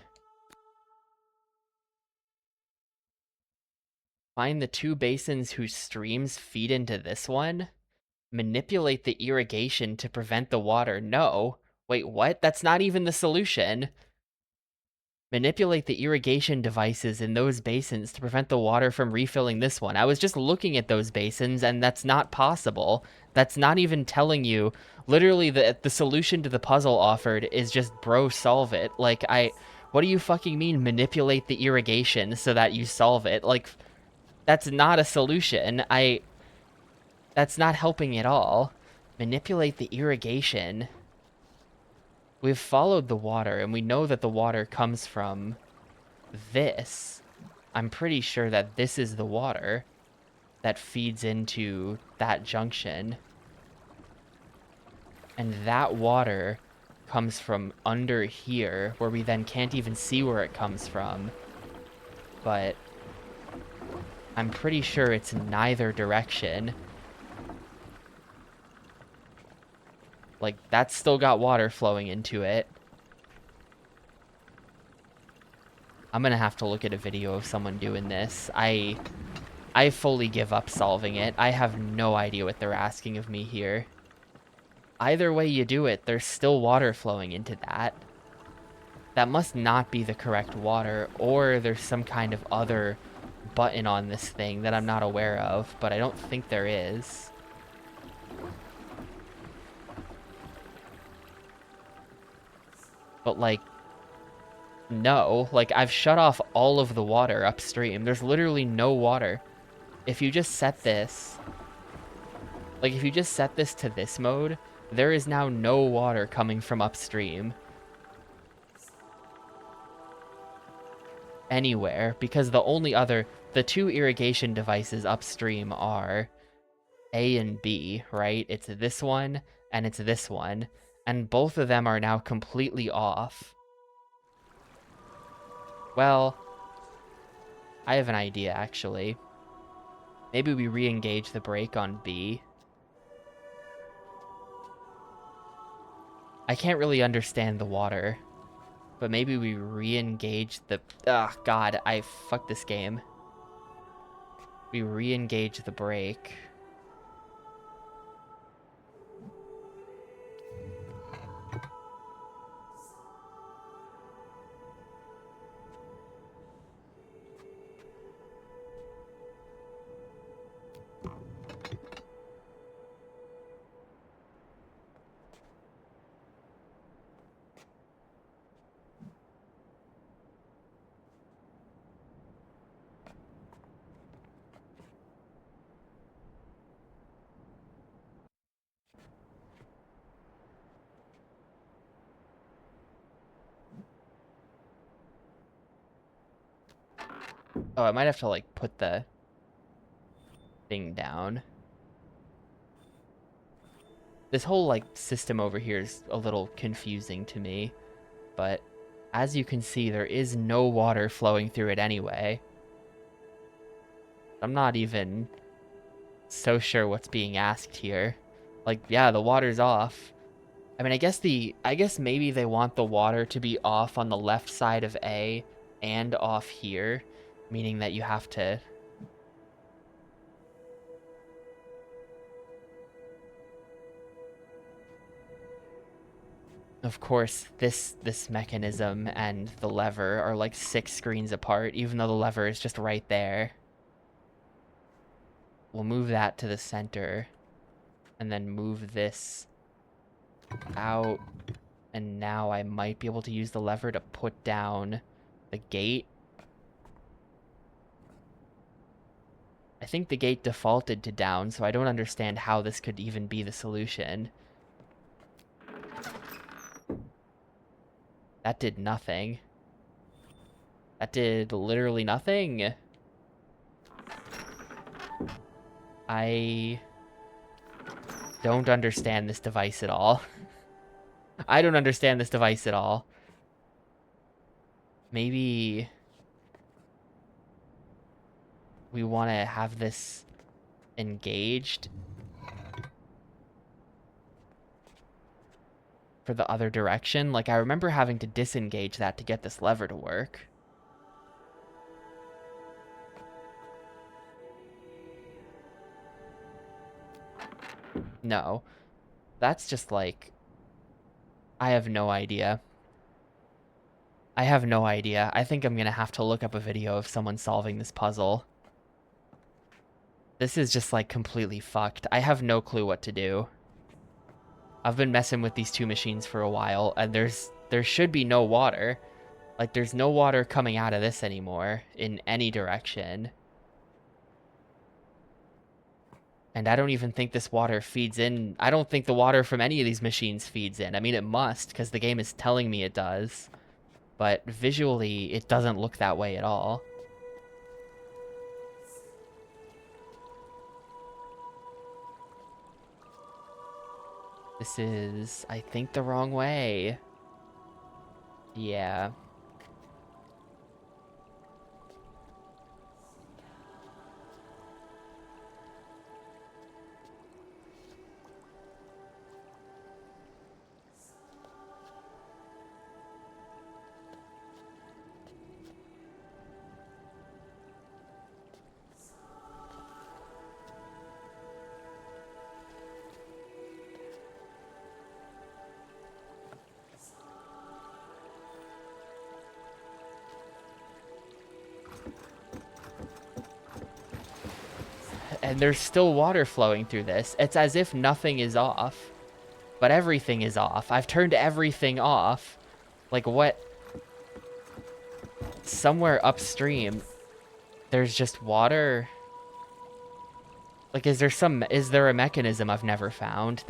Find the 2 basins whose streams feed into this one? Manipulate the irrigation to prevent the water. No. Wait, what? That's not even the solution. Manipulate the irrigation devices in those basins to prevent the water from refilling this one. I was just looking at those basins, and that's not possible. That's not even telling you. Literally, the solution to the puzzle offered is just bro solve it. Like, what do you fucking mean manipulate the irrigation so that you solve it? Like, that's not a solution. That's not helping at all. Manipulate the irrigation. We've followed the water, and we know that the water comes from this. I'm pretty sure that this is the water that feeds into that junction. And that water comes from under here, where we then can't even see where it comes from. But I'm pretty sure it's neither direction. Like, that's still got water flowing into it. I'm gonna have to look at a video of someone doing this. I fully give up solving it. I have no idea what they're asking of me here. Either way you do it, there's still water flowing into that. That must not be the correct water, or there's some kind of other button on this thing that I'm not aware of, but I don't think there is. But, like, no. Like, I've shut off all of the water upstream. There's literally no water. If you just set this... Like, if you just set this to this mode, there is now no water coming from upstream. Anywhere. Because the 2 irrigation devices upstream are A and B, right? It's this one, and it's this one. And both of them are now completely off. Well, I have an idea, actually. Maybe we re-engage the brake on B. I can't really understand the water, but maybe we re-engage the... Ugh, God, I fucked this game. We re-engage the brake. Oh, I might have to, like, put the thing down. This whole, like, system over here is a little confusing to me. But as you can see, there is no water flowing through it anyway. I'm not even so sure what's being asked here. Like, yeah, the water's off. I mean, I guess maybe they want the water to be off on the left side of A and off here, meaning that you have to... Of course, this mechanism and the lever are like 6 screens apart, even though the lever is just right there. We'll move that to the center, and then move this out, and now I might be able to use the lever to put down the gate. I think the gate defaulted to down, so I don't understand how this could even be the solution. That did nothing. That did literally nothing. I don't understand this device at all. I don't understand this device at all. Maybe we want to have this engaged for the other direction. Like, I remember having to disengage that to get this lever to work. No. That's just like... I have no idea. I have no idea. I think I'm gonna have to look up a video of someone solving this puzzle. This is just, like, completely fucked. I have no clue what to do. I've been messing with these two machines for a while, and there should be no water. Like, there's no water coming out of this anymore, in any direction. And I don't even think this water feeds in. I don't think the water from any of these machines feeds in. I mean, it must, because the game is telling me it does. But visually, it doesn't look that way at all. This is, I think, the wrong way. Yeah. And there's still water flowing through this. It's as if nothing is off. But everything is off. I've turned everything off. Like, what? Somewhere upstream, there's just water. Like, is there a mechanism I've never found?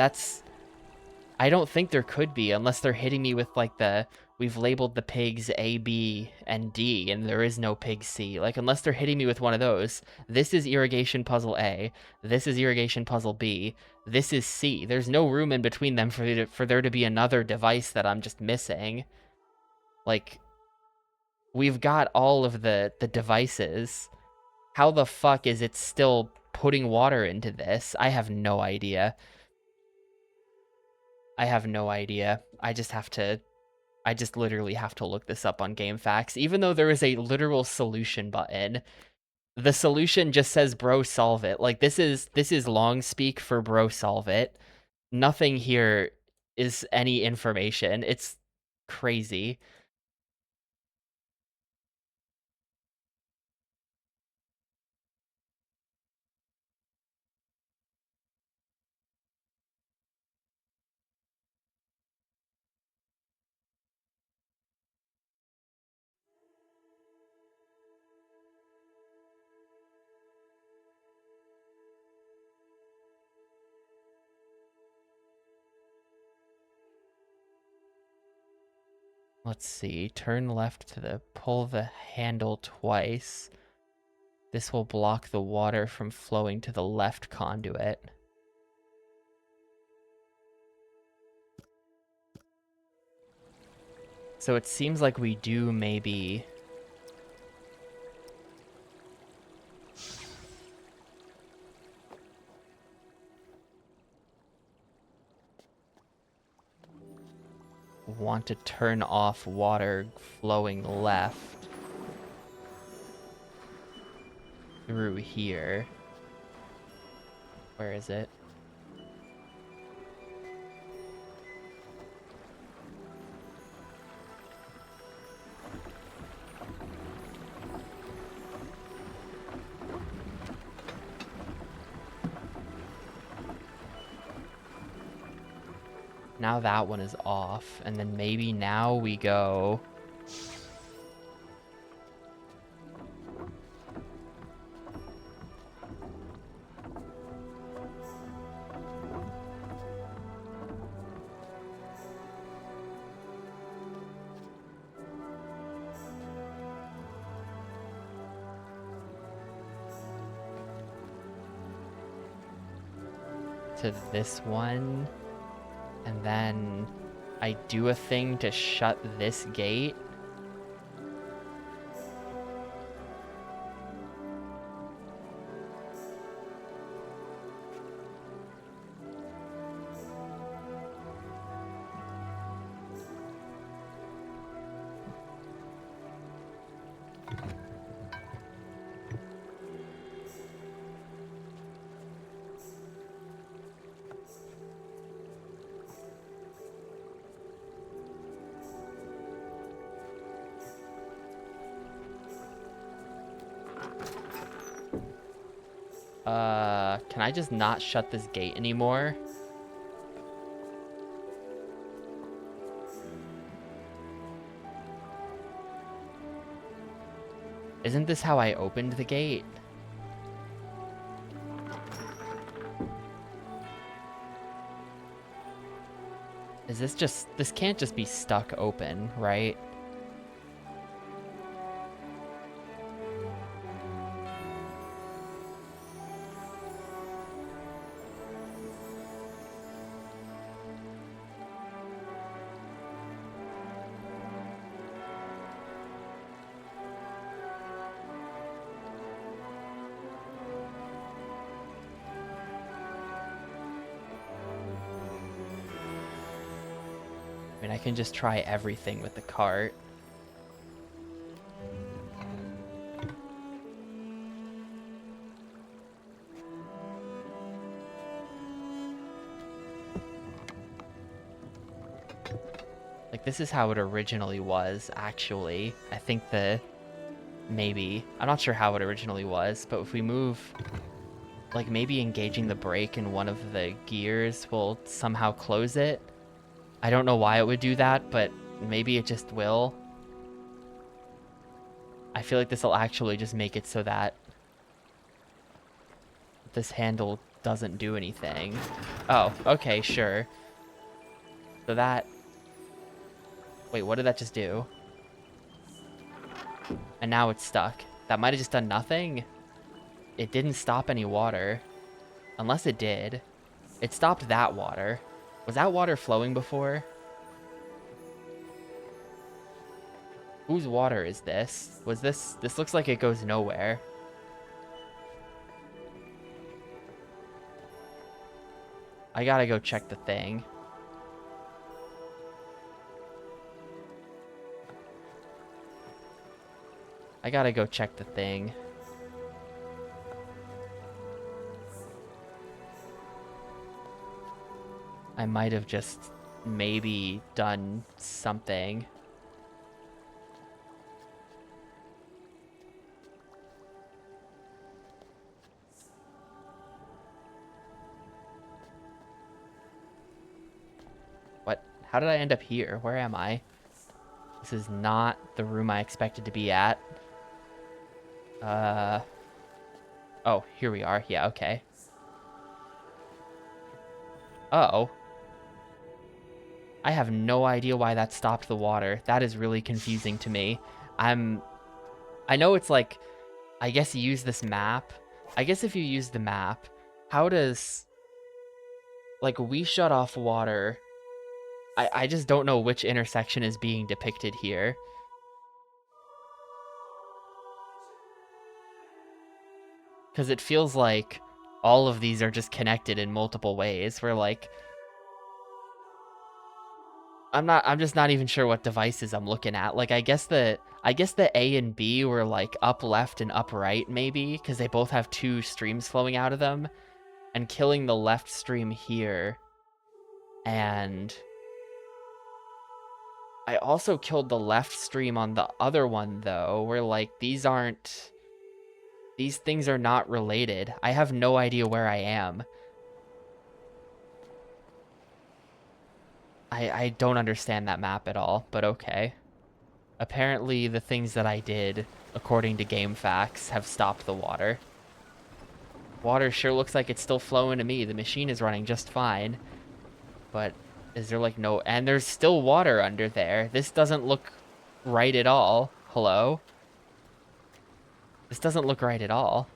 I don't think there could be, unless they're hitting me with, like, we've labeled the pigs A, B, and D, and there is no pig C. Like, unless they're hitting me with one of those. This is irrigation puzzle A. This is irrigation puzzle B. This is C. There's no room in between them for there to be another device that I'm just missing. Like, we've got all of the devices. How the fuck is it still putting water into this? I have no idea. I have no idea. I just literally have to look this up on GameFAQs. Even though there is a literal solution button, the solution just says bro solve it. Like, this is long speak for bro solve it. Nothing here is any information. It's crazy. Let's see. Turn left to pull the handle twice. This will block the water from flowing to the left conduit. So it seems like we do maybe... want to turn off water flowing left through here. Where is it? Now that one is off, and then maybe now we go... to this one, and then I do a thing to shut this gate. Can I just not shut this gate anymore? Isn't this how I opened the gate? Is this just... this can't just be stuck open, right? I mean, I can just try everything with the cart. Like, this is how it originally was, actually. I think maybe. I'm not sure how it originally was, but if we move... like, maybe engaging the brake in one of the gears will somehow close it. I don't know why it would do that, but maybe it just will. I feel like this will actually just make it so that this handle doesn't do anything. Oh, okay, sure. So that... wait, what did that just do? And now it's stuck. That might have just done nothing. It didn't stop any water. Unless it did. It stopped that water. Was that water flowing before? Whose water is this? Was this... this looks like it goes nowhere. I gotta go check the thing. I gotta go check the thing. I might have just maybe done something. What? How did I end up here? Where am I? This is not the room I expected to be at. Oh, here we are. Yeah, okay. Uh-oh. I have no idea why that stopped the water. That is really confusing to me. I know it's like, I guess you use this map. I guess if you use the map, how does... like, we shut off water I just don't know which intersection is being depicted here. Because it feels like all of these are just connected in multiple ways. Where like, I'm just not even sure what devices I'm looking at. Like, I guess the A and B were like up left and up right, maybe, because they both have two streams flowing out of them. And killing the left stream here. And I also killed the left stream on the other one, though, where like these things are not related. I have no idea where I am. I don't understand that map at all, but okay. Apparently the things that I did, according to game facts, have stopped the water. Water sure looks like it's still flowing to me. The machine is running just fine. But is there like no... And there's still water under there. This doesn't look right at all. Hello? This doesn't look right at all.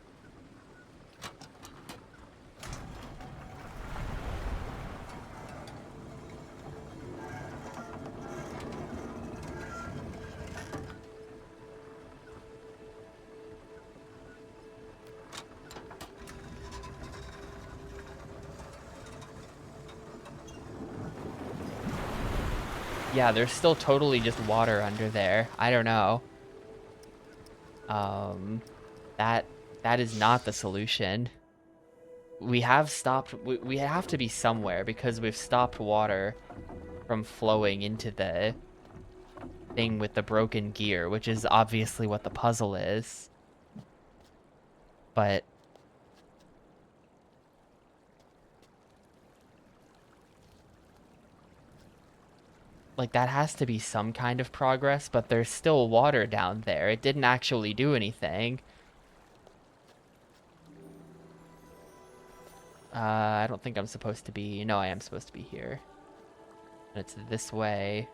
Yeah, there's still totally just water under there. I don't know. That is not the solution. We have stopped... We have to be somewhere because we've stopped water from flowing into the thing with the broken gear, which is obviously what the puzzle is. But... like, that has to be some kind of progress, but there's still water down there. It didn't actually do anything. I don't think I'm supposed to be... No, I am supposed to be here. And it's this way.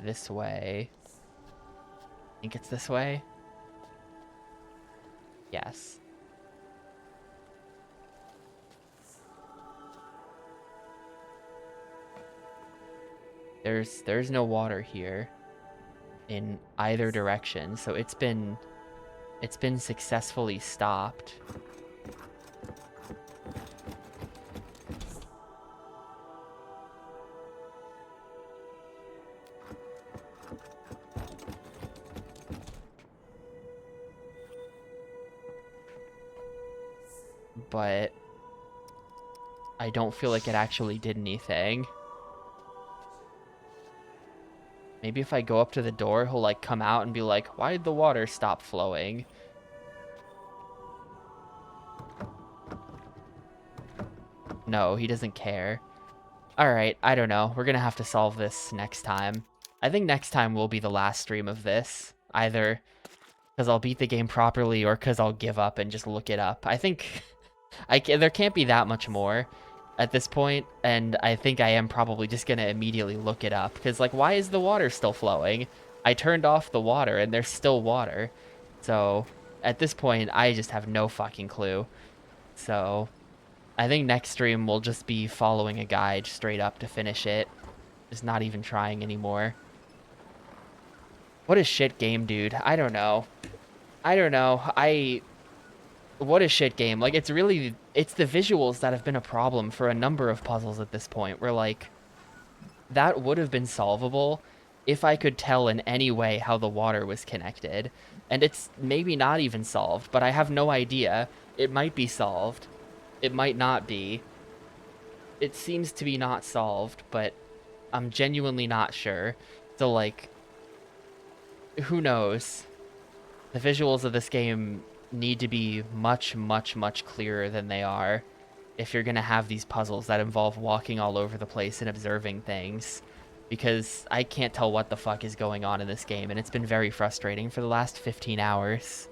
This way. I think it's this way. Yes. There's no water here in either direction, so it's been successfully stopped. But I don't feel like it actually did anything. Maybe if I go up to the door, he'll like come out and be like, why did the water stop flowing? No, he doesn't care. Alright, I don't know. We're gonna have to solve this next time. I think next time will be the last stream of this. Either because I'll beat the game properly or because I'll give up and just look it up. I think there can't be that much more at this point, and I think I am probably just gonna immediately look it up, because like, why is the water still flowing? I turned off the water and there's still water. So at this point I just have no fucking clue. So I think next stream will just be following a guide straight up to finish it, just not even trying anymore. What a shit game, dude. I don't know. What a shit game. Like, it's the visuals that have been a problem for a number of puzzles at this point, where, like, that would have been solvable if I could tell in any way how the water was connected. And it's maybe not even solved, but I have no idea. It might be solved. It might not be. It seems to be not solved, but I'm genuinely not sure. So, like, who knows? The visuals of this game need to be much, much, much clearer than they are if you're gonna have these puzzles that involve walking all over the place and observing things, because I can't tell what the fuck is going on in this game, and it's been very frustrating for the last 15 hours.